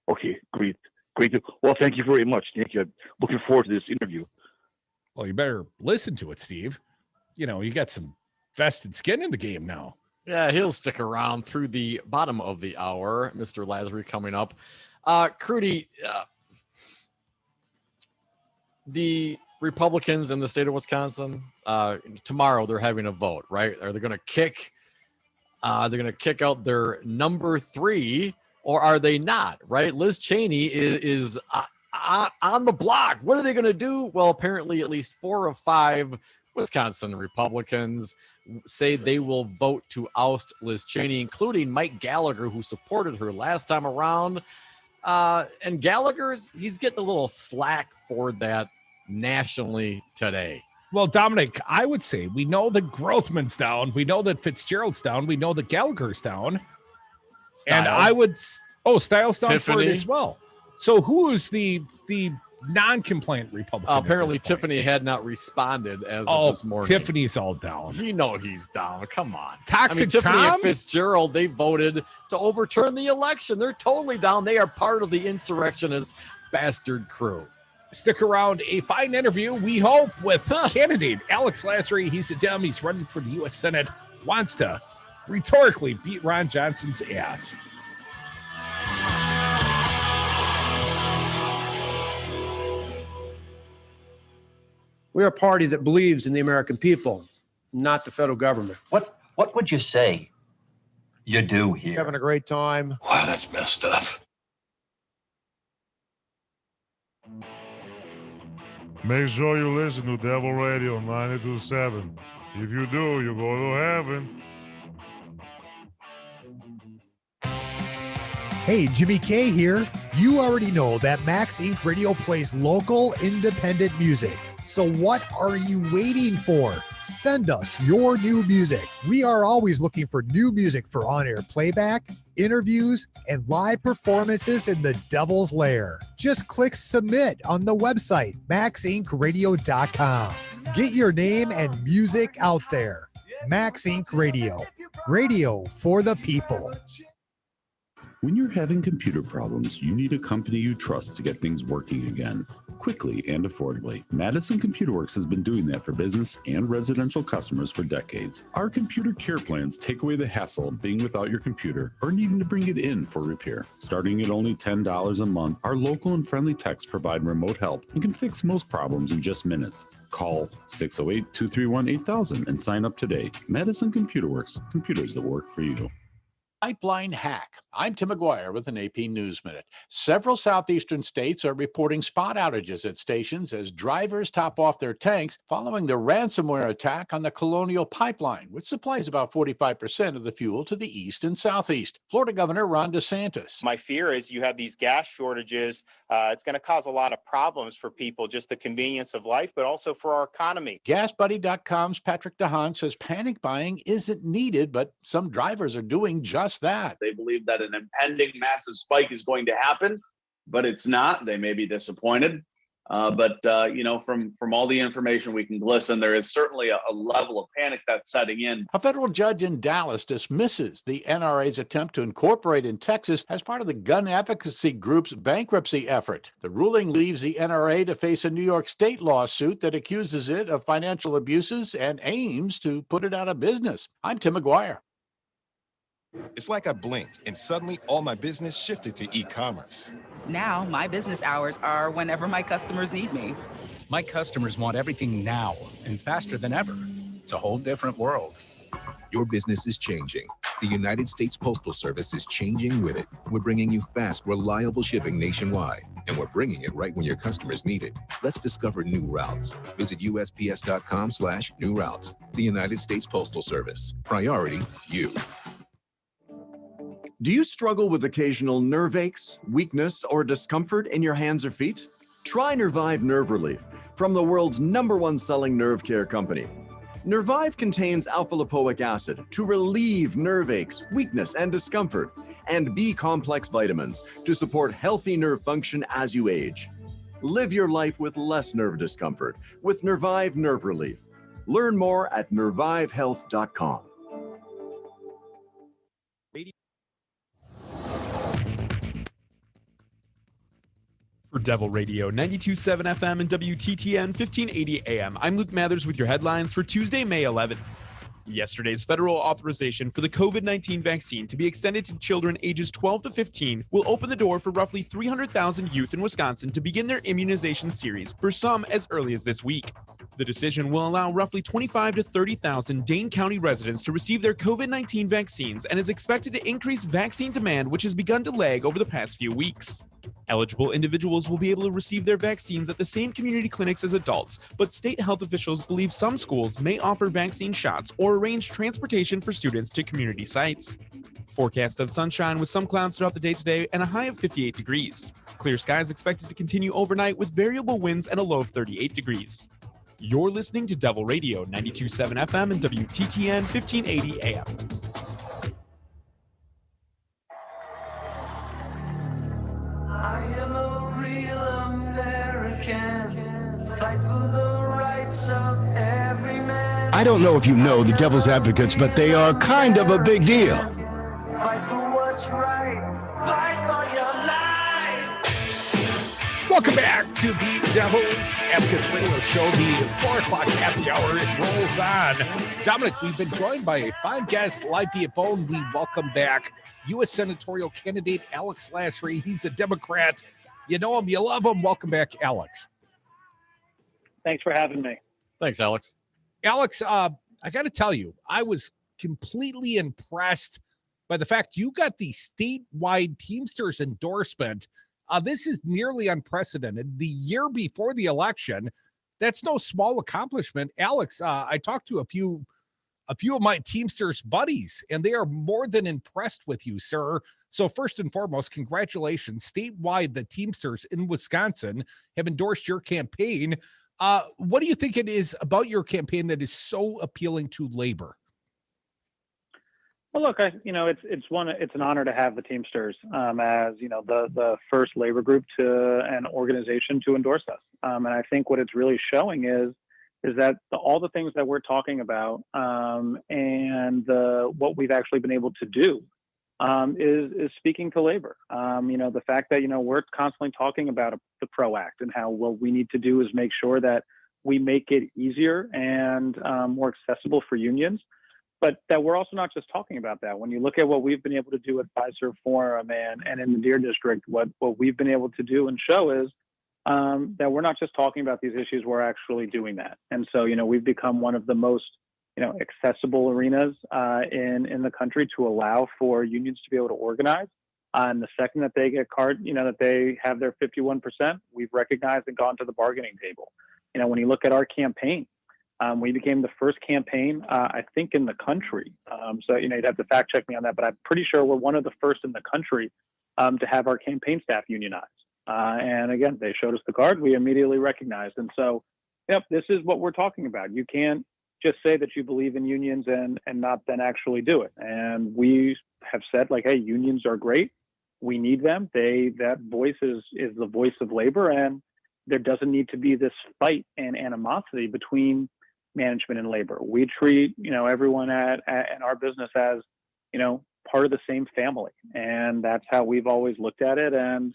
Okay, great. Well, thank you very much. Thank you. I'm looking forward to this interview. Well, you better listen to it, Steve. You got some vested skin in the game now. Yeah, he'll stick around through the bottom of the hour. Mr. Lasry coming up. Crudy, the Republicans in the state of Wisconsin, tomorrow they're having a vote, right? Are they going to kick out their number 3, or are they not, right? Liz Cheney is on the block. What are they going to do? Well, apparently at least 4 of 5 Wisconsin Republicans say they will vote to oust Liz Cheney, including Mike Gallagher, who supported her last time around. And he's getting a little slack for that nationally today. Well, Dominic, I would say we know that Grothman's down. We know that Fitzgerald's down. We know that Gallagher's down. And Styles down for it as well. So who is the non-compliant Republican? Apparently Tiffany had not responded as of this morning. Tiffany's all down. He's down. Come on. Toxic Tiffany Tom? and Fitzgerald, they voted to overturn the election. They're totally down. They are part of the insurrectionist bastard crew. Stick around. A fine interview, we hope, with candidate Alex Lasry. He's a Dem. He's running for the U.S. Senate. Wants to rhetorically beat Ron Johnson's ass. We're a party that believes in the American people, not the federal government. What would you say you do here? Having a great time. Wow, that's messed up. Make sure you listen to Devil Radio 92.7. If you do, you go to heaven. Hey, Jimmy K here. You already know that Max Inc. Radio plays local, independent music. So what are you waiting for? Send us your new music. We are always looking for new music for on-air playback, interviews, and live performances in the Devil's Lair. Just click submit on the website, maxincradio.com. Get your name and music out there. Max Inc. Radio. Radio for the people. When you're having computer problems, you need a company you trust to get things working again. quickly and affordably. Madison Computer Works has been doing that for business and residential customers for decades. Our computer care plans take away the hassle of being without your computer or needing to bring it in for repair. Starting at only $10 a month, our local and friendly techs provide remote help and can fix most problems in just minutes. Call 608-231-8000 and sign up today. Madison Computer Works, computers that work for you. Pipeline hack. I'm Tim McGuire with an AP News Minute. Several southeastern states are reporting spot outages at stations as drivers top off their tanks following the ransomware attack on the Colonial Pipeline, which supplies about 45% of the fuel to the east and southeast. Florida Governor Ron DeSantis. My fear is you have these gas shortages. It's going to cause a lot of problems for people, just the convenience of life, but also for our economy. GasBuddy.com's Patrick DeHaan says panic buying isn't needed, but some drivers are doing just that. They believe that an impending massive spike is going to happen, but it's not. They may be disappointed. But from all the information we can glisten, there is certainly a level of panic that's setting in. A federal judge in Dallas dismisses the NRA's attempt to incorporate in Texas as part of the gun advocacy group's bankruptcy effort. The ruling leaves the NRA to face a New York state lawsuit that accuses it of financial abuses and aims to put it out of business. I'm Tim McGuire. It's like I blinked and suddenly all my business shifted to e-commerce. Now, my business hours are whenever my customers need me. My customers want everything now and faster than ever. It's a whole different world. Your business is changing. The United States Postal Service is changing with it. We're bringing you fast, reliable shipping nationwide, and we're bringing it right when your customers need it. Let's discover new routes. Visit USPS.com/new routes. The United States Postal Service. Priority, you. Do you struggle with occasional nerve aches, weakness, or discomfort in your hands or feet? Try Nervive Nerve Relief from the world's #1 selling nerve care company. Nervive contains alpha-lipoic acid to relieve nerve aches, weakness, and discomfort, and B-complex vitamins to support healthy nerve function as you age. Live your life with less nerve discomfort with Nervive Nerve Relief. Learn more at nervivehealth.com. For Devil Radio 92.7 FM and WTTN 1580 AM, I'm Luke Mathers with your headlines for Tuesday, May 11th. Yesterday's federal authorization for the COVID-19 vaccine to be extended to children ages 12 to 15 will open the door for roughly 300,000 youth in Wisconsin to begin their immunization series, for some as early as this week. The decision will allow roughly 25 to 30,000 Dane County residents to receive their COVID-19 vaccines and is expected to increase vaccine demand, which has begun to lag over the past few weeks. Eligible individuals will be able to receive their vaccines at the same community clinics as adults, but state health officials believe some schools may offer vaccine shots or arrange transportation for students to community sites. Forecast of sunshine with some clouds throughout the day today and a high of 58 degrees. Clear skies expected to continue overnight with variable winds and a low of 38 degrees. You're listening to Devil Radio 92.7 FM and WTTN 1580 AM. I am a real American, fight for the rights of every man. I don't know if you know the Devil's Advocates, but they are kind of a big deal. Fight for what's right, fight for your life. Welcome back to the Devil's Advocates Radio Show, the 4 o'clock happy hour. It rolls on. Dominic, we've been joined by a fine guest live via phone. We welcome back U.S. Senatorial candidate Alex Lasry. He's a Democrat. You know him, you love him. Welcome back, Alex. Thanks for having me. Thanks, Alex. Alex, I got to tell you, I was completely impressed by the fact you got the statewide Teamsters endorsement. This is nearly unprecedented. The year before the election, that's no small accomplishment. Alex, I talked to a few of my Teamsters buddies, and they are more than impressed with you, sir. So first and foremost, congratulations. Statewide, the Teamsters in Wisconsin have endorsed your campaign. What do you think it is about your campaign that is so appealing to labor? Well, look, it's an honor to have the Teamsters as the first labor group to an organization to endorse us. And I think what it's really showing is that all the things that we're talking about and what we've actually been able to do is speaking to labor. The fact that, we're constantly talking about the PRO Act and how what we need to do is make sure that we make it easier and more accessible for unions, but that we're also not just talking about that. When you look at what we've been able to do at Fiserv Forum and in the Deer District, what we've been able to do and show is that we're not just talking about these issues, we're actually doing that. And so, we've become one of the most accessible arenas in the country to allow for unions to be able to organize. And the second that they get that they have their 51%, we've recognized and gone to the bargaining table. When you look at our campaign, we became the first campaign, I think, in the country. So, you'd have to fact check me on that, but I'm pretty sure we're one of the first in the country to have our campaign staff unionized. And again, they showed us the card, we immediately recognized. And so, this is what we're talking about. You can't just say that you believe in unions and not then actually do it. And we have said, like, hey, unions are great. We need them. That voice is the voice of labor, and there doesn't need to be this fight and animosity between management and labor. We treat, everyone in our business as, part of the same family. And that's how we've always looked at it. And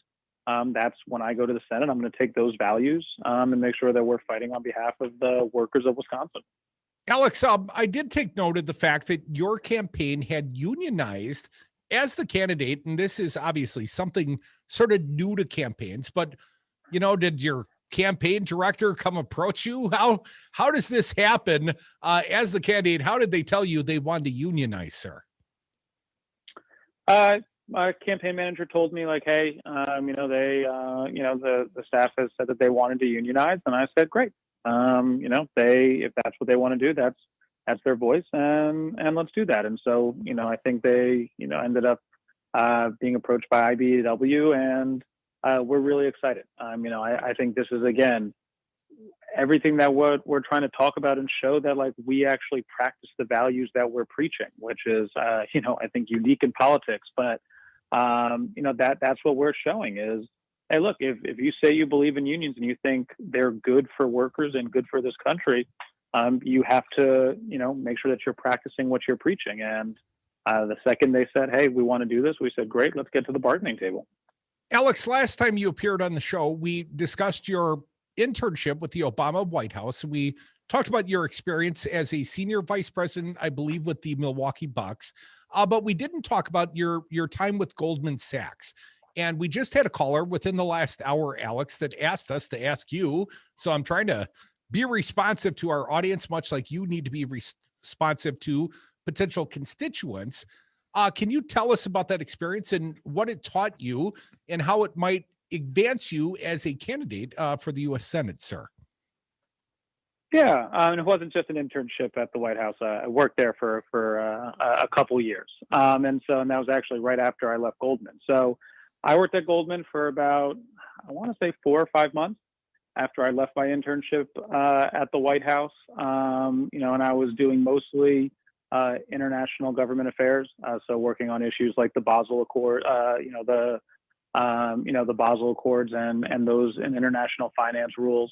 that's when I go to the Senate, I'm going to take those values and make sure that we're fighting on behalf of the workers of Wisconsin. Alex, I did take note of the fact that your campaign had unionized as the candidate, and this is obviously something sort of new to campaigns, but, did your campaign director come approach you? How does this happen as the candidate? How did they tell you they wanted to unionize, sir? My campaign manager told me, like, hey, the staff has said that they wanted to unionize, and I said, great. If that's what they want to do, that's their voice, and let's do that. And so, I think they, ended up being approached by IBEW, and we're really excited. I think this is, again, everything that we're trying to talk about and show that, like, we actually practice the values that we're preaching, which is, I think unique in politics, but that's what we're showing is, hey, look, if you say you believe in unions and you think they're good for workers and good for this country, you have to, make sure that you're practicing what you're preaching. And the second they said, hey, we want to do this, we said, great, let's get to the bargaining table. Alex, last time you appeared on the show, we discussed your internship with the Obama White House. We talked about your experience as a senior vice president, I believe, with the Milwaukee Bucks. But we didn't talk about your time with Goldman Sachs. And we just had a caller within the last hour, Alex, that asked us to ask you. So I'm trying to be responsive to our audience, much like you need to be responsive to potential constituents. Can you tell us about that experience and what it taught you and how it might advance you as a candidate for the U.S. Senate, sir? Yeah, and it wasn't just an internship at the White House. I worked there for a couple years, and that was actually right after I left Goldman. So I worked at Goldman for about, I want to say 4 or 5 months after I left my internship at the White House. And I was doing mostly international government affairs, so working on issues like the Basel Accord, the Basel Accords and those and international finance rules.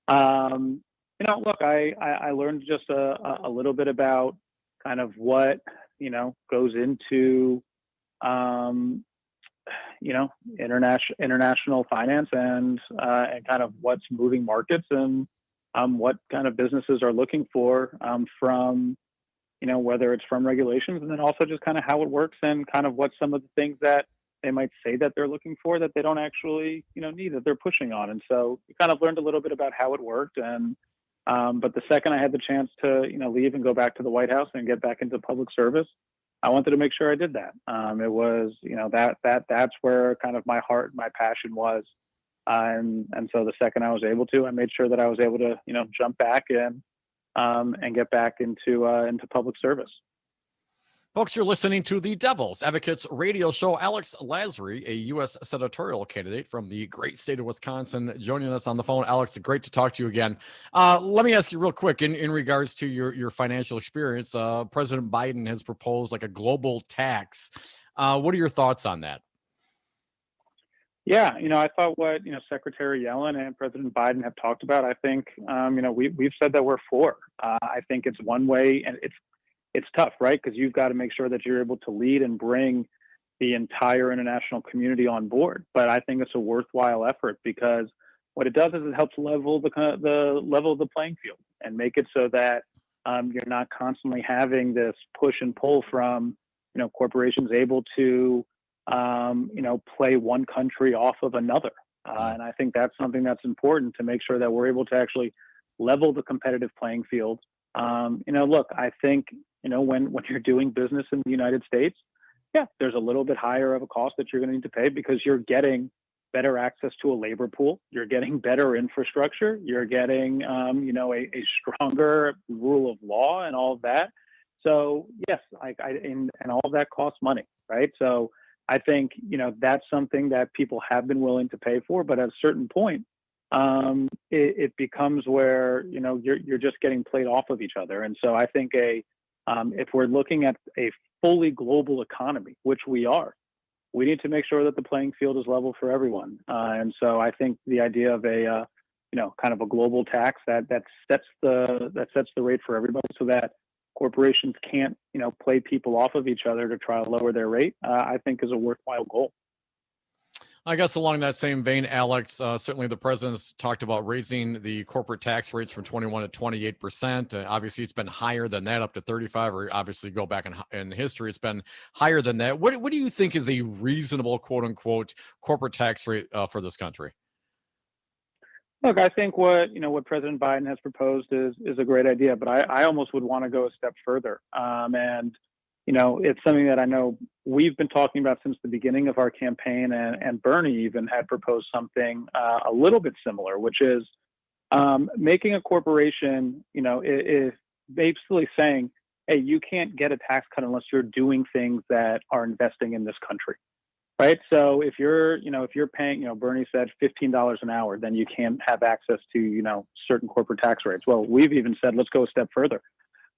Look, I learned just a little bit about kind of what, goes into, international finance and kind of what's moving markets and what kind of businesses are looking for from, whether it's from regulations and then also just kind of how it works and kind of what some of the things that they might say that they're looking for that they don't actually, need, that they're pushing on. And so we kind of learned a little bit about how it worked. And but the second I had the chance to, leave and go back to the White House and get back into public service, I wanted to make sure I did that. It was, that's where kind of my heart, my passion was. And so the second I was able to, I made sure that I was able to, jump back and get back into public service. Folks, you're listening to the Devil's Advocates radio show. Alex Lasry, a U.S. Senatorial candidate from the great state of Wisconsin, joining us on the phone. Alex, great to talk to you again. Let me ask you real quick in regards to your financial experience. President Biden has proposed like a global tax. What are your thoughts on that? Yeah, I thought what, Secretary Yellen and President Biden have talked about, I think, we've said that we're for. I think it's one way, and it's tough, right? Because you've got to make sure that you're able to lead and bring the entire international community on board. But I think it's a worthwhile effort because what it does is it helps level the level of the playing field and make it so that you're not constantly having this push and pull from, corporations able to, play one country off of another. And I think that's something that's important to make sure that we're able to actually level the competitive playing field. Look, I think, when you're doing business in the United States, yeah, there's a little bit higher of a cost that you're going to need to pay because you're getting better access to a labor pool. You're getting better infrastructure. You're getting, a stronger rule of law and all of that. So yes, and all of that costs money, right? So I think, that's something that people have been willing to pay for, but at a certain point, it becomes where, you're just getting played off of each other. And so I think if we're looking at a fully global economy, which we are, we need to make sure that the playing field is level for everyone. And so I think the idea of a, kind of a global tax that sets the rate for everybody so that corporations can't, play people off of each other to try to lower their rate, I think is a worthwhile goal. I guess along that same vein, Alex, certainly the president's talked about raising the corporate tax rates from 21 to 28%. Obviously, it's been higher than that, up to 35, or obviously go back in history, it's been higher than that. What do you think is a reasonable, quote unquote, corporate tax rate for this country? Look, I think what President Biden has proposed is a great idea, but I almost would want to go a step further. It's something that I know we've been talking about since the beginning of our campaign, and Bernie even had proposed something a little bit similar, which is making a corporation, is basically saying, hey, you can't get a tax cut unless you're doing things that are investing in this country. Right. So if you're paying, Bernie said $15 an hour, then you can't have access to, certain corporate tax rates. Well, we've even said, let's go a step further.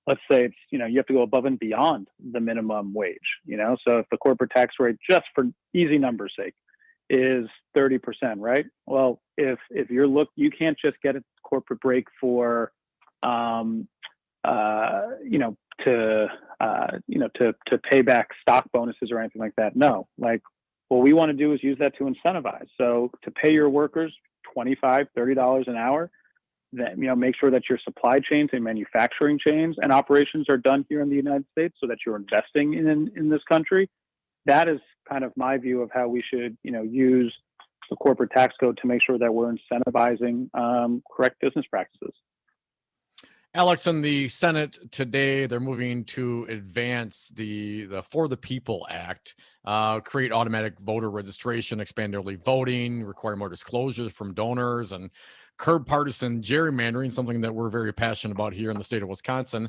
Let's say it's, you have to go above and beyond the minimum wage, so if the corporate tax rate, just for easy numbers sake, is 30%, right? Well, if you can't just get a corporate break for, to pay back stock bonuses or anything like that. No, what we want to do is use that to incentivize. So to pay your workers $25, $30 an hour, that, make sure that your supply chains and manufacturing chains and operations are done here in the United States so that you're investing in this country. That is kind of my view of how we should, use the corporate tax code to make sure that we're incentivizing correct business practices. Alex, in the Senate today, they're moving to advance the For the People Act, create automatic voter registration, expand early voting, require more disclosures from donors, and curb partisan gerrymandering, something that we're very passionate about here in the state of Wisconsin.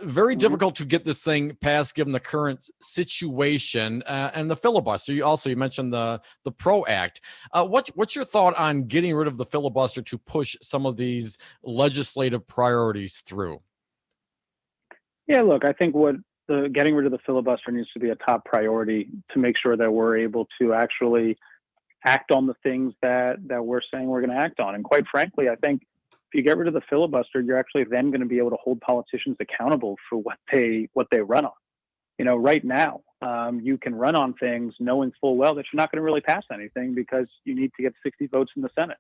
Very difficult to get this thing passed given the current situation and the filibuster. You mentioned the PRO Act. What's your thought on getting rid of the filibuster to push some of these legislative priorities through? Yeah, look, I think getting rid of the filibuster needs to be a top priority to make sure that we're able to actually act on the things that we're saying we're going to act on. And quite frankly, I think if you get rid of the filibuster, you're actually then going to be able to hold politicians accountable for what they run on. Right now, you can run on things knowing full well that you're not going to really pass anything because you need to get 60 votes in the Senate.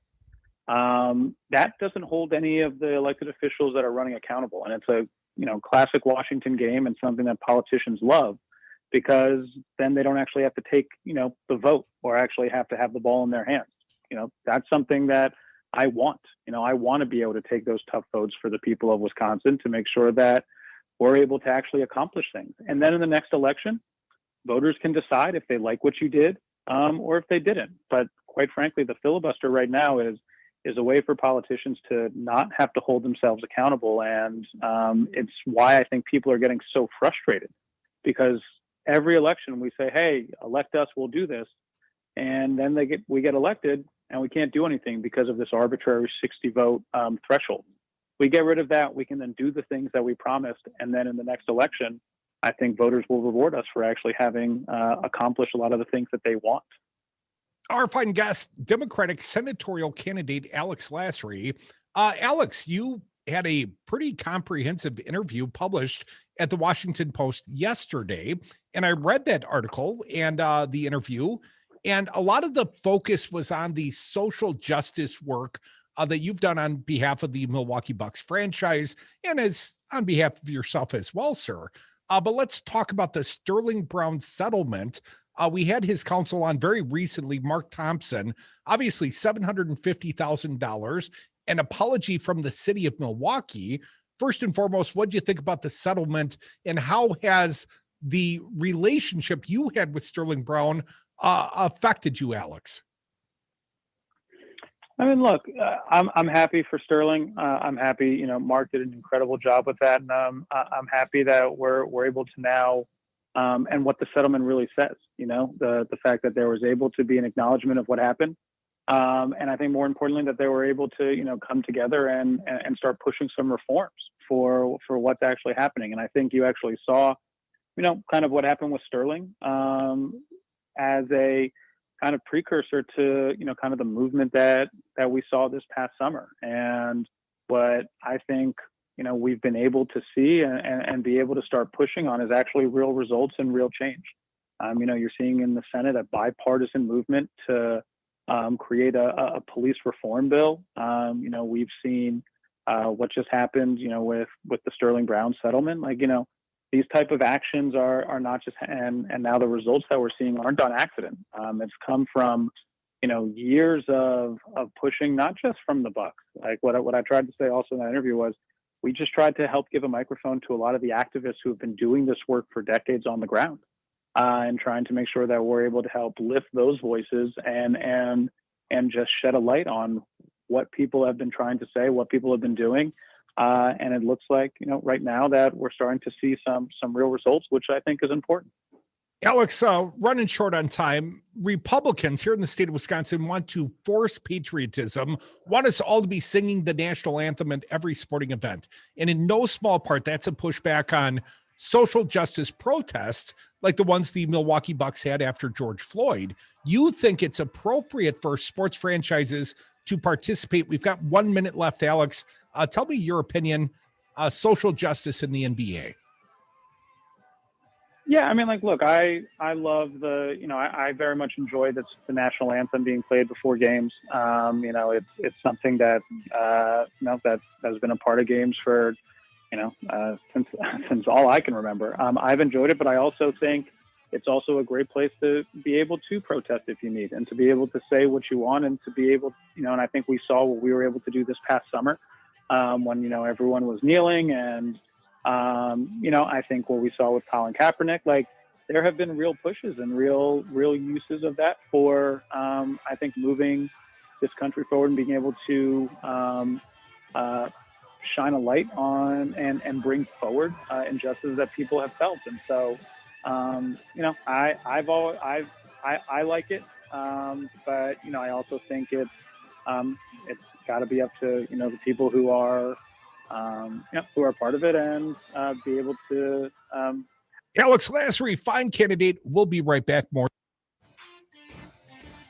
That doesn't hold any of the elected officials that are running accountable. And it's a, classic Washington game and something that politicians love, because then they don't actually have to take, the vote or actually have to have the ball in their hands. That's something that I want. I want to be able to take those tough votes for the people of Wisconsin to make sure that we're able to actually accomplish things. And then in the next election, voters can decide if they like what you did or if they didn't. But quite frankly, the filibuster right now is a way for politicians to not have to hold themselves accountable. And it's why I think people are getting so frustrated, because every election we say, hey, elect us, we'll do this. And then we get elected and we can't do anything because of this arbitrary 60 vote threshold. We get rid of that, we can then do the things that we promised. And then in the next election, I think voters will reward us for actually having accomplished a lot of the things that they want. Our fine guest, Democratic Senatorial candidate Alex Lasry. Alex, you had a pretty comprehensive interview published at the Washington Post yesterday, and I read that article and the interview, and a lot of the focus was on the social justice work that you've done on behalf of the Milwaukee Bucks franchise and as on behalf of yourself as well, sir. But let's talk about the Sterling Brown settlement. We had his counsel on very recently, Mark Thompson, obviously $750,000, an apology from the city of Milwaukee. First and foremost, what do you think about the settlement, and how has the relationship you had with Sterling Brown affected you, Alex? I mean, look, I'm happy for Sterling. I'm happy, Mark did an incredible job with that, and I'm happy that we're able to now, and what the settlement really says, the fact that there was able to be an acknowledgement of what happened, and I think more importantly that they were able to, come together and start pushing some reforms for what's actually happening. And I think you actually saw, kind of what happened with Sterling as a kind of precursor to, kind of the movement that we saw this past summer. And what I think, we've been able to see and be able to start pushing on is actually real results and real change. You're seeing in the Senate a bipartisan movement to create a police reform bill. We've seen what just happened, with the Sterling Brown settlement. These type of actions are not just, and now the results that we're seeing aren't on accident. It's come from, years of pushing, not just from the Bucks. Like what I tried to say also in that interview was, we just tried to help give a microphone to a lot of the activists who have been doing this work for decades on the ground, and trying to make sure that we're able to help lift those voices and just shed a light on what people have been trying to say, what people have been doing. And it looks like, right now that we're starting to see some real results, which I think is important. Alex, running short on time, Republicans here in the state of Wisconsin want to force patriotism, want us all to be singing the national anthem at every sporting event. And in no small part, that's a pushback on social justice protests like the ones the Milwaukee Bucks had after George Floyd. You think it's appropriate for sports franchises to participate? We've got 1 minute left, Alex. Tell me your opinion, social justice in the NBA. Yeah, I mean, look, I love I very much enjoy the national anthem being played before games. It's something that, that has been a part of games for, since all I can remember. I've enjoyed it, but I also think it's also a great place to be able to protest if you need, and to be able to say what you want, and to be able, and I think we saw what we were able to do this past summer, when, everyone was kneeling, and, I think what we saw with Colin Kaepernick, there have been real pushes and real uses of that for, I think, moving this country forward and being able to shine a light on and bring forward injustices that people have felt. And so, I like it, but I also think it's got to be up to the people who are part of it, and be able to. Alex Lasry, fine candidate. We'll be right back. More.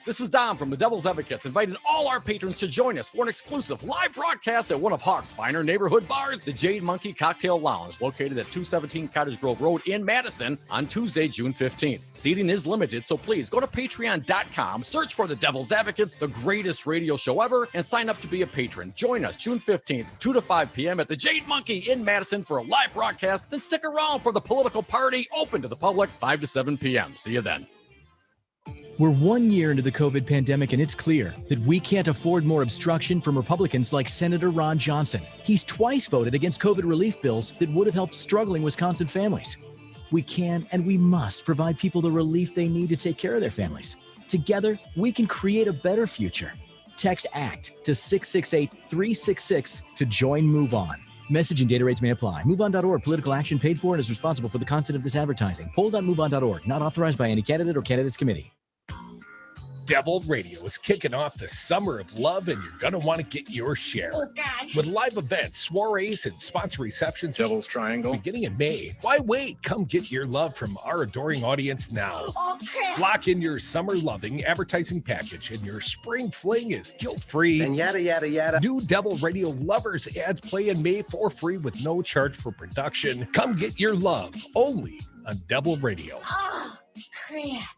This is Dom from the Devil's Advocates, inviting all our patrons to join us for an exclusive live broadcast at one of Hawk's finer neighborhood bars, the Jade Monkey Cocktail Lounge, located at 217 Cottage Grove Road in Madison on Tuesday, June 15th. Seating is limited, so please go to patreon.com, search for the Devil's Advocates, the greatest radio show ever, and sign up to be a patron. Join us June 15th, 2 to 5 p.m. at the Jade Monkey in Madison for a live broadcast. Then stick around for the political party, open to the public, 5 to 7 p.m. See you then. We're 1 year into the COVID pandemic, and it's clear that we can't afford more obstruction from Republicans like Senator Ron Johnson. He's twice voted against COVID relief bills that would have helped struggling Wisconsin families. We can and we must provide people the relief they need to take care of their families. Together, we can create a better future. Text ACT to 668-366 to join Move On. Message and data rates may apply. MoveOn.org. Political action paid for and is responsible for the content of this advertising. Poll.moveon.org. Not authorized by any candidate or candidates committee. Devil Radio is kicking off the summer of love, and you're going to want to get your share. Oh, God. With live events, soirees, and sponsor receptions Devil's Triangle beginning in May. Why wait? Come get your love from our adoring audience now. Okay. Lock in your summer loving advertising package, and your spring fling is guilt-free. and yada yada yada. New Devil Radio lovers ads play in May for free with no charge for production. Come get your love only on Devil Radio. Oh, crap.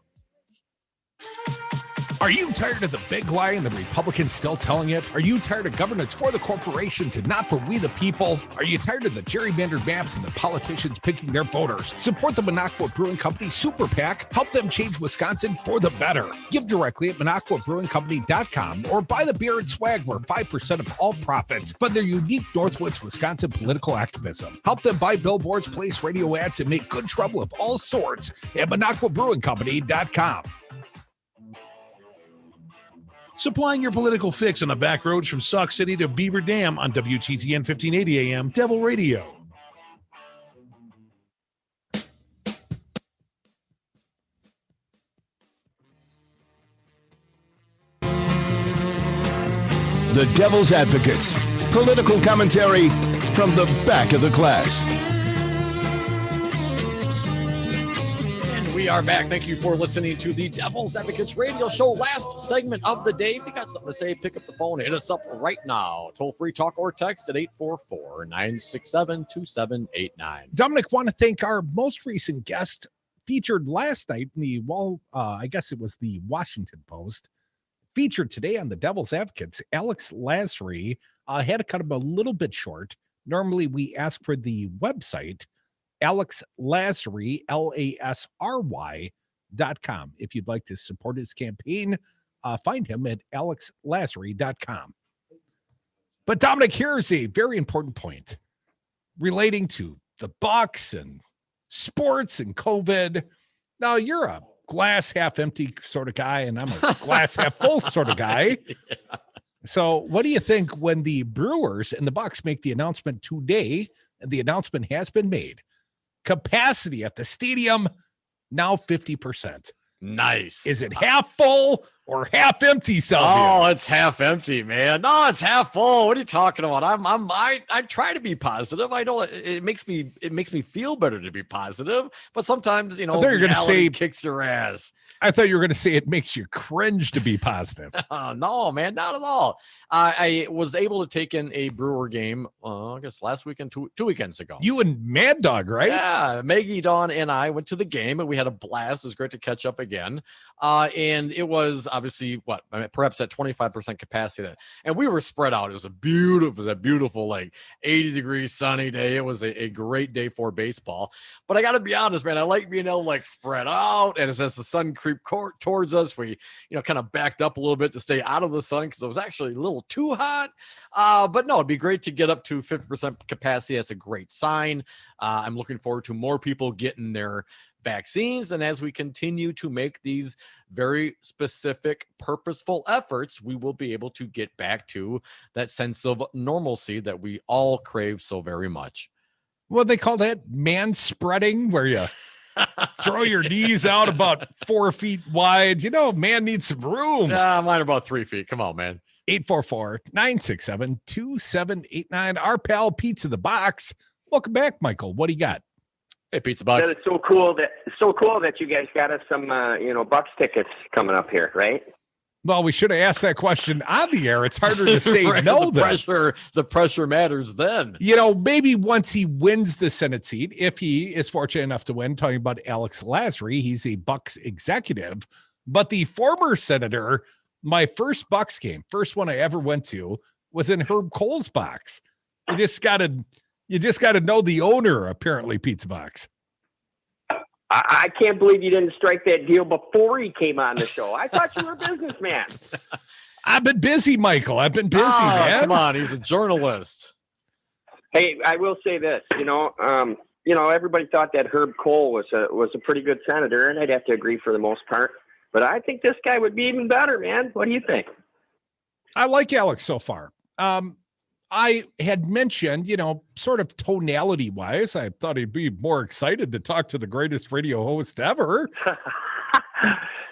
Are you tired of the big lie and the Republicans still telling it? Are you tired of governance for the corporations and not for we the people? Are you tired of the gerrymandered maps and the politicians picking their voters? Support the Minocqua Brewing Company Super PAC. Help them change Wisconsin for the better. Give directly at MinocquaBrewingCompany.com or buy the beer and swag where 5% of all profits fund their unique Northwoods, Wisconsin political activism. Help them buy billboards, place radio ads, and make good trouble of all sorts at MinocquaBrewingCompany.com. Supplying your political fix on the back roads from Sauk City to Beaver Dam on WTTN 1580 AM Devil Radio. The Devil's Advocates. Political commentary from the back of the class. We are back. Thank you for listening to the Devil's Advocates radio show. Last segment of the day. If you got something to say, pick up the phone. Hit us up right now. Toll-free talk or text at 844-967-2789. Dominic, want to thank our most recent guest featured last night in the I guess it was the Washington Post. Featured today on the Devil's Advocates, Alex Lasry. Had to cut him a little bit short. Normally we ask for the website, Alex Lasry, LASRY.com. If you'd like to support his campaign, find him at alexlasry.com. But Dominic, here's a very important point relating to the Bucks and sports and COVID. Now, you're a glass half empty sort of guy, and I'm a glass half full sort of guy. Yeah. So what do you think when the Brewers and the Bucks make the announcement today, and the announcement has been made? Capacity at the stadium now 50%. Nice. Is it half full or half empty, Salvia? Oh, it's half empty, man. No, it's half full. What are you talking about? I try to be positive. I know it makes me feel better to be positive, but sometimes, you know, reality kicks your ass. I thought you were going to say it makes you cringe to be positive. No, man, not at all. I was able to take in a Brewer game, I guess last weekend, two weekends ago. You and Mad Dog, right? Yeah, Maggie, Dawn, and I went to the game, and we had a blast. It was great to catch up again. And it was obviously perhaps at 25% capacity. And we were spread out. It was a beautiful, like 80-degree sunny day. It was a great day for baseball. But I got to be honest, man, I like being able to like spread out. And as the sun creep towards us, we, kind of backed up a little bit to stay out of the sun because it was actually a little too hot. But no, it'd be great to get up to 50% capacity. That's a great sign. I'm looking forward to more people getting their vaccines. And as we continue to make these very specific, purposeful efforts, we will be able to get back to that sense of normalcy that we all crave so very much. What they call that? Man spreading, where you throw your knees out about 4 feet wide. Man needs some room. Mine are about 3 feet. Come on, man. 844-967-2789. Our pal Pizza the Box. Welcome back, Michael. What do you got? Hey, Pizza Box. That is so cool that you guys got us some Bucks tickets coming up here, right? Well, we should have asked that question on the air. It's harder to say right, no. The pressure matters then. Maybe once he wins the Senate seat, if he is fortunate enough to win, talking about Alex Lasry, he's a Bucks executive. But the former senator, my first Bucks game, first one I ever went to, was in Herb Cole's box. You just got to know the owner, apparently, Pizza Box. I can't believe you didn't strike that deal before he came on the show. I thought you were a businessman. I've been busy, Michael. I've been busy, man. Come on, he's a journalist. Hey, I will say this. Everybody thought that Herb Cole was a pretty good senator, and I'd have to agree for the most part. But I think this guy would be even better, man. What do you think? I like Alex so far. I had mentioned, sort of tonality wise, I thought he'd be more excited to talk to the greatest radio host ever.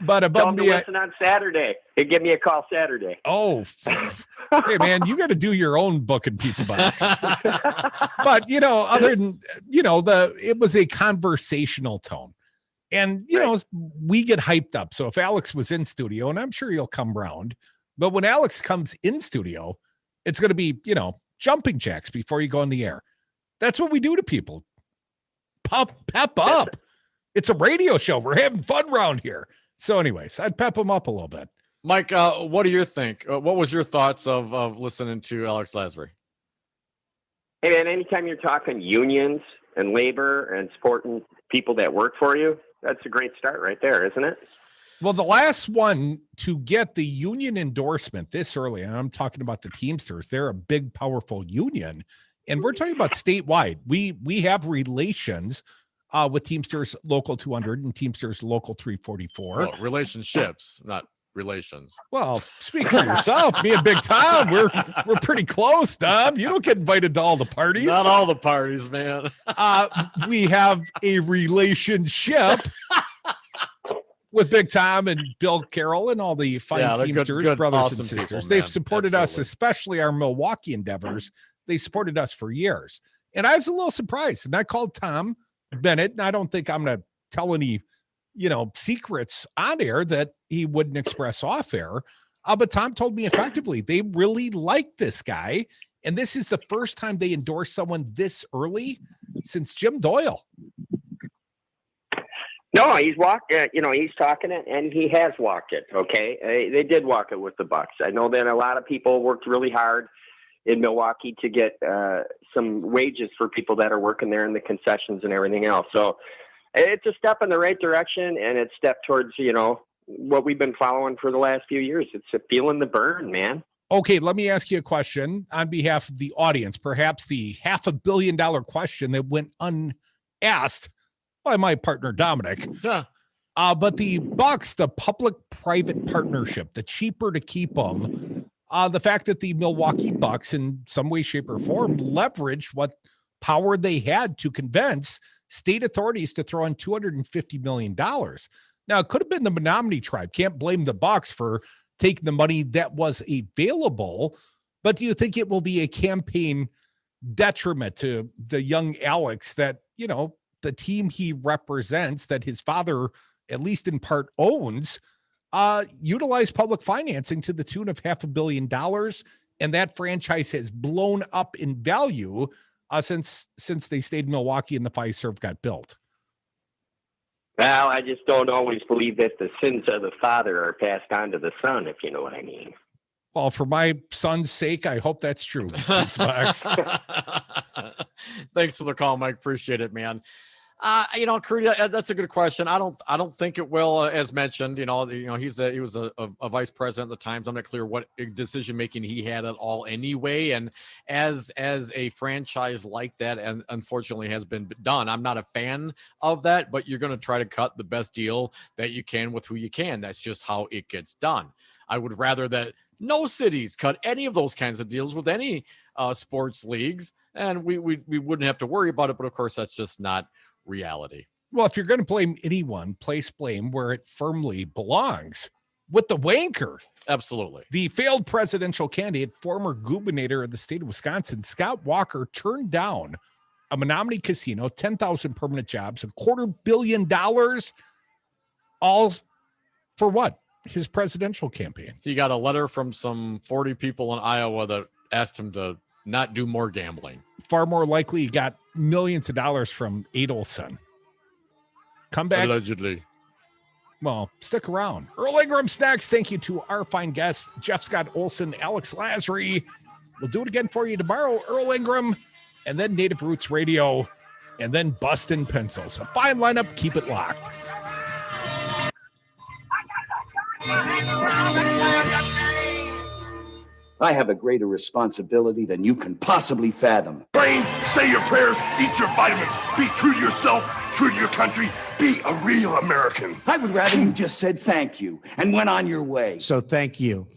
But Tell above him to me, listen on Saturday. Hey, give me a call Saturday. oh, hey man, you got to do your own book and pizza box. But other than it was a conversational tone, and we get hyped up. So if Alex was in studio, and I'm sure he'll come round, but when Alex comes in studio, it's going to be jumping jacks before you go on the air. That's what we do to people. Pep up. It's a radio show. We're having fun around here. So anyways, I'd pep them up a little bit. Mike, what do you think? What was your thoughts of listening to Alex Lasry? Hey, man, anytime you're talking unions and labor and supporting people that work for you, that's a great start right there, isn't it? Well, the last one to get the union endorsement this early, and I'm talking about the Teamsters, they're a big, powerful union, and we're talking about statewide. We have relations with Teamsters Local 200 and Teamsters Local 344. Well, relationships, not relations. Well, speak for yourself. Me and Big Tom, we're pretty close, Tom. You don't get invited to all the parties. Not all the parties, man. We have a relationship with Big Tom and Bill Carroll and all the fine Teamsters good, brothers awesome and sisters. people, They've man. supported us, Absolutely. especially our Milwaukee endeavors. They supported us for years. And I was a little surprised. And I called Tom Bennett, and I don't think I'm going to tell any, secrets on air that he wouldn't express off air. But Tom told me effectively, they really like this guy. And this is the first time they endorse someone this early since Jim Doyle. No, he's walked. He's talking it, and he has walked it. Okay, they did walk it with the Bucks. I know that a lot of people worked really hard in Milwaukee to get some wages for people that are working there in the concessions and everything else. So it's a step in the right direction, and it's a step towards what we've been following for the last few years. It's feeling the burn, man. Okay, let me ask you a question on behalf of the audience, perhaps the $500 million question that went unasked by my partner, Dominic. Yeah. But the Bucks, the public-private partnership, the cheaper to keep them, the fact that the Milwaukee Bucks in some way, shape, or form leveraged what power they had to convince state authorities to throw in $250 million. Now, it could have been the Menominee tribe. Can't blame the Bucks for taking the money that was available. But do you think it will be a campaign detriment to the young Alex that, the team he represents, that his father, at least in part, owns, utilize public financing to the tune of $500 million, and that franchise has blown up in value since they stayed in Milwaukee and the Fiserv got built? Well, I just don't always believe that the sins of the father are passed on to the son, if you know what I mean. Well, for my son's sake, I hope that's true. Thanks for the call, Mike. Appreciate it, man. Crudy, that's a good question. I don't think it will, as mentioned. He was a vice president at the Times. I'm not clear what decision making he had at all, anyway. And as a franchise like that, and unfortunately has been done, I'm not a fan of that. But you're going to try to cut the best deal that you can with who you can. That's just how it gets done. I would rather that no cities cut any of those kinds of deals with any sports leagues, and we wouldn't have to worry about it. But of course, that's just not reality. Well, if you're going to blame anyone, place blame where it firmly belongs, with the wanker. Absolutely. The failed presidential candidate, former governor of the state of Wisconsin, Scott Walker, turned down a Menominee casino, 10,000 permanent jobs, $250 million, all for what? His presidential campaign. He got a letter from some 40 people in Iowa that asked him to not do more gambling. Far more likely, he got millions of dollars from Olson. Come back. Allegedly. Well, stick around. Earl Ingram's next. Thank you to our fine guests, Jeff Scott Olson, Alex Lasry. We'll do it again for you tomorrow. Earl Ingram, and then Native Roots Radio, and then Bustin' Pencils. A fine lineup. Keep it locked. I have a greater responsibility than you can possibly fathom. Brain, say your prayers, eat your vitamins, be true to yourself, true to your country, be a real American. I would rather you just said thank you and went on your way. So thank you.